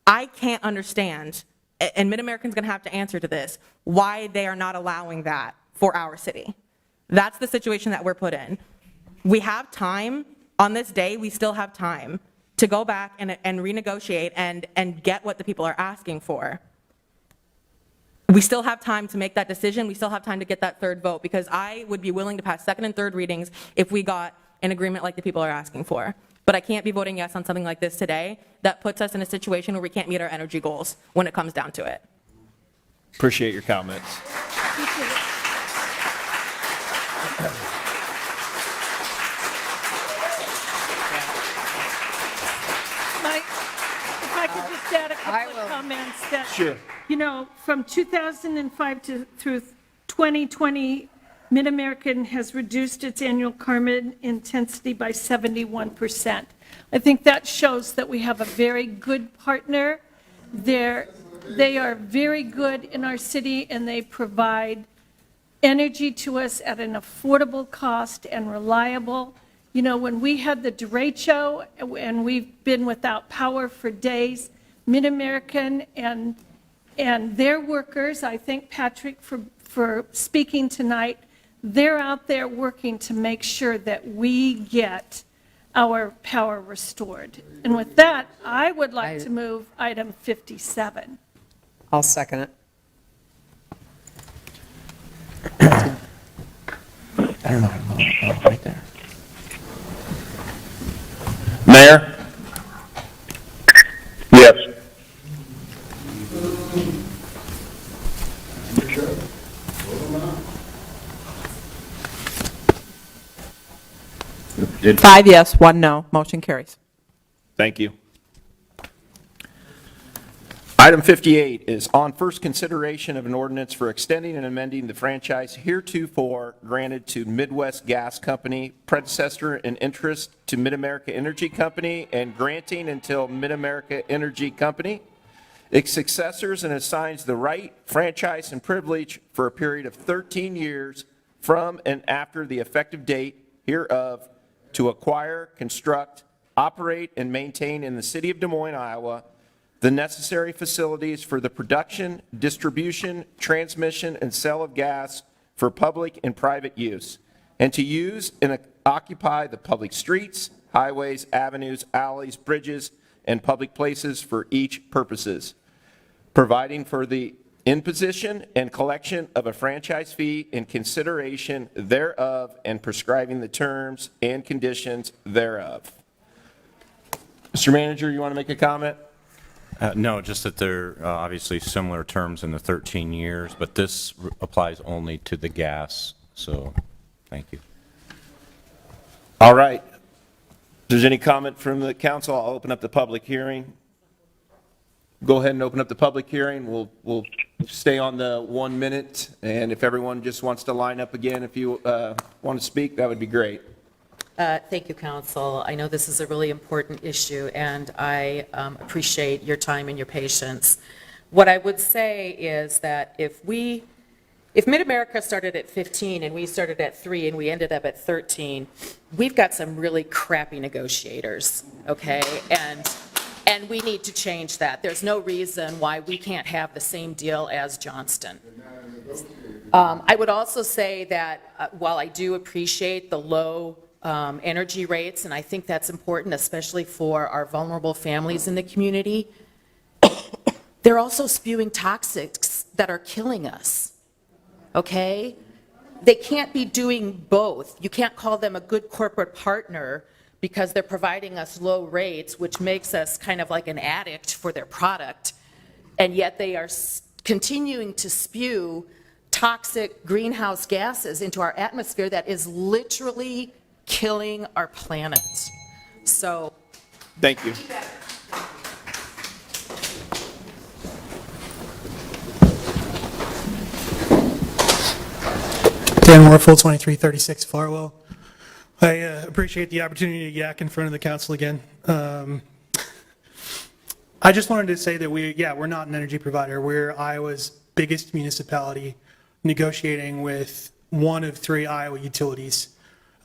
I can't understand, and Mid-American's going to have to answer to this, why they are not allowing that for our city. That's the situation that we're put in. We have time on this day, we still have time to go back and renegotiate and get what the people are asking for. We still have time to make that decision. We still have time to get that third vote, because I would be willing to pass second and third readings if we got an agreement like the people are asking for. But I can't be voting yes on something like this today that puts us in a situation where we can't meet our energy goals when it comes down to it. Appreciate your comments. If I could just add a couple of comments that, Sure. you know, from 2005 through 2020, Mid-American has reduced its annual carbon intensity by 71%. I think that shows that we have a very good partner. They are very good in our city, and they provide energy to us at an affordable cost and reliable. You know, when we had the derecho and we've been without power for days, Mid-American and their workers, I thank Patrick for speaking tonight, they're out there working to make sure that we get our power restored. And with that, I would like to move item 57. I'll second it. I don't know. Right there. Mayor? Yes. Five yes, 1 no. Motion carries. Thank you. Item 58 is on first consideration of an ordinance for extending and amending the franchise heretofore granted to Midwest Gas Company, predecessor in interest to Mid-America Energy Company, and granting until Mid-America Energy Company its successors, and assigns the right, franchise, and privilege for a period of 13 years from and after the effective date hereof to acquire, construct, operate, and maintain in the city of Des Moines, Iowa, the necessary facilities for the production, distribution, transmission, and sale of gas for public and private use, and to use and occupy the public streets, highways, avenues, alleys, bridges, and public places for each purposes, providing for the imposition and collection of a franchise fee in consideration thereof, and prescribing the terms and conditions thereof. Mr. Manager, you want to make a comment? No, just that there are obviously similar terms in the 13 years, but this applies only to the gas, so thank you. All right. If there's any comment from the council, I'll open up the public hearing. Go ahead and open up the public hearing. We'll stay on the 1 minute, and if everyone just wants to line up again, if you want to speak, that would be great. Thank you, Council. I know this is a really important issue, and I appreciate your time and your patience. What I would say is that if Mid-America started at 15 and we started at 3 and we ended up at 13, we've got some really crappy negotiators, okay? And we need to change that. There's no reason why we can't have the same deal as Johnston. I would also say that while I do appreciate the low energy rates, and I think that's important, especially for our vulnerable families in the community, they're also spewing toxics that are killing us, okay? They can't be doing both. You can't call them a good corporate partner because they're providing us low rates, which makes us kind of like an addict for their product, and yet they are continuing to spew toxic greenhouse gases into our atmosphere that is literally killing our planet. So, thank you. Dan Warfel, 2336 Farwell. I appreciate the opportunity to yak in front of the council again. I just wanted to say that we're not an energy provider. We're Iowa's biggest municipality negotiating with one of 3 Iowa utilities.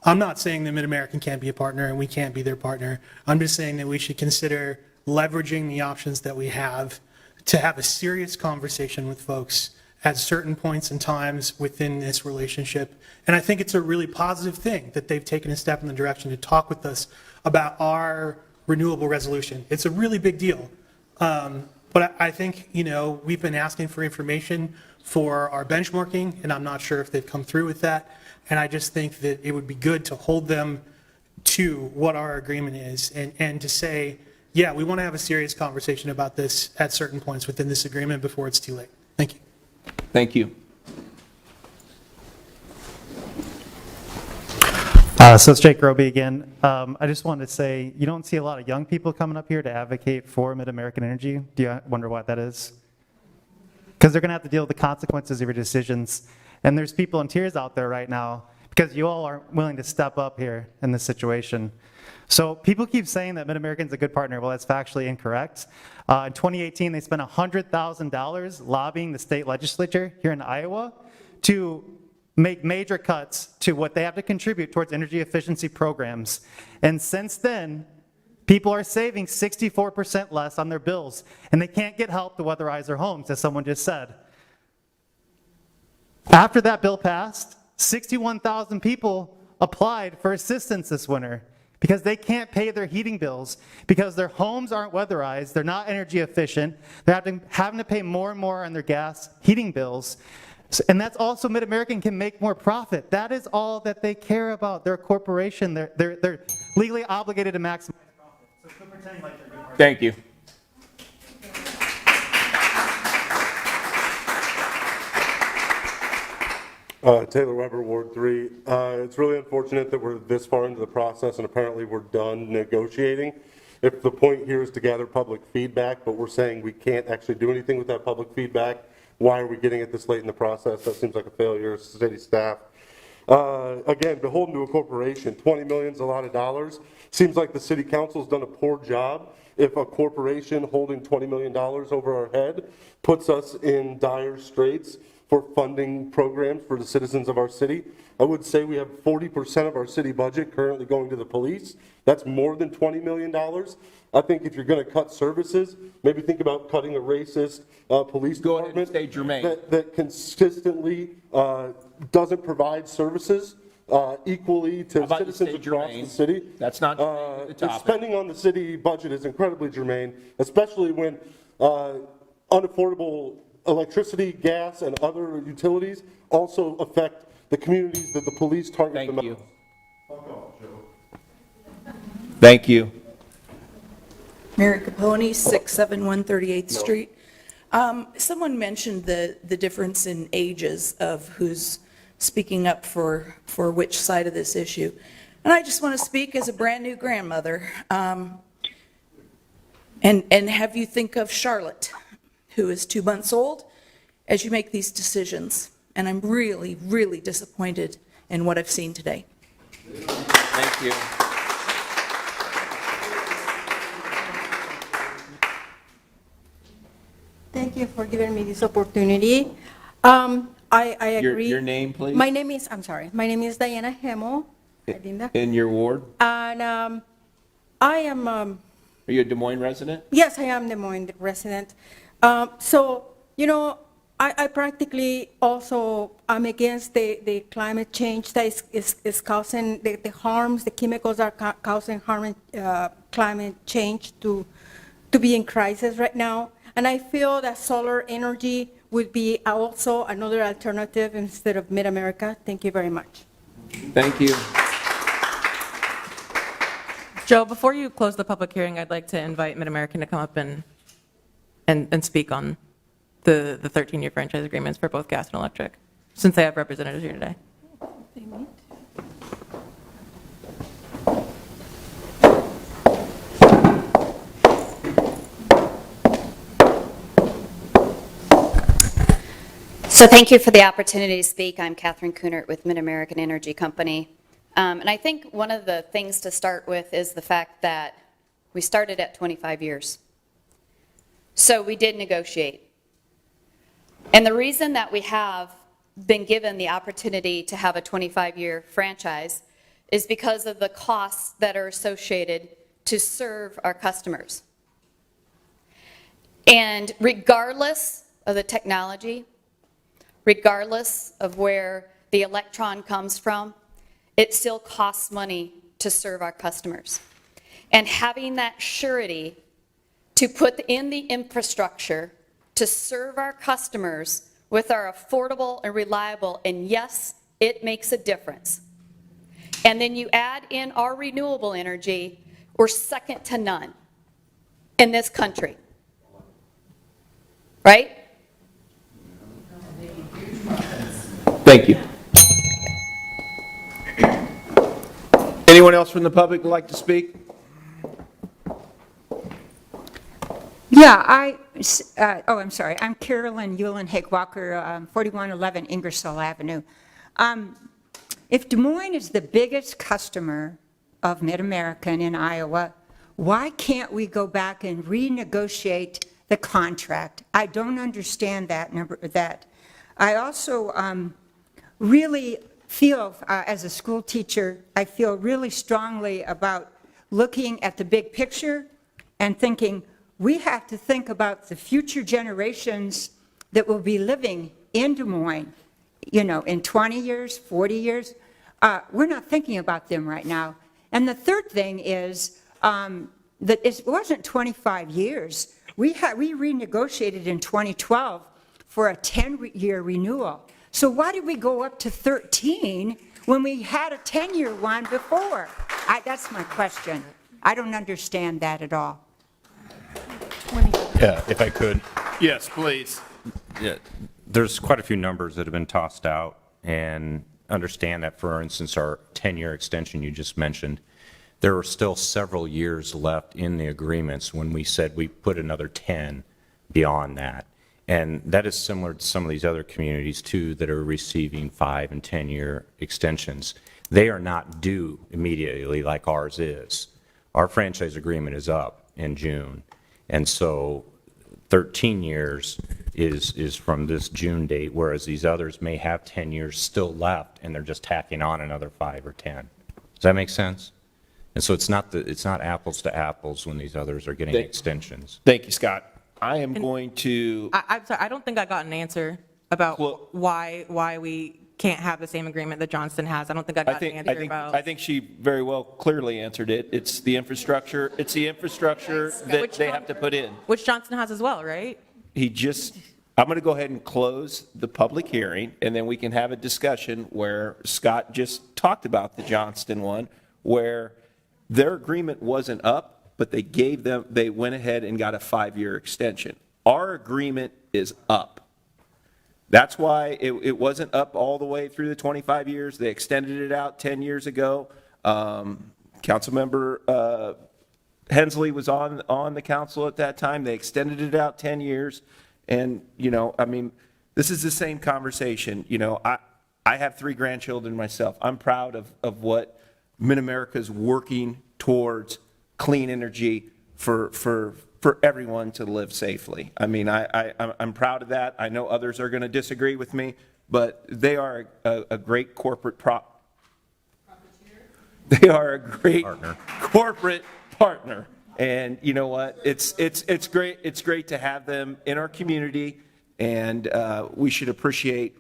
I'm not saying that Mid-American can't be a partner and we can't be their partner. I'm just saying that we should consider leveraging the options that we have to have a serious conversation with folks at certain points and times within this relationship. And I think it's a really positive thing that they've taken a step in the direction to talk with us about our renewable resolution. It's a really big deal. But I think, we've been asking for information for our benchmarking, and I'm not sure if they've come through with that. And I just think that it would be good to hold them to what our agreement is and to say, yeah, we want to have a serious conversation about this at certain points within this agreement before it's too late. Thank you. Thank you. So it's Jake Roby again. I just wanted to say, you don't see a lot of young people coming up here to advocate for Mid-American Energy. Do you wonder why that is? Because they're going to have to deal with the consequences of your decisions. And there's people in tears out there right now because you all aren't willing to step up here in this situation. So people keep saying that Mid-American's a good partner. Well, that's factually incorrect. In 2018, they spent $100,000 lobbying the state legislature here in Iowa to make major cuts to what they have to contribute towards energy efficiency programs. And since then, people are saving 64% less on their bills, and they can't get help to weatherize their homes, as someone just said. After that bill passed, 61,000 people applied for assistance this winter because they can't pay their heating bills because their homes aren't weatherized, they're not energy efficient, they're having to pay more and more on their gas heating bills. And that's also Mid-American can make more profit. That is all that they care about. They're a corporation. They're legally obligated to maximize profit. So quit pretending like they're good. Thank you. Taylor Weber, Ward 3. It's really unfortunate that we're this far into the process and apparently we're done negotiating. If the point here is to gather public feedback, but we're saying we can't actually do anything with that public feedback, why are we getting it this late in the process? That seems like a failure of city staff. Again, beholden to a corporation, $20 million is a lot of dollars. Seems like the city council's done a poor job. If a corporation holding $20 million over our head puts us in dire straits for funding programs for the citizens of our city, I would say we have 40% of our city budget currently going to the police. That's more than $20 million. I think if you're going to cut services, maybe think about cutting a racist police department that consistently doesn't provide services equally to citizens across the city. That's not the topic. Spending on the city budget is incredibly germane, especially when unaffordable electricity, gas, and other utilities also affect the communities that the police target the most. Thank you. Mary Capone, 671 38th Street. Someone mentioned the difference in ages of who's speaking up for which side of this issue. And I just want to speak as a brand new grandmother and have you think of Charlotte, who is 2 months old, as you make these decisions. And I'm really, really disappointed in what I've seen today. Thank you. Thank you for giving me this opportunity. I agree. Your name, please? My name is Diana Hemo. In your ward? And I am, Are you a Des Moines resident? yes, I am Des Moines resident. So, I practically also am against the climate change that is causing the harms, the chemicals are causing harm climate change to be in crisis right now. And I feel that solar energy would be also another alternative instead of Mid-America. Thank you very much. Thank you. Joe, before you close the public hearing, I'd like to invite Mid-American to come up and speak on the 13-year franchise agreements for both gas and electric, since they have representatives here today. So thank you for the opportunity to speak. I'm Catherine Coonert with Mid-American Energy Company. And I think one of the things to start with is the fact that we started at 25 years. So we did negotiate. And the reason that we have been given the opportunity to have a 25-year franchise is because of the costs that are associated to serve our customers. And regardless of the technology, regardless of where the electron comes from, it still costs money to serve our customers. And having that surety to put in the infrastructure to serve our customers with our affordable and reliable, and yes, it makes a difference. And then you add in our renewable energy, we're second to none in this country. Right? Thank you. Anyone else from the public would like to speak? Yeah, I'm sorry. I'm Carolyn Hewlin-Hake-Walker, 4111 Ingersoll Avenue. If Des Moines is the biggest customer of Mid-American in Iowa, why can't we go back and renegotiate the contract? I don't understand that. I also really feel, as a school teacher, I feel really strongly about looking at the big picture and thinking, we have to think about the future generations that will be living in Des Moines, in 20 years, 40 years. We're not thinking about them right now. And the third thing is that it wasn't 25 years. We renegotiated in 2012 for a 10-year renewal. So why did we go up to 13 when we had a 10-year one before? That's my question. I don't understand that at all. Yeah, if I could. Yes, please. Yeah, there's quite a few numbers that have been tossed out, and understand that, for instance, our 10-year extension you just mentioned, there are still several years left in the agreements when we said we put another 10 beyond that. And that is similar to some of these other communities, too, that are receiving 5- and 10-year extensions. They are not due immediately like ours is. Our franchise agreement is up in June. And so 13 years is from this June date, whereas these others may have 10 years still left, and they're just tacking on another 5 or 10. Does that make sense? And so it's not apples to apples when these others are getting extensions. Thank you, Scott. I am going to... I'm sorry, I don't think I got an answer about why we can't have the same agreement that Johnston has. I don't think I got an answer about... I think she very well clearly answered it. It's the infrastructure. It's the infrastructure that they have to put in. Which Johnston has as well, right? I'm going to go ahead and close the public hearing, and then we can have a discussion where Scott just talked about the Johnston one, where their agreement wasn't up, but they went ahead and got a 5-year extension. Our agreement is up. That's why it wasn't up all the way through the 25 years. They extended it out 10 years ago. Councilmember Hensley was on the council at that time. They extended it out 10 years. And, this is the same conversation. I have 3 grandchildren myself. I'm proud of what Mid-America's working towards clean energy for everyone to live safely. I'm proud of that. I know others are going to disagree with me, but they are a great corporate They are a great corporate partner. And you know what? It's great. It's great to have them in our community, and we should appreciate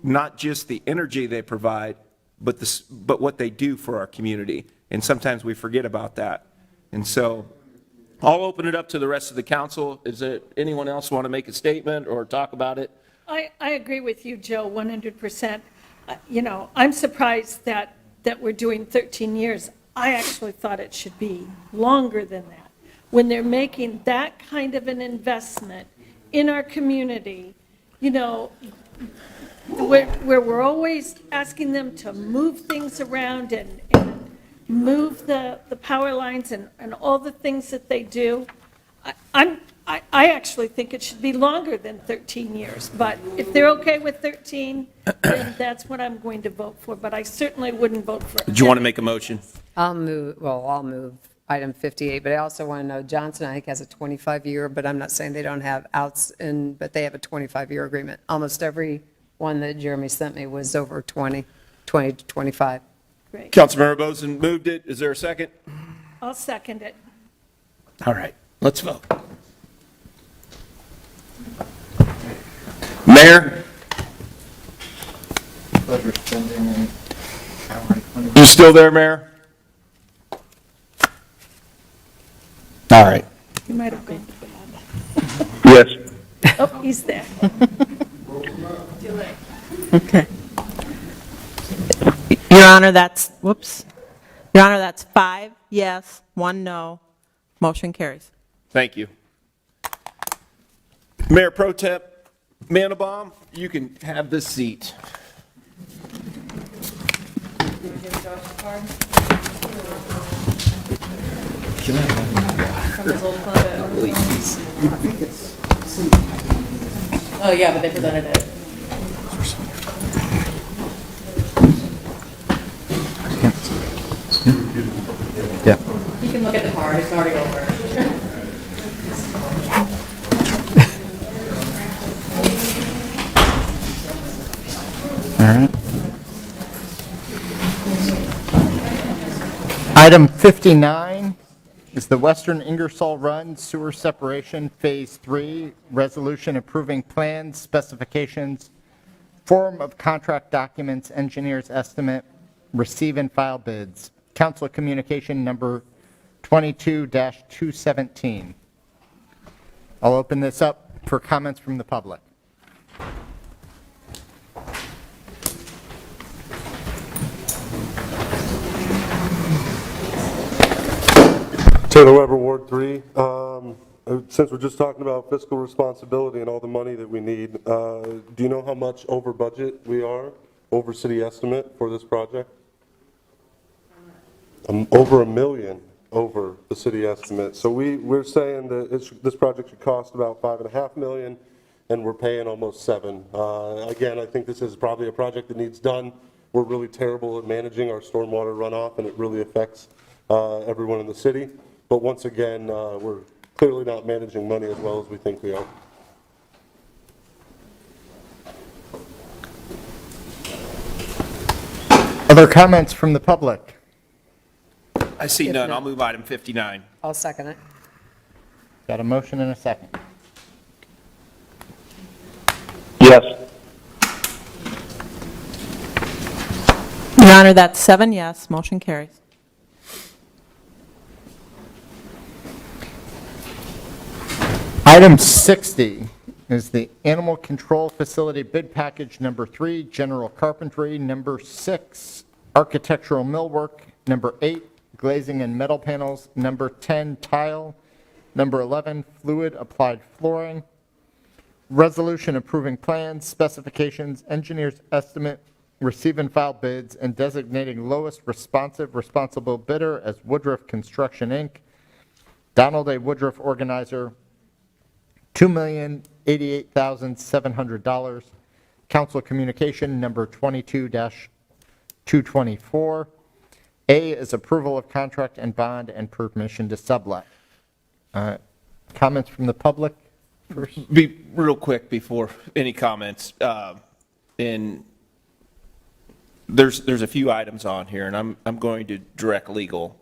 not just the energy they provide, but what they do for our community. And sometimes we forget about that. And so I'll open it up to the rest of the council. Is there anyone else want to make a statement or talk about it? I agree with you, Joe, 100%. I'm surprised that we're doing 13 years. I actually thought it should be longer than that. When they're making that kind of an investment in our community, where we're always asking them to move things around and move the power lines and all the things that they do, I'm I actually think it should be longer than 13 years, but if they're okay with 13, then that's what I'm going to vote for, but I certainly wouldn't vote for. Do you want to make a motion? I'll move item 58, but I also want to know, Johnson, I think, has a 25-year, but I'm not saying they don't have outs, but they have a 25-year agreement. Almost every one that Jeremy sent me was over 20 to 25. Great. Councilmember Bozen moved it. Is there a second? I'll second it. All right, let's vote. Mayor? You still there, Mayor? All right. You might have gone to bed. Yes. Oh, he's there. Okay. Your Honor, that's, whoops. Your Honor, that's 5 yes, 1 no. Motion carries. Thank you. Mayor Pro Tem Mandelbaum, you can have this seat. Oh, yeah, but they presented it. Yeah. You can look at the card, it's already over. All right. Item 59 is the Western Ingersoll Run Sewer Separation Phase 3 Resolution approving plans, specifications, form of contract documents, engineer's estimate, receive and file bids. Council Communication Number 22-217. I'll open this up for comments from the public. Taylor Weber, Ward 3. Since we're just talking about fiscal responsibility and all the money that we need, do you know how much over budget we are, over city estimate for this project? Over $1 million over the city estimate. So we're saying that this project should cost about $5.5 million, and we're paying almost $7 million. Again, I think this is probably a project that needs done. We're really terrible at managing our stormwater runoff, and it really affects everyone in the city. But once again, we're clearly not managing money as well as we think we are. Other comments from the public? I see If none. not- I'll move item 59. I'll second it. Got a motion and a second. Yes. Your Honor, that's 7 yes, motion carries. Item 60 is the Animal Control Facility Bid Package Number 3, General Carpentry, Number 6, Architectural Millwork, Number 8, Glazing and Metal Panels, Number 10, Tile, Number 11, Fluid Applied Flooring, Resolution approving plans, specifications, engineer's estimate, receive and file bids, and designating lowest responsible bidder as Woodruff Construction, Inc., Donald A. Woodruff Organizer, $2,088,700. Council Communication Number 22-224. A is approval of contract and bond and permission to sublet. Comments from the public first? Be real quick before any comments. And there's a few items on here, and I'm going to direct legal.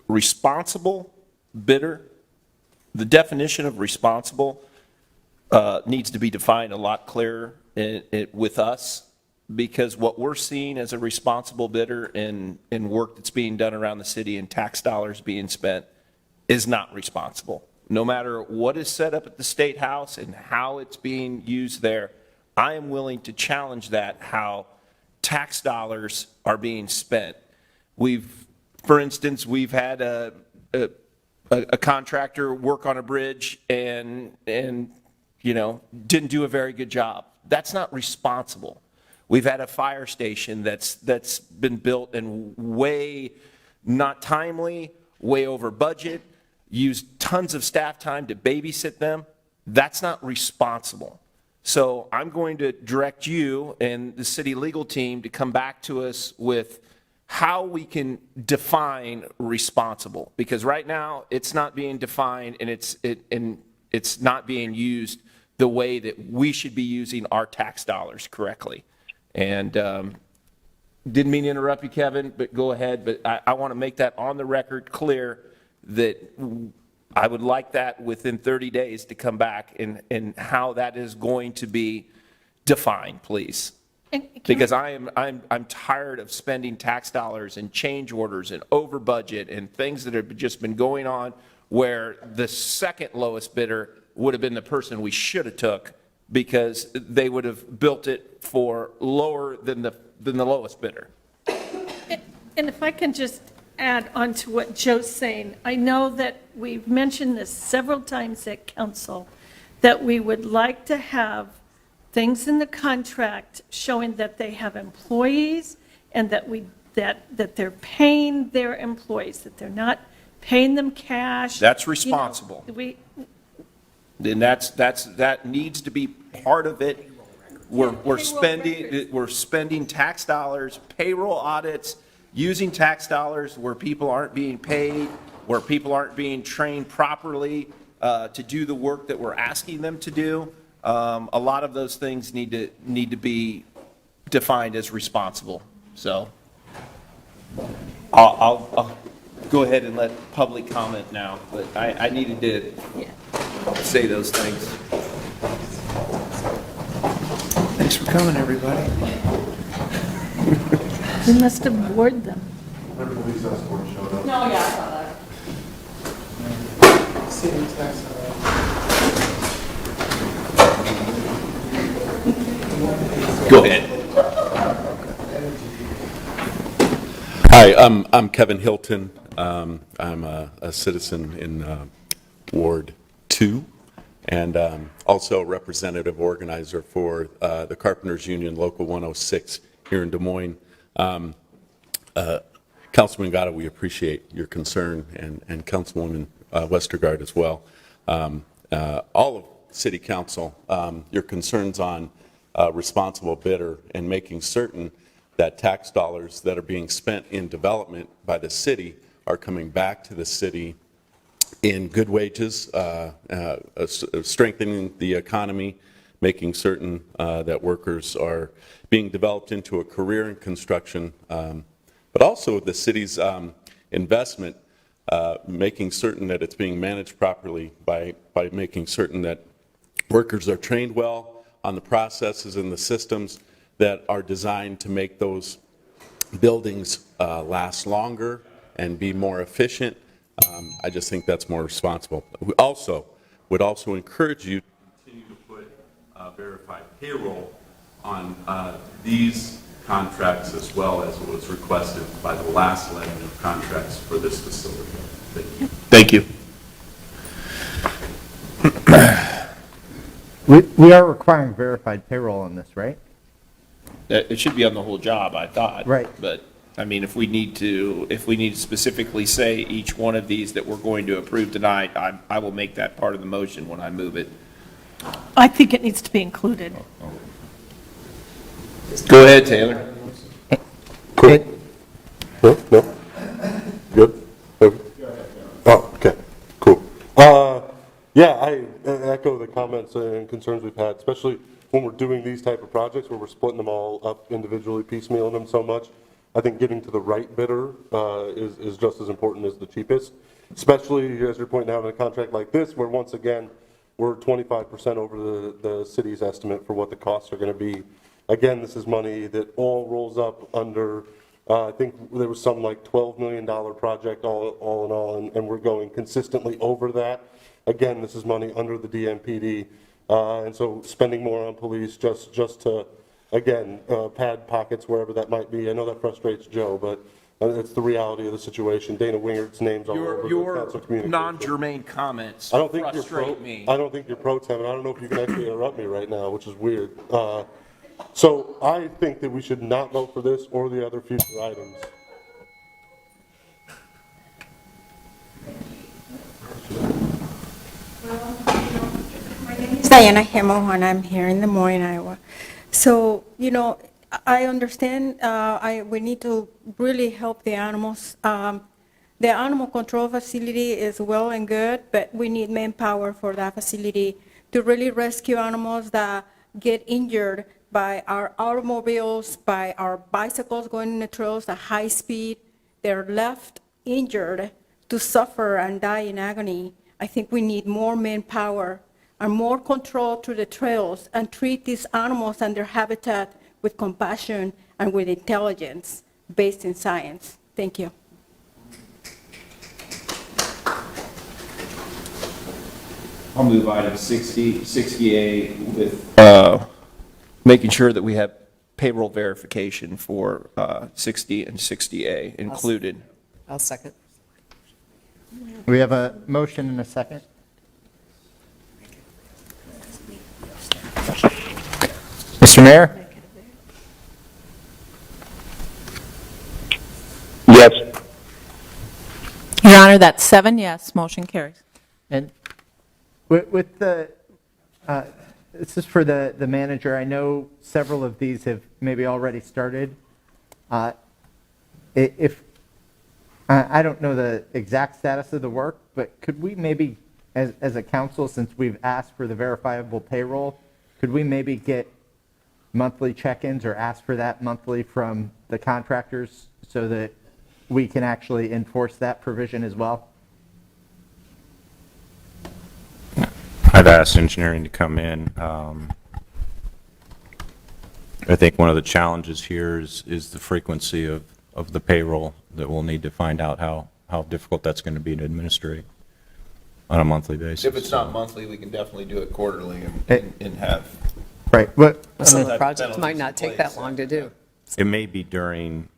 Responsible bidder. The definition of responsible needs to be defined a lot clearer with us, because what we're seeing as a responsible bidder in work that's being done around the city and tax dollars being spent is not responsible. No matter what is set up at the State House and how it's being used there, I am willing to challenge that, how tax dollars are being spent. For instance, we've had a contractor work on a bridge and didn't do a very good job. That's not responsible. We've had a fire station that's been built and way not timely, way over budget, used tons of staff time to babysit them, that's not responsible. So I'm going to direct you and the city legal team to come back to us with how we can define responsible, because right now it's not being defined and it's not being used the way that we should be using our tax dollars correctly. And didn't mean to interrupt you, Kevin, but go ahead. But I want to make that on the record clear that I would like that within 30 days to come back and how that is going to be defined, please. Because I'm tired of spending tax dollars and change orders and over budget and things that have just been going on where the second lowest bidder would have been the person we should have took because they would have built it for lower than the lowest bidder. And if I can just add on to what Joe's saying, I know that we've mentioned this several times at council, that we would like to have things in the contract showing that they have employees and that they're paying their employees, that they're not paying them cash. That's responsible. And that needs to be part of it. We're spending tax dollars, payroll audits, using tax dollars where people aren't being paid, where people aren't being trained properly to do the work that we're asking them to do. A lot of those things need to be defined as responsible. So I'll go ahead and let public comment now, but I needed to say those things. Thanks for coming, everybody. We must have bored them. The police escort showed up. No, yeah, I saw that. Go ahead. Hi, I'm Kevin Hilton. I'm a citizen in Ward 2 and also a representative organizer for the Carpenters Union Local 106 here in Des Moines. Councilman Gatto, we appreciate your concern, and Councilwoman Westergaard as well. All of City Council, your concerns on responsible bidder and making certain that tax dollars that are being spent in development by the city are coming back to the city in good wages, strengthening the economy, making certain that workers are being developed into a career in construction, but also the city's investment, making certain that it's being managed properly by making certain that workers are trained well on the processes and the systems that are designed to make those buildings last longer and be more efficient. I just think that's more responsible. We would also encourage you to continue to put verified payroll on these contracts as well as was requested by the last letting of contracts for this facility. Thank you. Thank you. We are requiring verified payroll on this, right? It should be on the whole job, I thought. Right. But, I mean, if we need to specifically say each one of these that we're going to approve tonight, I will make that part of the motion when I move it. I think it needs to be included. Go ahead, Taylor. Cool. No? Good? Oh, okay, cool. Yeah, I echo the comments and concerns we've had, especially when we're doing these type of projects where we're splitting them all up individually, piecemealing them so much. I think getting to the right bidder is just as important as the cheapest, especially as you're pointing out in a contract like this, where once again, we're 25% over the city's estimate for what the costs are going to be. Again, this is money that all rolls up under, I think there was some like $12 million project all in all, and we're going consistently over that. Again, this is money under the DMPD, and so spending more on police just to, again, pad pockets wherever that might be. I know that frustrates Joe, but it's the reality of the situation. Dana Wingard's name's all over the council communication. Your non-germane comments frustrate me. I don't think you're pro tem, and I don't know if you can actually interrupt me right now, which is weird. So I think that we should not vote for this or the other future items. Diana Hemo, and I'm here in Des Moines, Iowa. So, I understand we need to really help the animals. The animal control facility is well and good, but we need manpower for that facility to really rescue animals that get injured by our automobiles, by our bicycles going in the trails at high speed. They're left injured to suffer and die in agony. I think we need more manpower and more control through the trails and treat these animals and their habitat with compassion and with intelligence based in science. Thank you. I'll move item 60A with making sure that we have payroll verification for 60 and 60A included. I'll second. We have a motion and a second. Mr. Mayor? Yes. Your Honor, that's 7 yes, motion carries. And with the, this is for the manager. I know several of these have maybe already started. If I don't know the exact status of the work, but could we maybe, as a council, since we've asked for the verifiable payroll, could we maybe get monthly check-ins or ask for that monthly from the contractors so that we can actually enforce that provision as well? I've asked engineering to come in. I think one of the challenges here is the frequency of the payroll that we'll need to find out how difficult that's going to be to administrate on a monthly basis. If it's not monthly, we can definitely do it quarterly and have. Right. But Some of the projects might not take that long to do. It may be during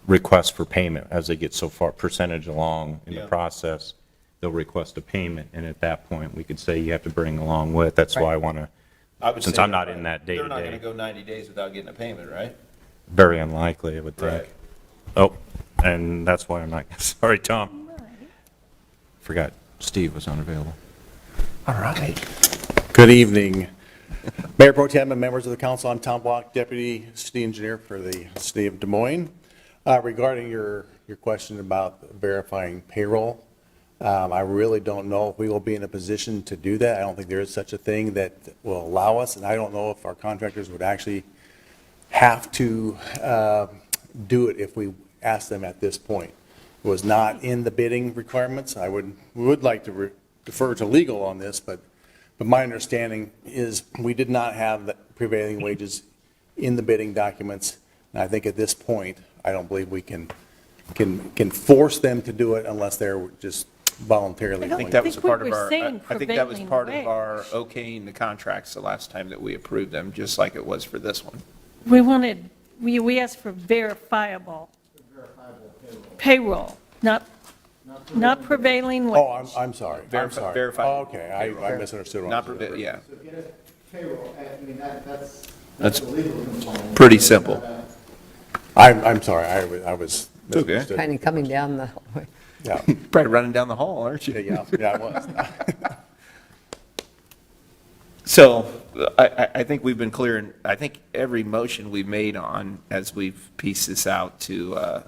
requests for payment as they get so far percentage along in the process. They'll request a payment, and at that point, we could say you have to bring along with. That's why I want to, since I'm not in that day-to-day. They're not going to go 90 days without getting a payment, right? Very unlikely, I would think. Right. Oh, and that's why I'm not, sorry, Tom. Forgot Steve was unavailable. All right. Good evening. Mayor Pro Tem and members of the council, I'm Tom Block, Deputy City Engineer for the City of Des Moines. Regarding your question about verifying payroll, I really don't know if we will be in a position to do that. I don't think there is such a thing that will allow us, and I don't know if our contractors would actually have to do it if we asked them at this point. It was not in the bidding requirements. We would like to defer to legal on this, but my understanding is we did not have the prevailing wages in the bidding documents. And I think at this point, I don't believe we can force them to do it unless they're just voluntarily. I think that was a part of we're our, saying I think that was part prevailing of our okaying the contracts the last time that we approved them, just like it was for this one. We asked for verifiable payroll, not prevailing wage. Oh, I'm sorry. I'm sorry. Verified. Oh, okay, I misunderstood. what Not, I said. yeah. So get a payroll, I mean, That's the legal component. pretty simple. I'm sorry, I was It's okay. misunderstood. Kind of coming down the hallway. Yeah, Probably running down the hall, aren't you? yeah, I was. So I think we've been clear, and I think every motion we've made on, as we've pieced this out to,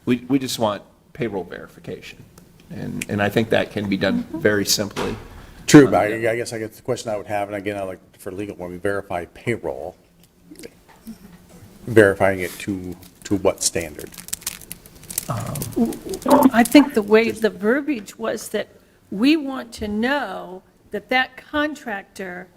we just want payroll verification. And I think that can be done very simply. True, but I guess the question I would have, and again, I like for legal, when we verify payroll, verifying it to what standard? I think the way the verbiage was that we want to know that that contractor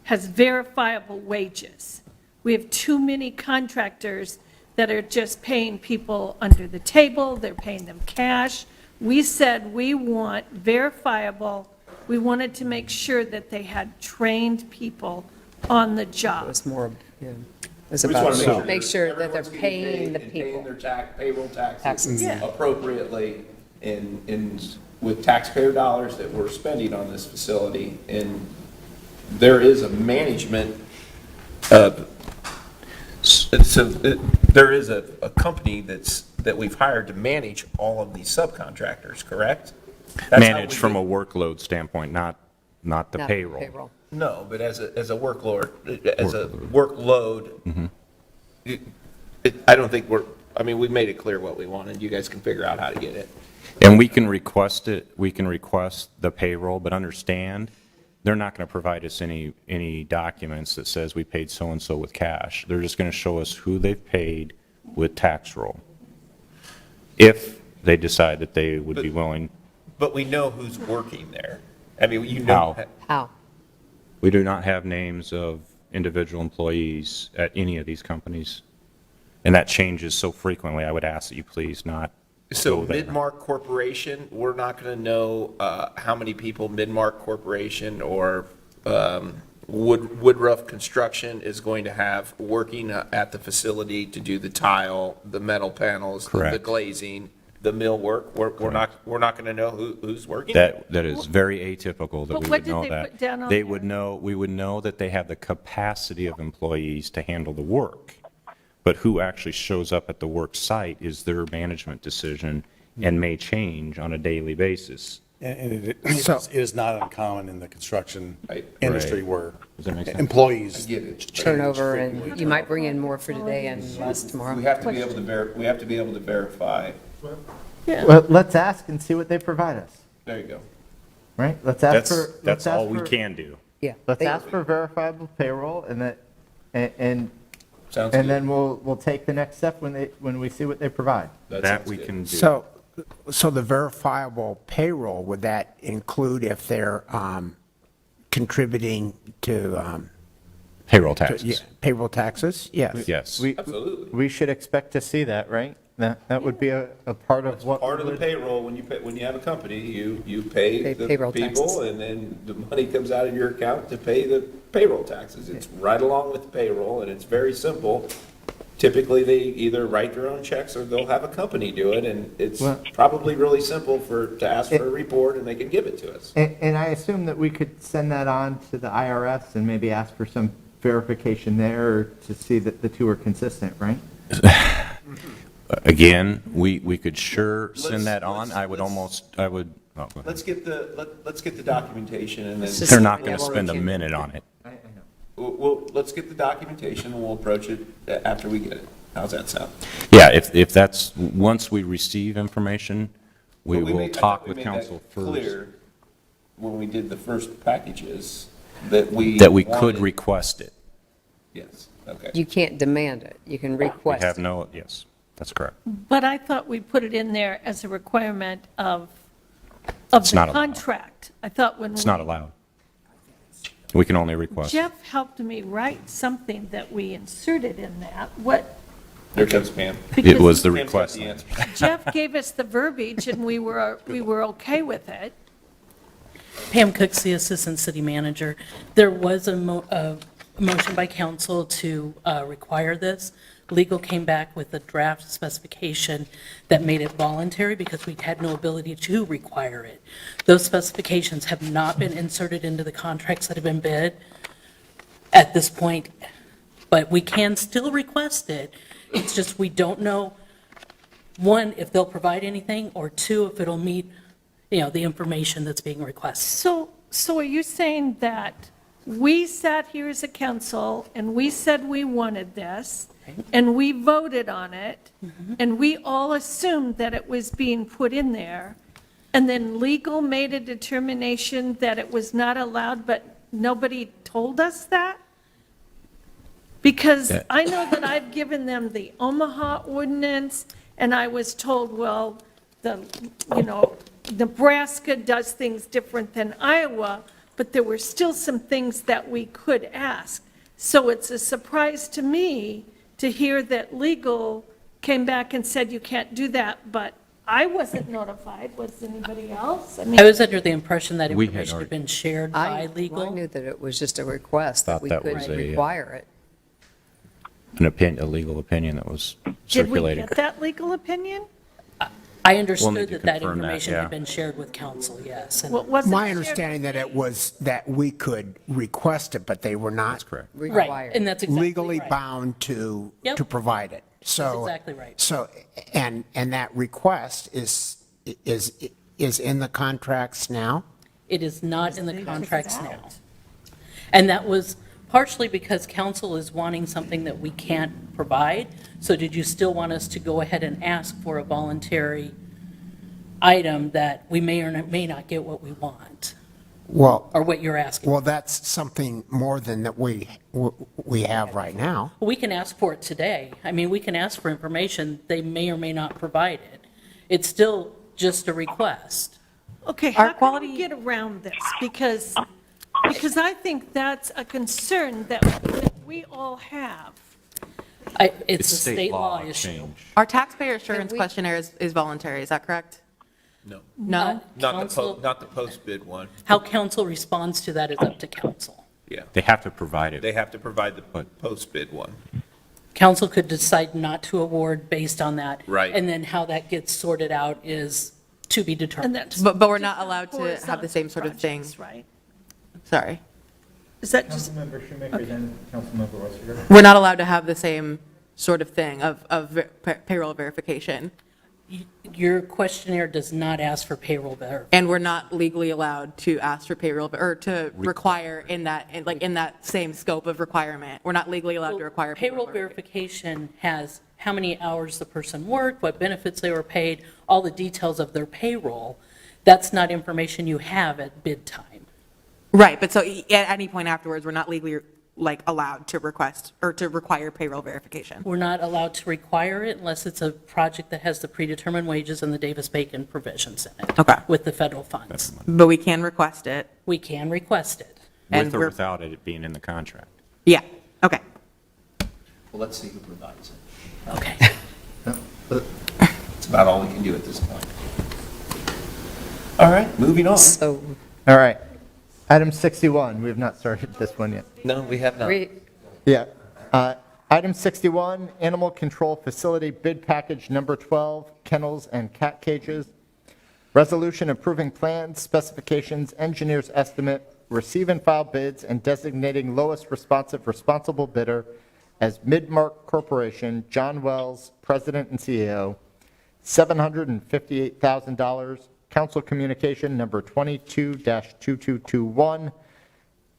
has verifiable wages. We have too many contractors that are just paying people under the table, they're paying them cash. We said we want verifiable, we wanted to make sure that they had trained people on the job. It's more, yeah. It's We just wanna about make sure that they're everyone's getting paying paid the and people. paying their payroll taxes Taxes. Yeah. appropriately with taxpayer dollars that we're spending on this facility. And there is a management, there is a company that we've hired to manage all of these subcontractors, correct? That's how Managed we from get- a workload standpoint, not not the Not payroll. No, but as a workload, I don't think we've made it clear what we wanted. You guys can figure out how to get it. And we can request it, we can request the payroll, but understand, they're not going to provide us any documents that says we paid so-and-so with cash. They're just going to show us who they've paid with tax roll, if they decide that they would be willing. But we know who's working there. I mean, you know. How? We do not have names of individual employees at any of these companies, and that changes so frequently. I would ask that you please not So go there. Midmark Corporation, we're not going to know how many people Midmark Corporation or Woodruff Construction is going to have working at the facility to do the tile, the metal panels, the Correct. glazing, the millwork. We're not going to know who's working there. That is very atypical that But we what would did know they that. put down on They there? would know, we would know that they have the capacity of employees to handle the work. But who actually shows up at the work site is their management decision and may change on a daily basis. And it is not uncommon in the construction industry Right. where Does that make sense? employees change Turnover, frequently. and you might bring in more for today and less tomorrow. We have to be able to verify. Well, let's ask and see what they provide us, There you go. right? Let's ask for. That's let's ask all we for- can do. Yeah. Let's they- ask for verifiable payroll and Sounds good. and then we'll take the next step when we see what they provide. That That sounds we good. can do. So the verifiable payroll, would that include if they're contributing to? Payroll Yeah, taxes. payroll taxes? Yes. Yes. Absolutely. We should expect to see that, right? That would be a part of what. Part of the payroll, when you have a company, you pay Pay the payroll people, taxes. and then the money comes out of your account to pay the payroll taxes. It's right along with the payroll, and it's very simple. Typically, they either write their own checks or they'll have a company do it, and it's Well- probably really simple to ask for a report, and they can give it to us. And I assume that we could send that on to the IRS and maybe ask for some verification there to see that the two are consistent, right? Again, we could sure send that on. Let's- I would. Oh, go ahead. Let's get the documentation, and then. Let's just- They're not going Yeah, to we're spend a looking. minute on it. Let's get the documentation, and we'll approach it after we get it. How's that sound? Yeah, if that's, once we receive information, we But will I thought talk we with made that council first. clear when we did the first packages, that we. That we could wanted- request it. Yes, okay. You can't demand it. You can We request. have it. no, yes, that's correct. But I thought we put it in there as a requirement of It's the not allowed. contract. I thought when It's not allowed. We can only request. Jeff helped me write something that we inserted in that. What, There comes Pam. It was the Pam's got request. the answer. Jeff gave us the verbiage and we were okay with it. Pam Cooks, the Assistant City Manager. There was a motion by council to require this. Legal came back with a draft specification that made it voluntary because we had no ability to require it. Those specifications have not been inserted into the contracts that have been bid at this point, but we can still request it. It's just we don't know, one, if they'll provide anything, or two, if it'll meet, the information that's being requested. So are you saying that we sat here as a council and we said we wanted this, and we voted on it, and we all assumed that it was being put in there, and then legal made a determination that it was not allowed, but nobody told us that? Because I know that I've given them the Omaha ordinance, and I was told, well, Nebraska does things different than Iowa, but there were still some things that we could ask. So it's a surprise to me to hear that legal came back and said you can't do that, but I wasn't notified. Was anybody else? I was under the impression that We had information already- had been shared by I legal. knew that it was just a request, that Thought we that could was a, require it. A legal opinion that was Did we circulating. get that legal opinion? I We'll understood need to that confirm that, information yeah. had been shared with council, yes. and- What was it My shared? understanding that it was that we could request it, but they were not That's correct. Right, Required. and that's exactly legally right. bound to Yep. provide it. So exactly right. So and that request is in the contracts now? It is not in the contracts now. And that was partially because council is wanting something that we can't provide. So did you still want us to go ahead and ask for a voluntary item that we may or may not get what we want? Well, Or what you're asking? well, that's something more than that we have right now. We can ask for it today. I mean, we can ask for information. They may or may not provide it. It's still just a request. Okay, how can we get around this? Because I think that's a concern that we all have. It's a state law issue. Our taxpayer assurance questionnaire is voluntary, is that correct? No. No? Not the post-bid one. How council responds to that is up to council. Yeah. They have to provide it. They have to provide the post-bid one. Council could decide not to award based on that. Right. And then how that gets sorted out is to be determined. But we're not allowed to have the same sort of thing. Right? Sorry. Is that just? Councilmember Shoemaker, then Councilmember Westergaard. We're not allowed to have the same sort of thing of payroll verification. Your questionnaire does not ask for payroll verification. And we're not legally allowed to ask for payroll, or to require in that same scope of requirement. We're not legally allowed to require Payroll verification has how many hours the person worked, what benefits they were paid, all the details of their payroll. That's not information you have at bid time. Right, but so at any point afterwards, we're not legally allowed to request or to require payroll verification. We're not allowed to require it unless it's a project that has the predetermined wages and the Davis-Bacon provisions in it. Okay. With the federal funds. But we can request it. We can request it. With or without it being in the contract. Yeah, okay. Well, let's see who provides it. Okay. That's about all we can do at this point. All right, moving on. So, All right. Item 61, we have not started this one yet. No, we have not. Yeah. Item 61, Animal Control Facility Bid Package Number 12, Kennels and Cat Cages. Resolution approving plans, specifications, engineer's estimate, receive and file bids, and designating lowest responsible bidder as Midmark Corporation, John Wells, President and CEO, $758,000. Council Communication Number 22-2221.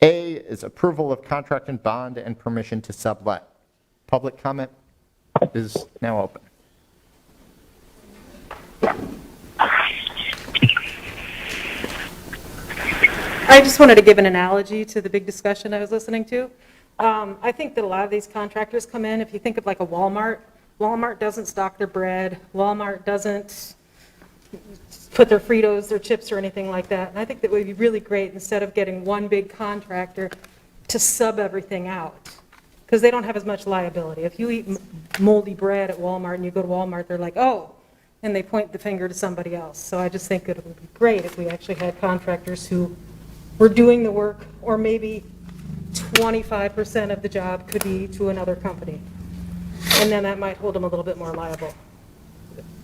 A is approval of contract and bond and permission to sublet. Public comment is now open. I just wanted to give an analogy to the big discussion I was listening to. I think that a lot of these contractors come in, if you think of like a Walmart doesn't stock their bread, Walmart doesn't put their Fritos, their chips, or anything like that. And I think that would be really great, instead of getting one big contractor, to sub everything out, because they don't have as much liability. If you eat moldy bread at Walmart and you go to Walmart, they're like, oh, and they point the finger to somebody else. So I just think it would be great if we actually had contractors who were doing the work, or maybe 25% of the job could be to another company. And then that might hold them a little bit more liable.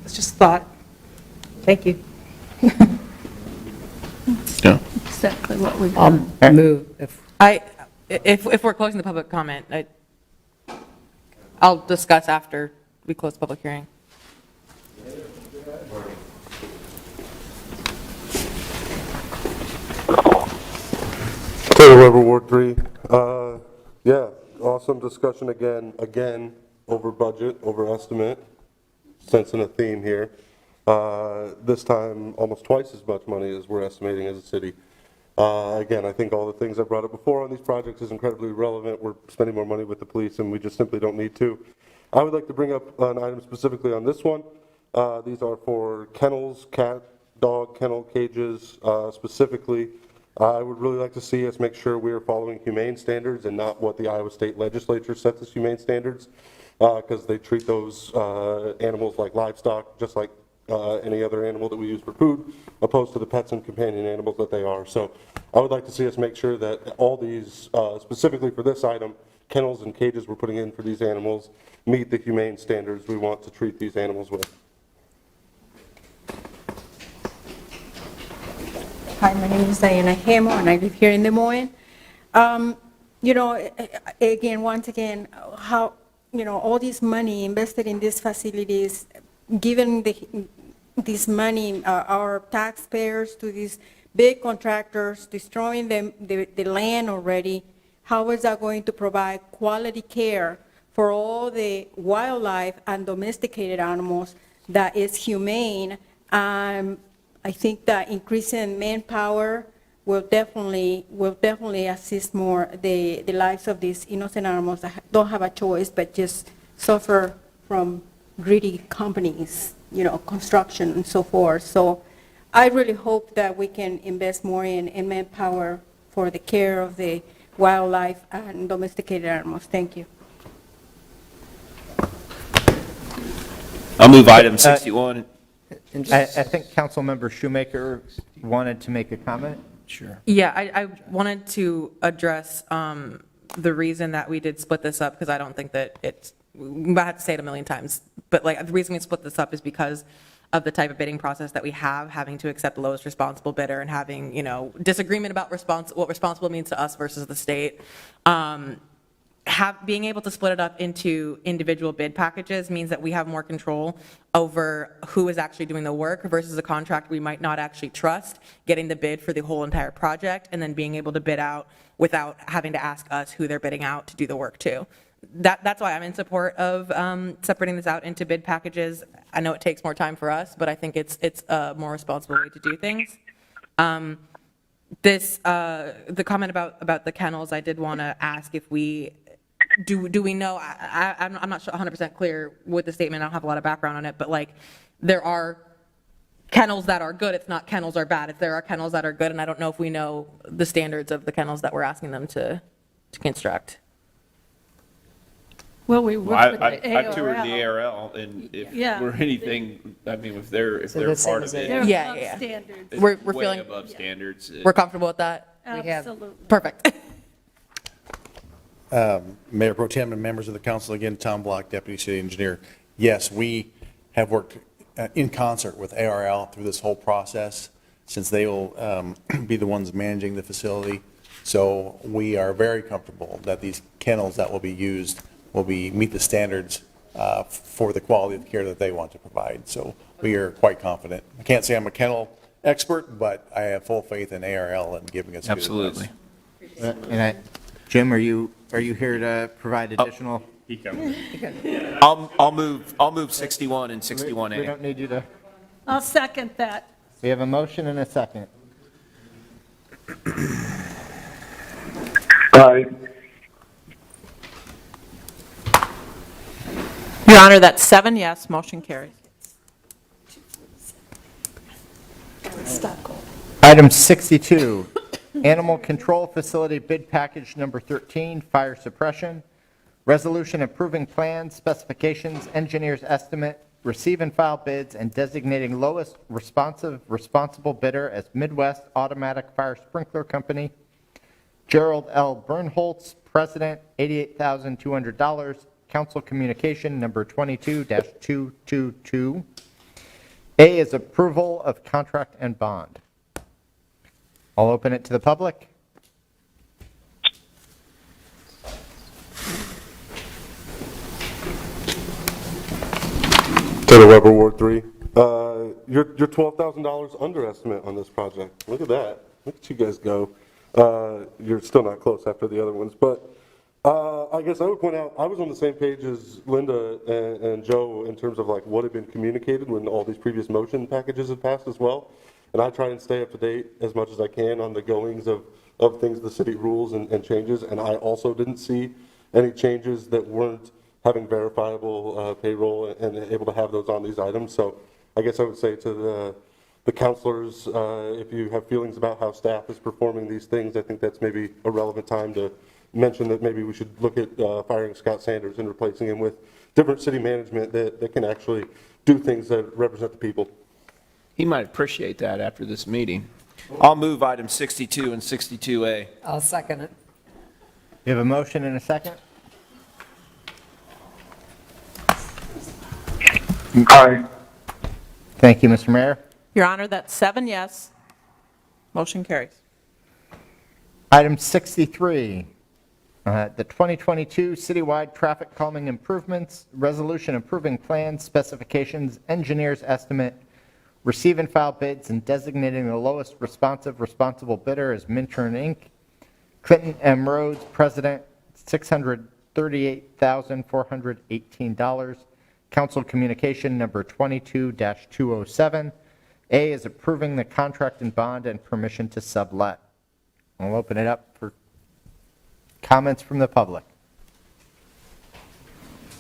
It's just a thought. Thank you. Exactly what we. move If we're closing the public comment, I'll discuss after we close the public hearing. Taylor Weber, Ward 3. Yeah, awesome discussion again, over budget, over estimate, sensing a theme here. This time, almost twice as much money as we're estimating as a city. Again, I think all the things I brought up before on these projects is incredibly relevant. We're spending more money with the police, and we just simply don't need to. I would like to bring up an item specifically on this one. These are for kennels, cat, dog kennel cages specifically. I would really like to see us make sure we are following humane standards and not what the Iowa State Legislature sets as humane standards, because they treat those animals like livestock, just like any other animal that we use for food, opposed to the pets and companion animals that they are. So I would like to see us make sure that all these, specifically for this item, kennels and cages we're putting in for these animals meet the humane standards we want to treat these animals with. Hi, my name is Diana Hemo, and I live here in Des Moines. You know, once again, how, you know, all this money invested in these facilities, given this money, our taxpayers, to these big contractors destroying the land already. How is that going to provide quality care for all the wildlife and domesticated animals that is humane? I think that increasing manpower will definitely assist more the lives of these innocent animals that don't have a choice but just suffer from greedy companies, construction and so forth. So I really hope that we can invest more in manpower for the care of the wildlife and domesticated animals. Thank you. I'll move item 61. I think Councilmember Shoemaker wanted to make a comment. Sure. Yeah, I wanted to address the reason that we did split this up, because I don't think that it's, I have to say it a million times, but like the reason we split this up is because of the type of bidding process that we have, having to accept the lowest responsible bidder and having, disagreement about what responsible means to us versus the state. Being able to split it up into individual bid packages means that we have more control over who is actually doing the work versus a contract we might not actually trust, getting the bid for the whole entire project and then being able to bid out without having to ask us who they're bidding out to do the work to. That's why I'm in support of separating this out into bid packages. I know it takes more time for us, but I think it's a more responsible way to do things. The comment about the kennels, I did want to ask if we do we know, I'm not 100% clear with the statement, I don't have a lot of background on it, but like there are kennels that are good, it's not kennels are bad, if there are kennels that are good, and I don't know if we know the standards of the kennels that we're asking them to construct. Well, we work with the I toured the ARL. ARL, and if Yeah. we're anything, I mean, if they're the same part as of it, They're Yeah, above yeah. standards. it's We're way feeling- above standards. We're comfortable with that? Absolutely. Perfect. Mayor Pro Tem and members of the council, again, Tom Block, Deputy City Engineer. Yes, we have worked in concert with ARL through this whole process, since they will be the ones managing the facility. So we are very comfortable that these kennels that will be used will meet the standards for the quality of care that they want to provide. So we are quite confident. I can't say I'm a kennel expert, but I have full faith in ARL and giving us good advice. Absolutely. Jim, are you here to provide additional? I'll move 61 and 61A. We don't need you to. I'll second that. We have a motion and a second. Aye. Your Honor, that's 7 yes, motion carries. Item 62, Animal Control Facility Bid Package Number 13, Fire Suppression. Resolution approving plans, specifications, engineer's estimate, receive and file bids, and designating lowest responsible bidder as Midwest Automatic Fire Sprinkler Company. Gerald L. Bernholtz, President, $88,200. Council Communication Number 22-222. A is approval of contract and bond. I'll open it to the public. Taylor Weber, Ward 3. You're $12,000 underestimate on this project. Look at that. Look at you guys go. You're still not close after the other ones, but I guess I would point out, I was on the same page as Linda and Joe in terms of like what had been communicated when all these previous motion packages had passed as well. And I try and stay up to date as much as I can on the goings of things, the city rules and changes. And I also didn't see any changes that weren't having verifiable payroll and able to have those on these items. So I guess I would say to the counselors, if you have feelings about how staff is performing these things, I think that's maybe a relevant time to mention that maybe we should look at firing Scott Sanders and replacing him with different city management that can actually do things that represent the people. He might appreciate that after this meeting. I'll move item 62 and 62A. I'll second it. We have a motion and a second. Aye. Thank you, Mr. Mayor. Your Honor, that's 7 yes, motion carries. Item 63, the 2022 citywide traffic calming improvements, resolution approving plans, specifications, engineer's estimate, receive and file bids and designating the lowest responsible bidder as Minturn Inc. Clinton M. Rhodes, President, $638,418. Council Communication Number 22-207. A is approving the contract and bond and permission to sublet. I'll open it up for comments from the public.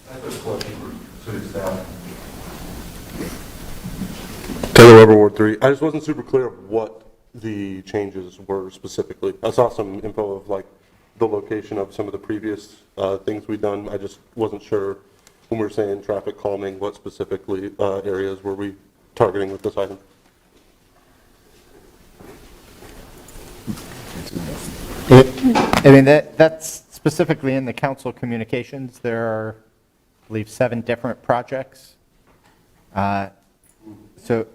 I have a question for city staff. Taylor Weber, Ward 3. I just wasn't super clear of what the changes were specifically. I saw some info of like the location of some of the previous things we've done. I just wasn't sure when we were saying traffic calming, what specifically areas were we targeting with this item? I mean, that's specifically in the council communications. There are, I believe, 7 different projects. So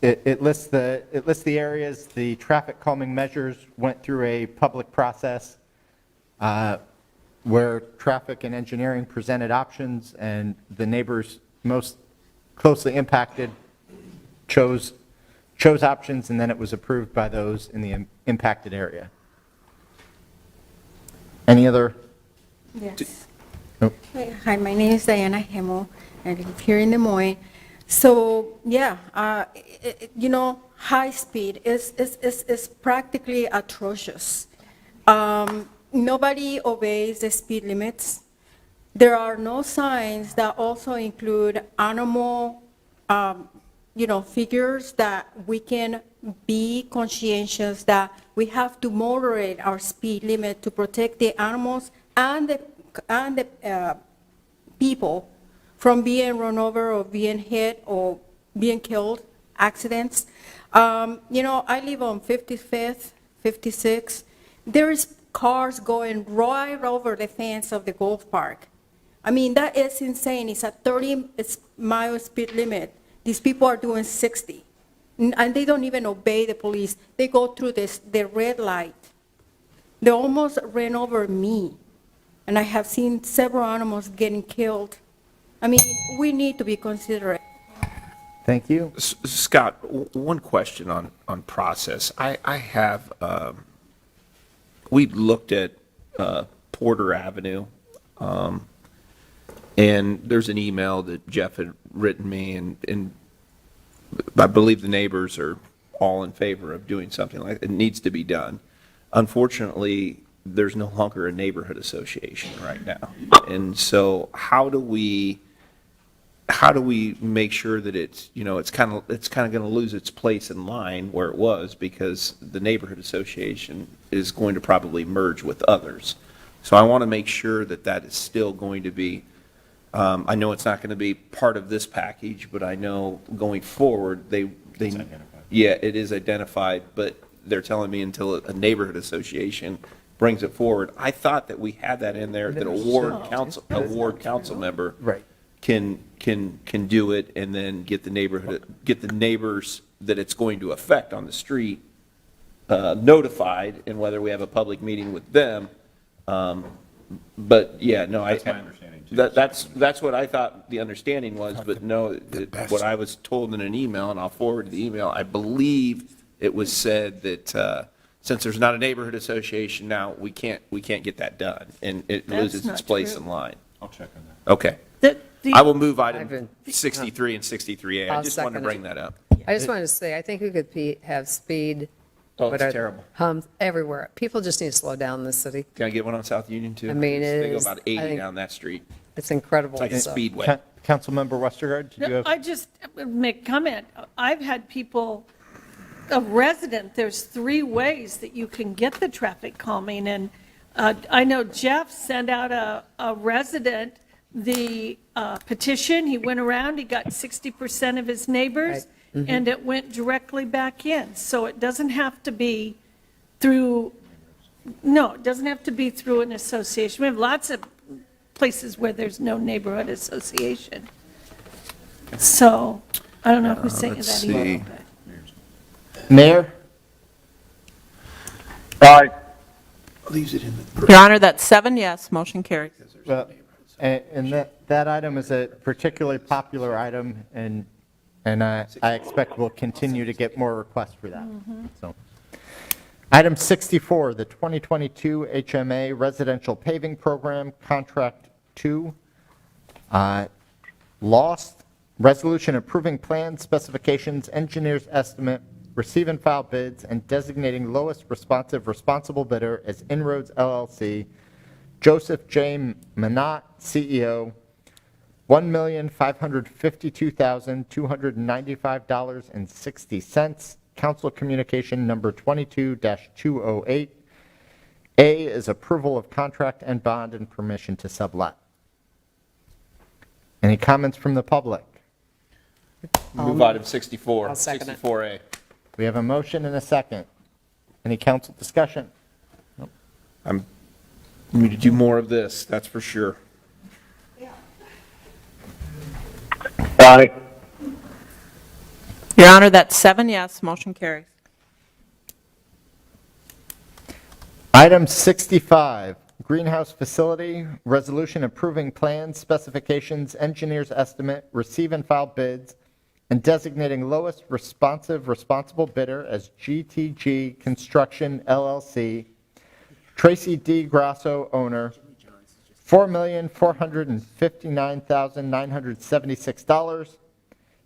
it lists the areas. The traffic calming measures went through a public process where traffic and engineering presented options, and the neighbors most closely impacted chose options, and then it was approved by those in the impacted area. Any other? Yes. Nope. Hi, my name is Diana Hemo. I live here in Des Moines. So, yeah, high speed is practically atrocious. Nobody obeys the speed limits. There are no signs that also include animal, figures that we can be conscientious that we have to moderate our speed limit to protect the animals and the people from being run over or being hit or being killed, accidents. I live on 55th, 56. There is cars going right over the fence of the golf park. I mean, that is insane. It's a 30-mile speed limit. These people are doing 60. And they don't even obey the police. They go through the red light. They almost ran over me. And I have seen several animals getting killed. I mean, we need to be considerate. Thank you. Scott, one question on process. I have, we looked at Porter Avenue, and there's an email that Jeff had written me, and I believe the neighbors are all in favor of doing something like it. It needs to be done. Unfortunately, there's no longer a neighborhood association right now. And so how do we make sure that it's, it's kind of going to lose its place in line where it was, because the neighborhood association is going to probably merge with others. So I want to make sure that that is still going to be, I know it's not going to be part of this package, but I know going forward, yeah, it is identified, but they're telling me until a neighborhood association brings it forward. I thought that we had that in there, that a ward council member can do it, and then get the neighbors that it's going to affect on the street notified, and whether we have a public meeting with them. But yeah, no, That's my understanding too. That's what I thought the understanding was, but no, what I was told in an email, and I'll forward the email, I believe it was said that since there's not a neighborhood association now, we can't get that done, and it loses its place in line. I'll check on that. Okay. I will move item 63 and 63A. I just wanted to bring that up. I just wanted to say, I think we could have speed. Oh, it's terrible. Hums everywhere. People just need to slow down in this city. Can I get one on South Union too? I mean, They go is- about I 80 think- down that street. It's incredible. It's like a So- speedway. Councilmember Westergaard, did you have? I just make a comment. I've had people, a resident, there's 3 ways that you can get the traffic calming. And I know Jeff sent out a resident the petition. He went around, he got 60% of his neighbors, and it went directly back in. So it doesn't have to be through, it doesn't have to be through an association. We have lots of places where there's no neighborhood association. So, I don't know who sent you that email. Mayor? Aye. Your Honor, that's 7 yes, motion carries. Well, and that item is a particularly popular item, and And I expect we'll continue to get more requests for that. So, item 64, the 2022 HMA Residential Paving Program, Contract 2. Lost. Resolution approving plans, specifications, engineer's estimate, receive and file bids, and designating lowest responsive responsible bidder as Inroads LLC, Joseph J. Manott, CEO, $1,552,295.60. Council Communication Number 22-208. A is approval of contract and bond and permission to sublet. Any comments from the public? Move item 64, I'll second it. 64A. We have a motion and a second. Any council discussion? We need to do more of this, that's for sure. Aye. Your Honor, that's 7 yes, motion carries. Item 65, greenhouse facility, resolution approving plans, specifications, engineer's estimate, receive and file bids, and designating lowest responsive responsible bidder as GTG Construction LLC, Tracy D. Grasso, owner, $4,459,976.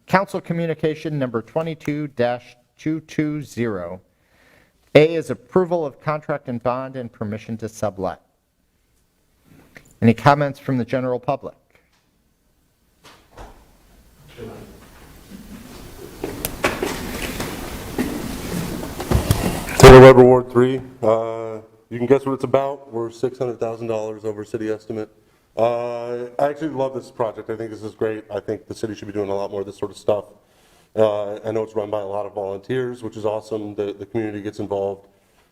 Council Communication Number 22-220. A is approval of contract and bond and permission to sublet. Any comments from the general public? Taylor Weber, Ward 3. You can guess what it's about. We're $600,000 over city estimate. I actually love this project. I think this is great. I think the city should be doing a lot more of this sort of stuff. I know it's run by a lot of volunteers, which is awesome. The community gets involved.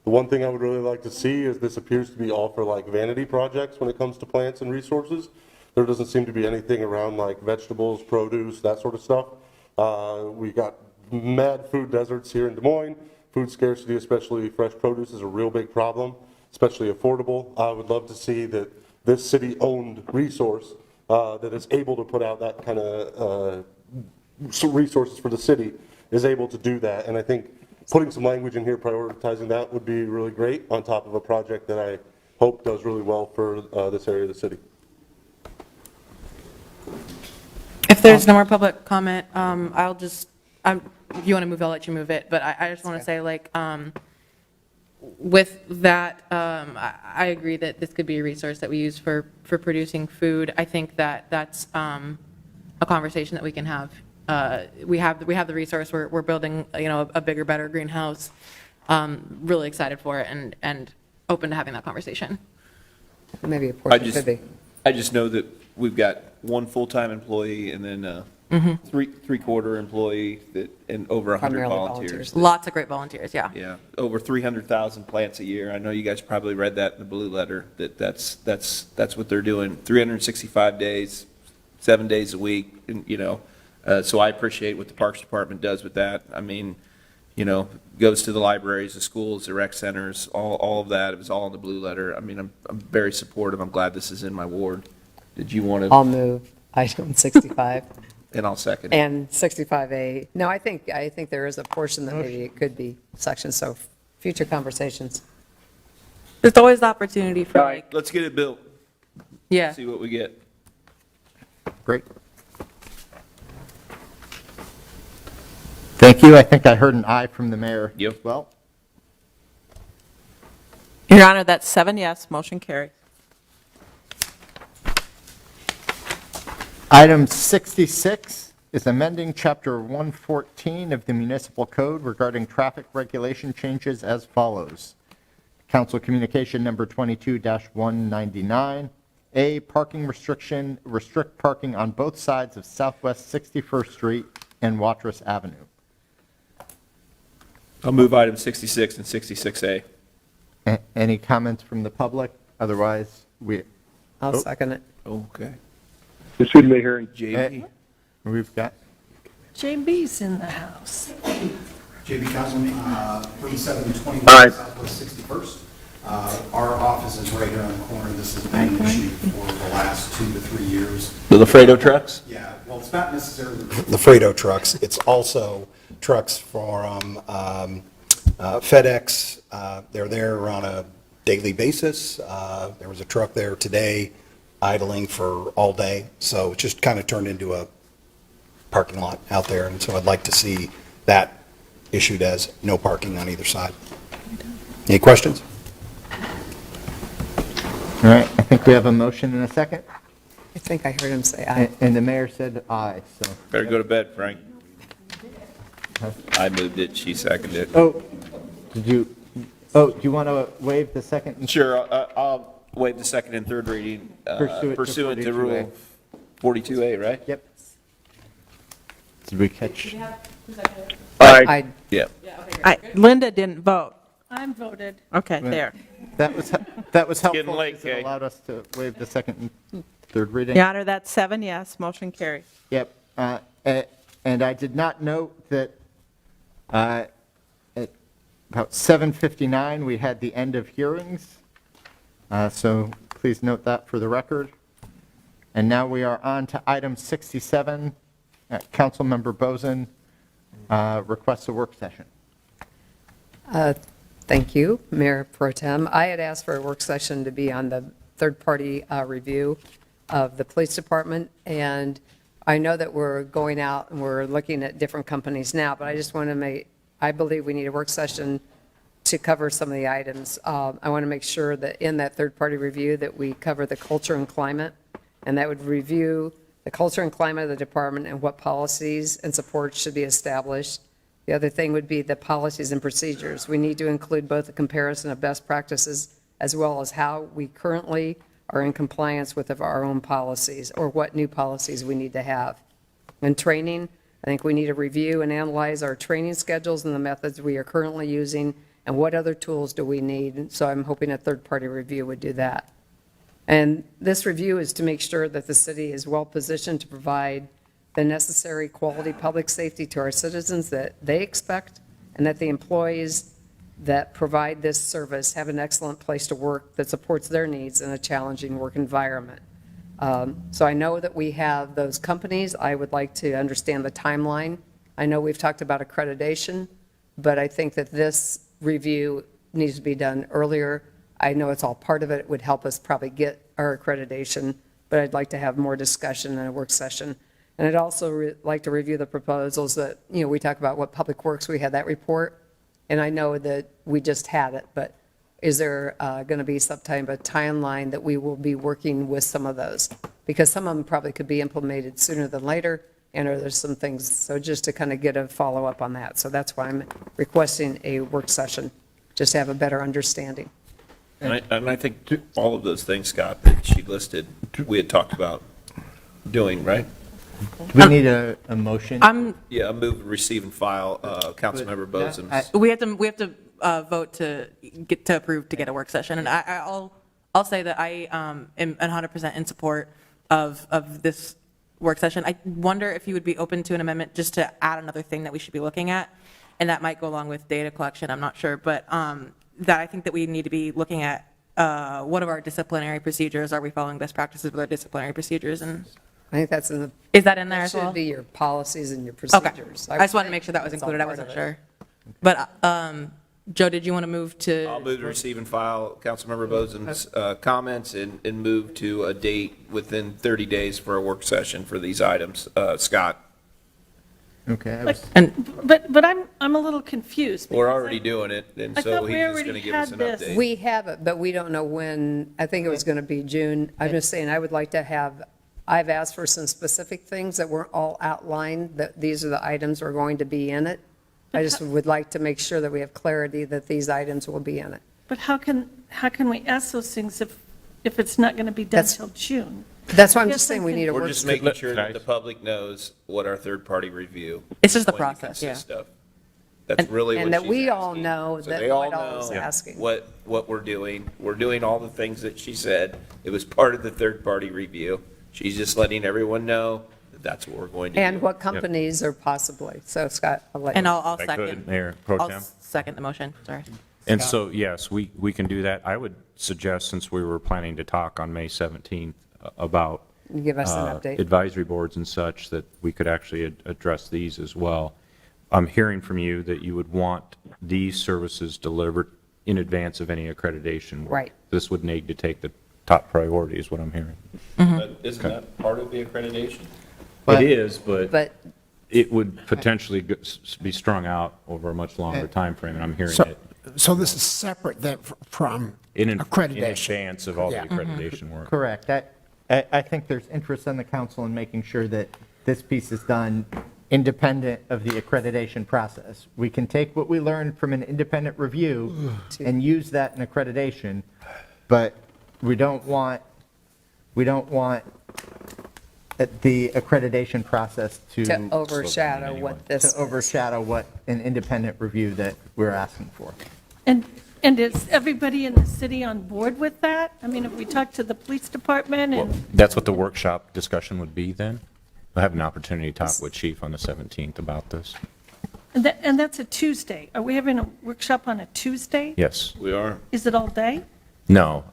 The one thing I would really like to see is this appears to be all for like vanity projects when it comes to plants and resources. There doesn't seem to be anything around like vegetables, produce, that sort of stuff. We got mad food deserts here in Des Moines. Food scarcity, especially fresh produce, is a real big problem, especially affordable. I would love to see that this city-owned resource that is able to put out that kind of resources for the city is able to do that. And I think putting some language in here prioritizing that would be really great on top of a project that I hope does really well for this area of the city. If there's no more public comment, I'll just, if you want to move, I'll let you move it. But I just want to say, like, with that, I agree that this could be a resource that we use for producing food. I think that that's a conversation that we can have. We have the resource. We're building, a bigger, better greenhouse. Really excited for it and open to having that conversation. Maybe a portion could be. I just know that we've got one full-time employee and then three-quarter employee and over 100 Primarily volunteers. Lots of great volunteers, yeah. Yeah, over 300,000 plants a year. I know you guys probably read that in the blue letter, that's what they're doing, 365 days, 7 days a week, and, so I appreciate what the Parks Department does with that. I mean, goes to the libraries, the schools, the rec centers, all of that. It was all in the blue letter. I mean, I'm very supportive. I'm glad this is in my ward. Did you want to? I'll move item 65. And I'll second. And 65A. No, I think there is a portion that maybe it could be sections, so future conversations. There's always the opportunity for, like, Let's get it built. yeah. See what we get. Great. Thank you. I think I heard an aye from the mayor as well. Your Honor, that's 7 yes, motion carries. Item 66 is amending Chapter 114 of the Municipal Code regarding traffic regulation changes as follows. Council Communication Number 22-199. A, parking restriction, restrict parking on both sides of Southwest 61st Street and Watrous Avenue. I'll move item 66 and 66A. Any comments from the public? Otherwise, I'll second it. Okay. Excuse me, hearing. JB. We've got JB's in the house. JB Councilman, 3720 Aye. Southwest 61st. Our office is right here on the corner. This has been an issue for the last 2 to 3 years. The Lafredo trucks? Yeah, well, it's not necessarily the Fredo trucks. It's also trucks from FedEx. They're there on a daily basis. There was a truck there today idling for all day. So it just kind of turned into a parking lot out there. And so I'd like to see that issued as no parking on either side. Any questions? All right, I think we have a motion and a second. I think I heard him say aye. And the mayor said aye, so. Better go to bed, Frank. I moved it, she seconded it. Oh, do you want to waive the second? Sure, I'll waive the second and third reading pursuant to Rule 42A, right? Yep. Did we catch? Aye. Yeah. Linda didn't vote. I'm voted. Okay, there. That was helpful. getting late, because it Kay. allowed us to waive the second and third reading. Your Honor, that's 7 yes, motion carries. Yep. And I did not note that at about 7:59, we had the end of hearings. So please note that for the record. And now we are on to item 67. Councilmember Bozen requests a work session. Thank you, Mayor Pro Tem. I had asked for a work session to be on the third-party review of the police department, and I know that we're going out and we're looking at different companies now, but I just want to I believe we need a work session to cover some of the items. I want to make sure that in that third-party review that we cover the culture and climate, and that would review the culture and climate of the department and what policies and supports should be established. The other thing would be the policies and procedures. We need to include both a comparison of best practices as well as how we currently are in compliance with our own policies or what new policies we need to have. And training, I think we need to review and analyze our training schedules and the methods we are currently using and what other tools do we need. So I'm hoping a third-party review would do that. And this review is to make sure that the city is well-positioned to provide the necessary quality public safety to our citizens that they expect, and that the employees that provide this service have an excellent place to work that supports their needs in a challenging work environment. So I know that we have those companies. I would like to understand the timeline. I know we've talked about accreditation, but I think that this review needs to be done earlier. I know it's all part of it. It would help us probably get our accreditation, but I'd like to have more discussion in a work session. And I'd also like to review the proposals that, we talk about what Public Works, we had that report, and I know that we just had it, but is there going to be some type of timeline that we will be working with some of those? Because some of them probably could be implemented sooner than later, and there's some things, so just to kind of get a follow-up on that. So that's why I'm requesting a work session, just to have a better understanding. And I think all of those things, Scott, that she listed, we had talked about doing, right? Do we need a motion? Yeah, I move, receive, and file Councilmember Bozeman's. We have to vote to approve to get a work session, and I'll say that I am 100% in support of this work session. I wonder if you would be open to an amendment just to add another thing that we should be looking at, and that might go along with data collection, I'm not sure, but that I think that we need to be looking at what of our disciplinary procedures, are we following best practices with our disciplinary procedures, and I think that's in the. Is that in there as well? That should be your policies and your procedures. Okay. I just wanted to make sure that was included. I wasn't sure. But Joe, did you want to move to? I'll move to receive and file Councilmember Bozeman's comments and move to a date within 30 days for a work session for these items. Scott? Okay. But I'm a little confused. We're already doing it, and I so thought we he's just already going to give us an had this. update. We have it, but we don't know when. I think it was going to be June. I'm just saying, I would like to have, I've asked for some specific things that weren't all outlined, that these are the items are going to be in it. I just would like to make sure that we have clarity that these items will be in it. But how can we ask those things if it's not going to be done till June? That's why I'm Yes, just saying I we can- need a We're work. just making sure that the public knows what our third-party review. It's just the is going to process, yeah. consist of. That's really what And that she's we all asking. know So that they all what all is know asking. what we're doing. We're doing all the things that she said. It was part of the third-party review. She's just letting everyone know that that's what we're going to do. And what companies are possibly. So Scott, I'll let you. And I'll If I second. could, Mayor Pro I'll Tem. second the motion, sorry. And so, yes, we can do that. I would suggest, since we were planning to talk on May 17th about Give us an update. advisory boards and such, that we could actually address these as well. I'm hearing from you that you would want these services delivered in advance of any accreditation work. Right. This would need to take the top priority, is what I'm hearing. But isn't that part of the accreditation? It is, but But it would potentially be strung out over a much longer time frame, and I'm hearing So, it so this is separate then from in accreditation? advance of all the Yeah. accreditation work. Correct. I think there's interest in the council in making sure that this piece is done independent of the accreditation process. We can take what we learned from an independent review and use that in accreditation, but we don't want the accreditation process to overshadow what this to overshadow what an independent review that we're asking for. And is everybody in the city on board with that? I mean, if we talk to the police department Well, and, that's what the workshop discussion would be then? We'll have an opportunity to talk with Chief on the 17th about this. and that's a Tuesday. Are we having a workshop on a Tuesday? Yes. We are. Is it all day? No.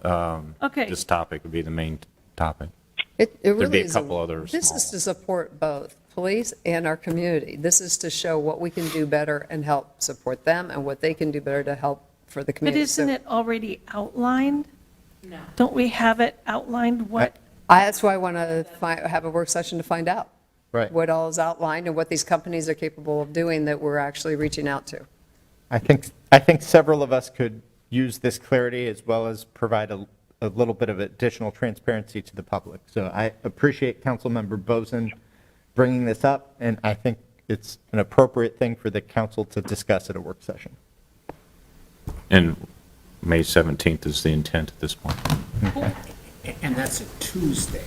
Okay. This topic would be the main topic. It There'd really be a is. couple other This small is to support both police and our community. This is to show what we can do better and help support them and what they can do better to help for the But community. isn't it already outlined? No. Don't we have it outlined what? That's why I want to have a work session to find out. Right. What all is outlined and what these companies are capable of doing that we're actually reaching out to. I think several of us could use this clarity as well as provide a little bit of additional transparency to the public. So I appreciate Councilmember Bozen bringing this up, and I think it's an appropriate thing for the council to discuss at a work session. And May 17th is the intent at this point. And that's a Tuesday.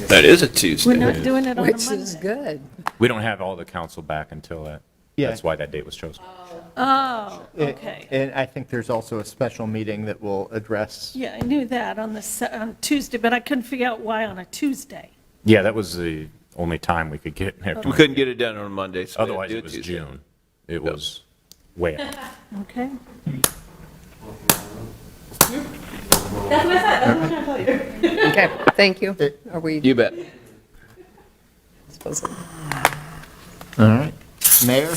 That is a Tuesday. We're not doing it on a Which is Monday. good. We don't have all the council back until that. Yeah. That's why that date was chosen. Oh, okay. And I think there's also a special meeting that will address, Yeah, I knew that on Tuesday, but I couldn't figure out why on a Tuesday. Yeah, that was the only time we could get. We couldn't get it done on a Monday, so we had to Otherwise, do it was Tuesday. June. It was way out. Okay. That's what I said, that's what I'm trying to tell you. Okay, thank you. Are we? You bet. Suppose- all right. Mayor?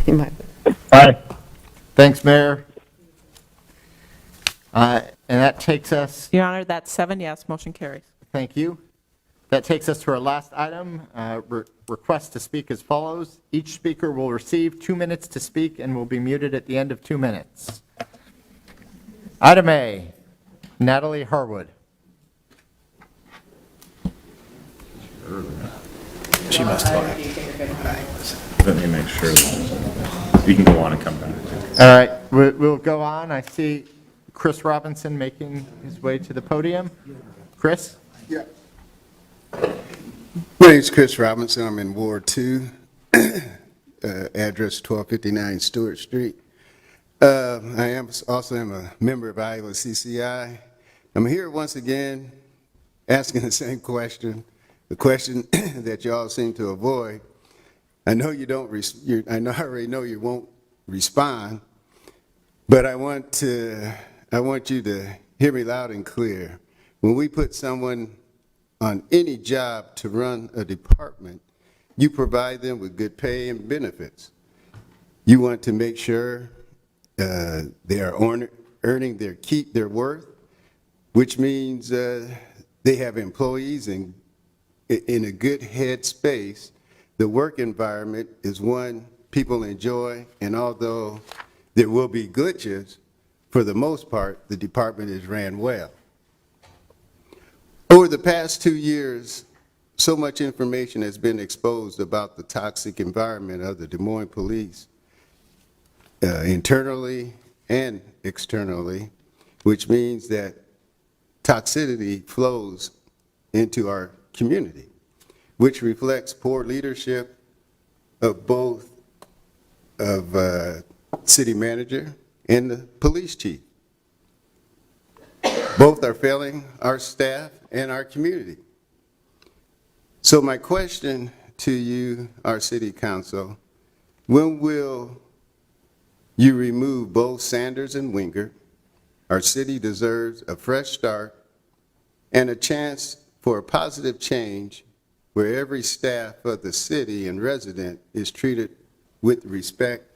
You might. Aye. Thanks, Mayor. And that takes us, Your Honor, that's 7 yes, motion carries. thank you. That takes us to our last item, request to speak as follows. Each speaker will receive 2 minutes to speak and will be muted at the end of 2 minutes. Item A, Natalie Harwood. She must have. Let me make sure. You can go on and come back. All right, we'll go on. I see Chris Robinson making his way to the podium. Chris? Yeah. My name's Chris Robinson. I'm in Ward 2, address 1259 Stewart Street. I also am a member of Iowa CCI. I'm here once again asking the same question, the question that you all seem to avoid. I know you don't. I already know you won't respond, but I want you to hear me loud and clear. When we put someone on any job to run a department, you provide them with good pay and benefits. You want to make sure they are earning their keep, their worth, which means they have employees in a good head space. The work environment is one people enjoy, and although there will be glitches, for the most part, the department is ran well. Over the past 2 years, so much information has been exposed about the toxic environment of the Des Moines Police, internally and externally, which means that toxicity flows into our community, which reflects poor leadership of both city manager and the police chief. Both are failing our staff and our community. So my question to you, our city council, when will You remove both Sanders and Winger. Our city deserves a fresh start and a chance for a positive change where every staff of the city and resident is treated with respect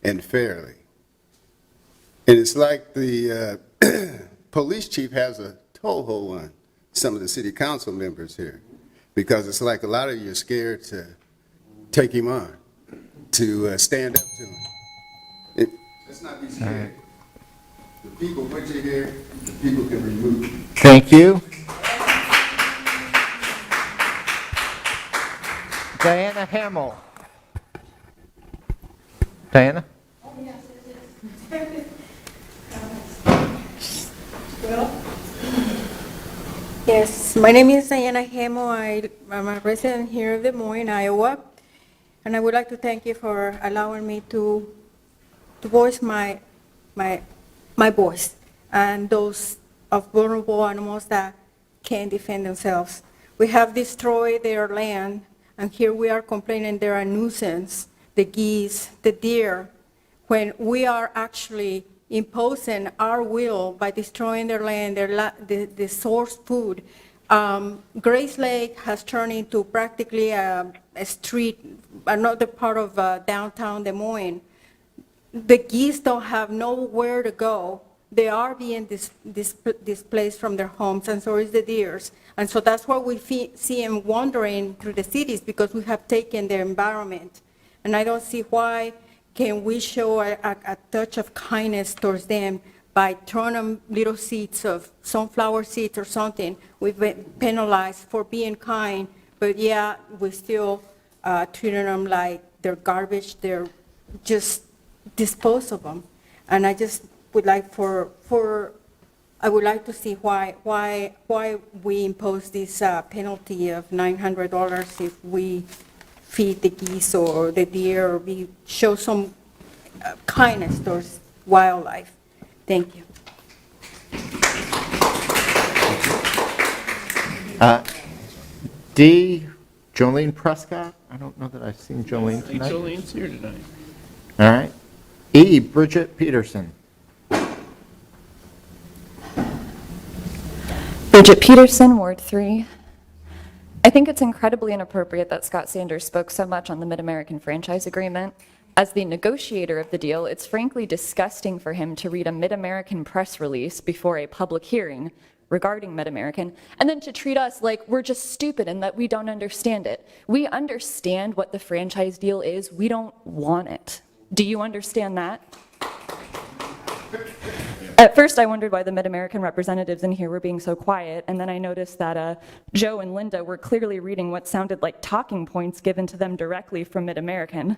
and fairly. And it's like the police chief has a toehold on some of the city council members here, because it's like a lot of you are scared to take him on, to stand up to him. Let's not be scared. The people put you here, the people can remove you. Thank you. Diana Hamill. Diana? Yes, my name is Diana Hemo. I'm a resident here of Des Moines, Iowa, and I would like to thank you for allowing me to voice my voice and those of vulnerable animals that can't defend themselves. We have destroyed their land, and here we are complaining they're a nuisance, the geese, the deer, when we are actually imposing our will by destroying their land, the source food. Grace Lake has turned into practically a street, another part of downtown Des Moines. The geese don't have nowhere to go. They are being displaced from their homes, and so is the deers. And so that's why we see them wandering through the cities, because we have taken their environment. And I don't see why can we show a touch of kindness towards them by throwing them little seeds of sunflower seeds or something. We've been penalized for being kind, but yeah, we still treating them like they're garbage. They're just dispose of them. And I just would like I would like to see why we impose this penalty of $900 if we feed the geese or the deer, or we show some kindness towards wildlife. Thank you. D, Jolene Prescott. I don't know that I've seen Jolene tonight. Jolene's here tonight. All right. E, Bridget Peterson. Bridget Peterson, Ward 3. I think it's incredibly inappropriate that Scott Sanders spoke so much on the Mid-American franchise agreement. As the negotiator of the deal, it's frankly disgusting for him to read a Mid-American press release before a public hearing regarding Mid-American, and then to treat us like we're just stupid and that we don't understand it. We understand what the franchise deal is. We don't want it. Do you understand that? At first, I wondered why the Mid-American representatives in here were being so quiet, and then I noticed that Joe and Linda were clearly reading what sounded like talking points given to them directly from Mid-American.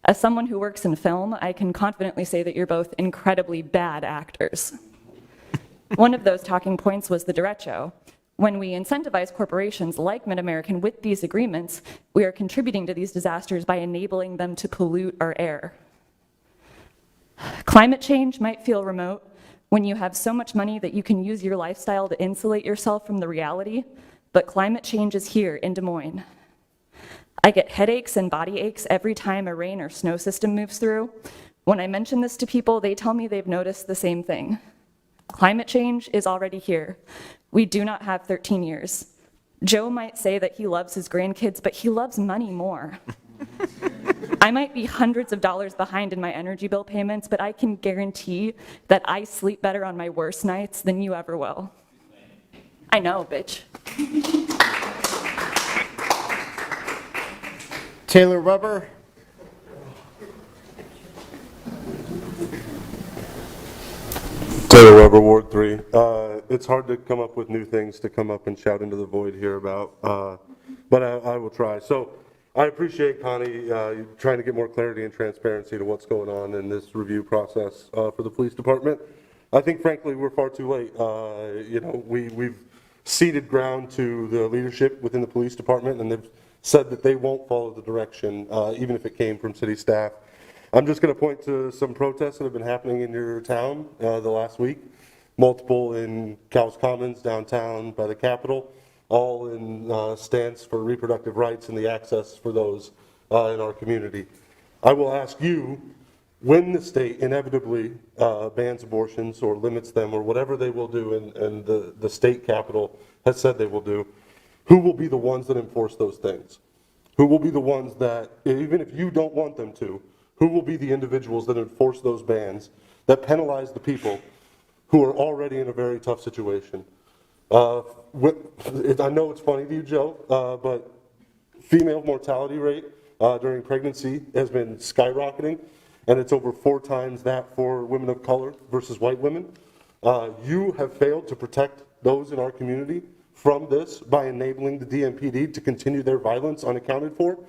As someone who works in film, I can confidently say that you're both incredibly bad actors. One of those talking points was the derecho. When we incentivize corporations like Mid-American with these agreements, we are contributing to these disasters by enabling them to pollute our air. Climate change might feel remote when you have so much money that you can use your lifestyle to insulate yourself from the reality, but climate change is here in Des Moines. I get headaches and body aches every time a rain or snow system moves through. When I mention this to people, they tell me they've noticed the same thing. Climate change is already here. We do not have 13 years. Joe might say that he loves his grandkids, but he loves money more. I might be hundreds of dollars behind in my energy bill payments, but I can guarantee that I sleep better on my worst nights than you ever will. I know, bitch. Taylor Weber. Taylor Weber, Ward 3. It's hard to come up with new things to come up and shout into the void here about, but I will try. So I appreciate, Connie, trying to get more clarity and transparency to what's going on in this review process for the police department. I think, frankly, we're far too late. We've ceded ground to the leadership within the police department, and they've said that they won't follow the direction, even if it came from city staff. I'm just going to point to some protests that have been happening in your town the last week. Multiple in Cowles Commons, downtown by the Capitol, all in stance for reproductive rights and the access for those in our community. I will ask you when the state inevitably bans abortions or limits them or whatever they will do, and the state capital has said they will do, who will be the ones that enforce those things? Who will be the ones that, even if you don't want them to, who will be the individuals that enforce those bans, that penalize the people who are already in a very tough situation? I know it's funny to you, Joe, but female mortality rate during pregnancy has been skyrocketing, and it's over 4 times that for women of color versus white women. You have failed to protect those in our community from this by enabling the DMPD to continue their violence unaccounted for.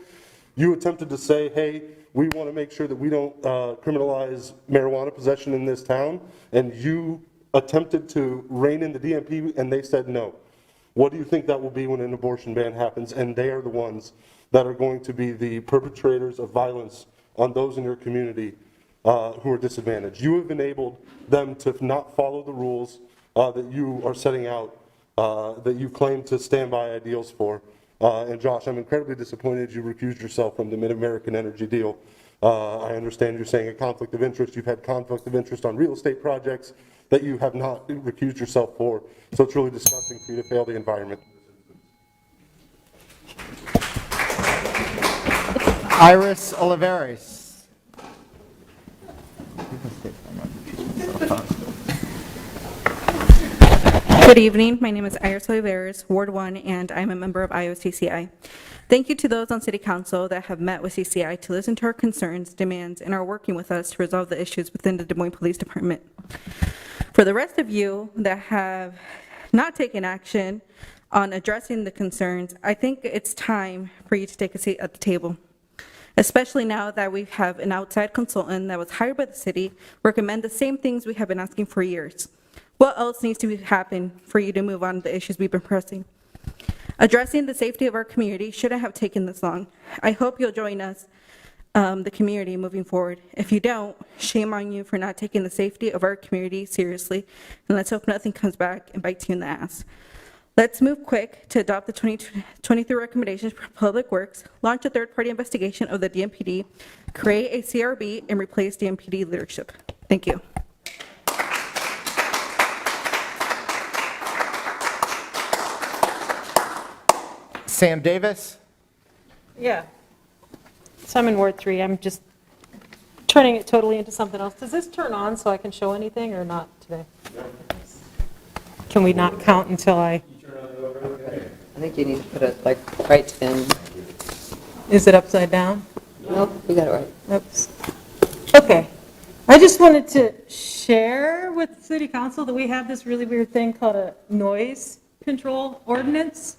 You attempted to say, hey, we want to make sure that we don't criminalize marijuana possession in this town, and you attempted to rein in the DMP, and they said no. What do you think that will be when an abortion ban happens, and they are the ones that are going to be the perpetrators of violence on those in your community who are disadvantaged? You have enabled them to not follow the rules that you are setting out, that you claim to stand by ideals for. And Josh, I'm incredibly disappointed you recused yourself from the Mid-American Energy deal. I understand you're saying a conflict of interest. You've had conflict of interest on real estate projects that you have not recused yourself for. So it's really disgusting for you to fail the environment. Iris Olivares. Good evening. My name is Iris Olivares, Ward 1, and I'm a member of IOCCI. Thank you to those on City Council that have met with CCI to listen to our concerns, demands, and are working with us to resolve the issues within the Des Moines Police Department. For the rest of you that have not taken action on addressing the concerns, I think it's time for you to take a seat at the table, especially now that we have an outside consultant that was hired by the city recommend the same things we have been asking for years. What else needs to happen for you to move on the issues we've been pressing? Addressing the safety of our community shouldn't have taken this long. I hope you'll join us, the community, moving forward. If you don't, shame on you for not taking the safety of our community seriously, and let's hope nothing comes back and bites you in the ass. Let's move quick to adopt the 2023 recommendations for Public Works, launch a third-party investigation of the DMPD, create a CRB, and replace DMPD leadership. Thank you. Sam Davis. Yeah. So I'm in Ward 3. I'm just turning it totally into something else. Does this turn on so I can show anything or not today? Can we not count until I... I think you need to put it like right in. Is it upside down? Nope, we got it right. Oops. Okay. I just wanted to share with the City Council that we have this really weird thing called a noise control ordinance.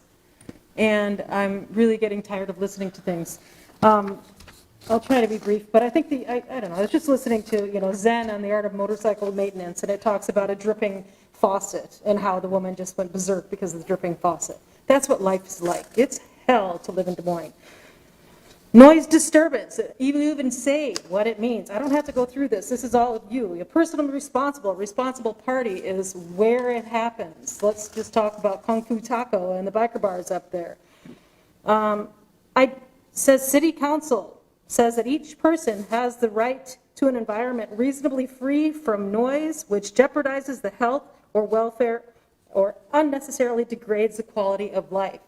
And I'm really getting tired of listening to things. I'll try to be brief, but I think I don't know, I was just listening to, Zen on the Art of Motorcycle Maintenance, and it talks about a dripping faucet and how the woman just went berserk because of the dripping faucet. That's what life is like. It's hell to live in Des Moines. Noise disturbance, you even say what it means. I don't have to go through this. This is all of you. You're personally responsible. A responsible party is where it happens. Let's just talk about Kung Fu Taco and the biker bars up there. Says City Council says that each person has the right to an environment reasonably free from noise which jeopardizes the health or welfare or unnecessarily degrades the quality of life.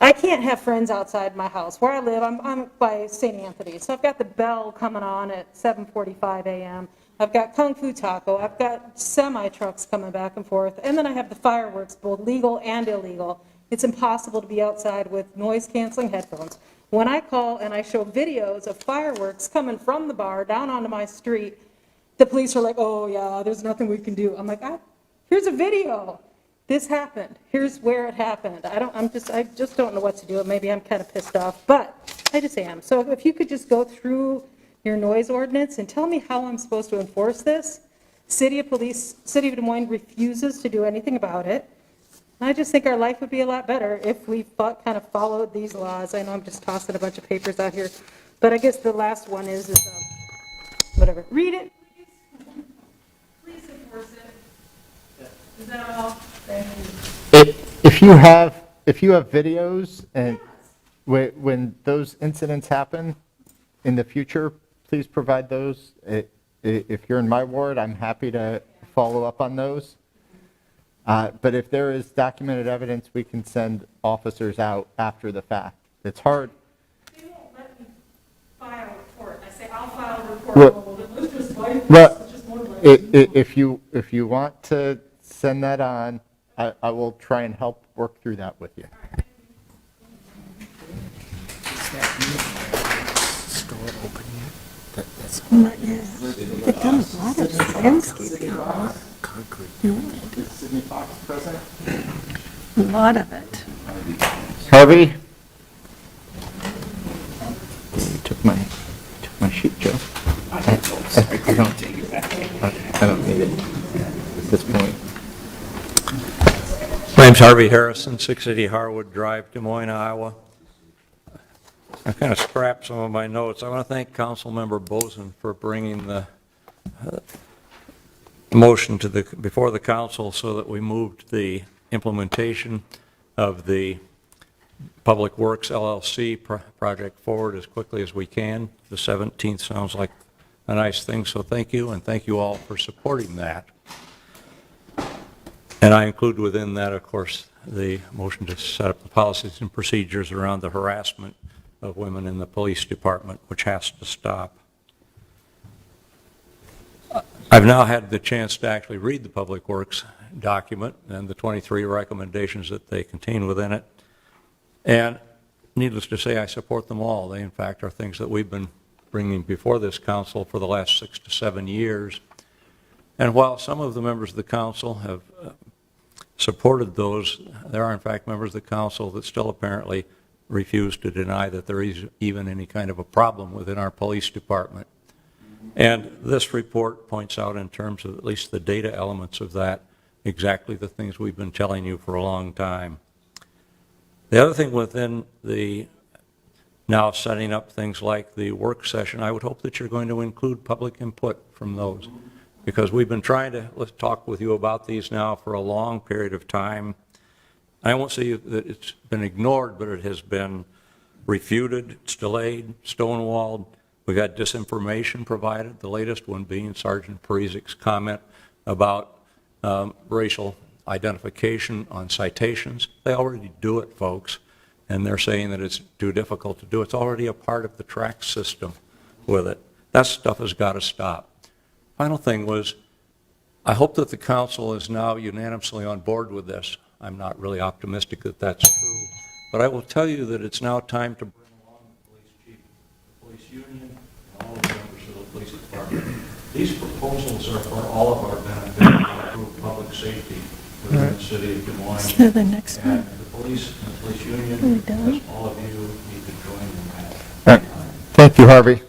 I can't have friends outside my house. Where I live, I'm by St. Anthony, so I've got the bell coming on at 7:45 a.m. I've got Kung Fu Taco. I've got semi-trucks coming back and forth, and then I have the fireworks, both legal and illegal. It's impossible to be outside with noise-canceling headphones. When I call and I show videos of fireworks coming from the bar down onto my street, the police are like, oh yeah, there's nothing we can do. I'm like, here's a video. This happened. Here's where it happened. I just don't know what to do. Maybe I'm kind of pissed off, but I just am. So if you could just go through your noise ordinance and tell me how I'm supposed to enforce this. City of Des Moines refuses to do anything about it. I just think our life would be a lot better if we kind of followed these laws. I know I'm just tossing a bunch of papers out here, but I guess the last one is whatever. Read it. Please enforce it. Is that all? If you have videos and when those incidents happen in the future, please provide those. If you're in my ward, I'm happy to follow up on those. But if there is documented evidence, we can send officers out after the fact. It's hard. They won't let me file a report. I say, I'll file a report. Well, let's just fight this. Well, It's just more like- if you want to send that on, I will try and help work through that with you. Store open yet? That's Not yet. They've done a lot of landscaping. concrete. Sydney Fox present? A lot of it. Harvey? You took my sheet, Joe. I don't need it at this point. My name's Harvey Harrison, 680 Harwood Drive, Des Moines, Iowa. I kind of scrapped some of my notes. I want to thank Councilmember Boson for bringing the motion to before the council so that we moved the implementation of the Public Works LLC project forward as quickly as we can. The 17th sounds like a nice thing, so thank you, and thank you all for supporting that. And I include within that, of course, the motion to set up the policies and procedures around the harassment of women in the police department, which has to stop. I've now had the chance to actually read the Public Works document and the 23 recommendations that they contain within it. And needless to say, I support them all. They, in fact, are things that we've been bringing before this council for the last 6 to 7 years. And while some of the members of the council have supported those, there are, in fact, members of the council that still apparently refuse to deny that there is even any kind of a problem within our police department. And this report points out, in terms of at least the data elements of that, exactly the things we've been telling you for a long time. The other thing within the now setting up things like the work session, I would hope that you're going to include public input from those, because we've been trying to talk with you about these now for a long period of time. I won't say that it's been ignored, but it has been refuted, it's delayed, stonewalled. We've had disinformation provided, the latest one being Sergeant Parizik's comment about racial identification on citations. They already do it, folks, and they're saying that it's too difficult to do. It's already a part of the track system with it. That stuff has got to stop. Final thing was, I hope that the council is now unanimously on board with this. I'm not really optimistic that that's true, but I will tell you that it's now time to bring along the police chief, the police union, and all of the members of the police department. These proposals are for all of our benefit to improve public safety within the city of Des Moines. So the next one. And the police and the police union, Are we done? as all of you need to join in that. All right. Thank you, Harvey.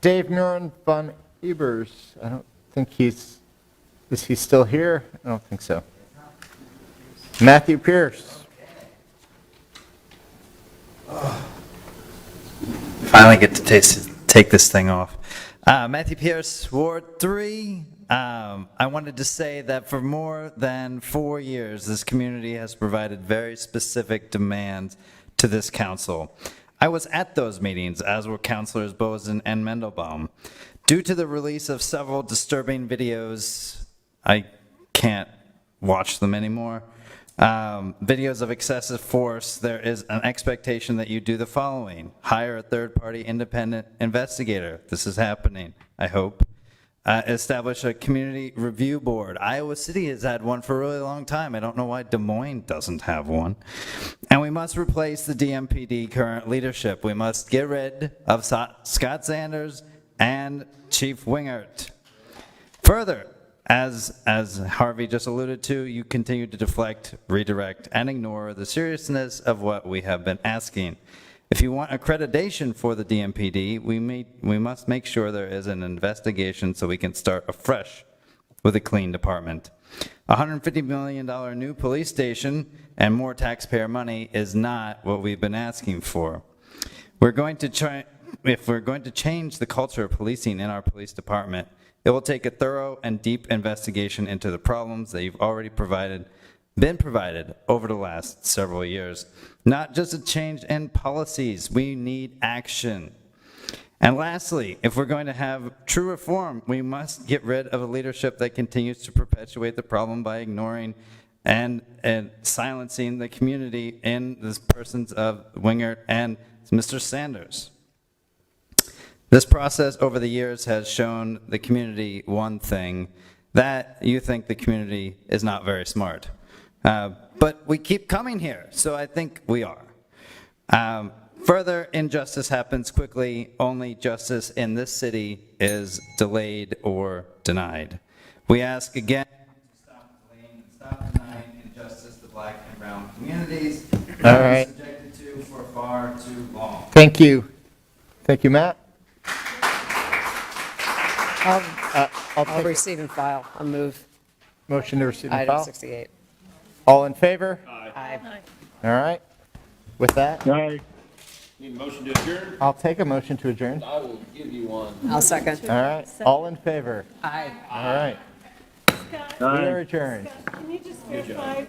Dave Muren von Ebers, I don't think is he still here? I don't think so. Matthew Pierce. Finally get to take this thing off. Matthew Pierce, Ward 3. I wanted to say that for more than 4 years, this community has provided very specific demands to this council. I was at those meetings, as were Councilors Boson and Mendelbaum. Due to the release of several disturbing videos, I can't watch them anymore. Videos of excessive force, there is an expectation that you do the following. Hire a third-party independent investigator. This is happening, I hope. Establish a community review board. Iowa City has had one for a really long time. I don't know why Des Moines doesn't have one. And we must replace the DMPD current leadership. We must get rid of Scott Sanders and Chief Wingert. Further, as Harvey just alluded to, you continue to deflect, redirect, and ignore the seriousness of what we have been asking. If you want accreditation for the DMPD, we must make sure there is an investigation so we can start afresh with a clean department. A $150 million new police station and more taxpayer money is not what we've been asking for. If we're going to change the culture of policing in our police department, it will take a thorough and deep investigation into the problems that you've already provided been provided over the last several years. Not just a change in policies, we need action. And lastly, if we're going to have true reform, we must get rid of a leadership that continues to perpetuate the problem by ignoring and silencing the community in the persons of Wingert and Mr. Sanders. This process over the years has shown the community one thing, that you think the community is not very smart. But we keep coming here, so I think we are. Further injustice happens quickly. Only justice in this city is delayed or denied. We ask again to stop delaying and stop denying injustice to black and brown communities. All right. Subjected to for far too long. Thank you. Thank you, Matt. I'll receive and file. I'll move Motion to receive and item file. 68. All in favor? Aye. All right. With that, Aye. Need a motion to adjourn? I'll take a motion to adjourn. I will give you one. I'll second. All right. All in favor? Aye. All right. We are adjourned. Can you just verify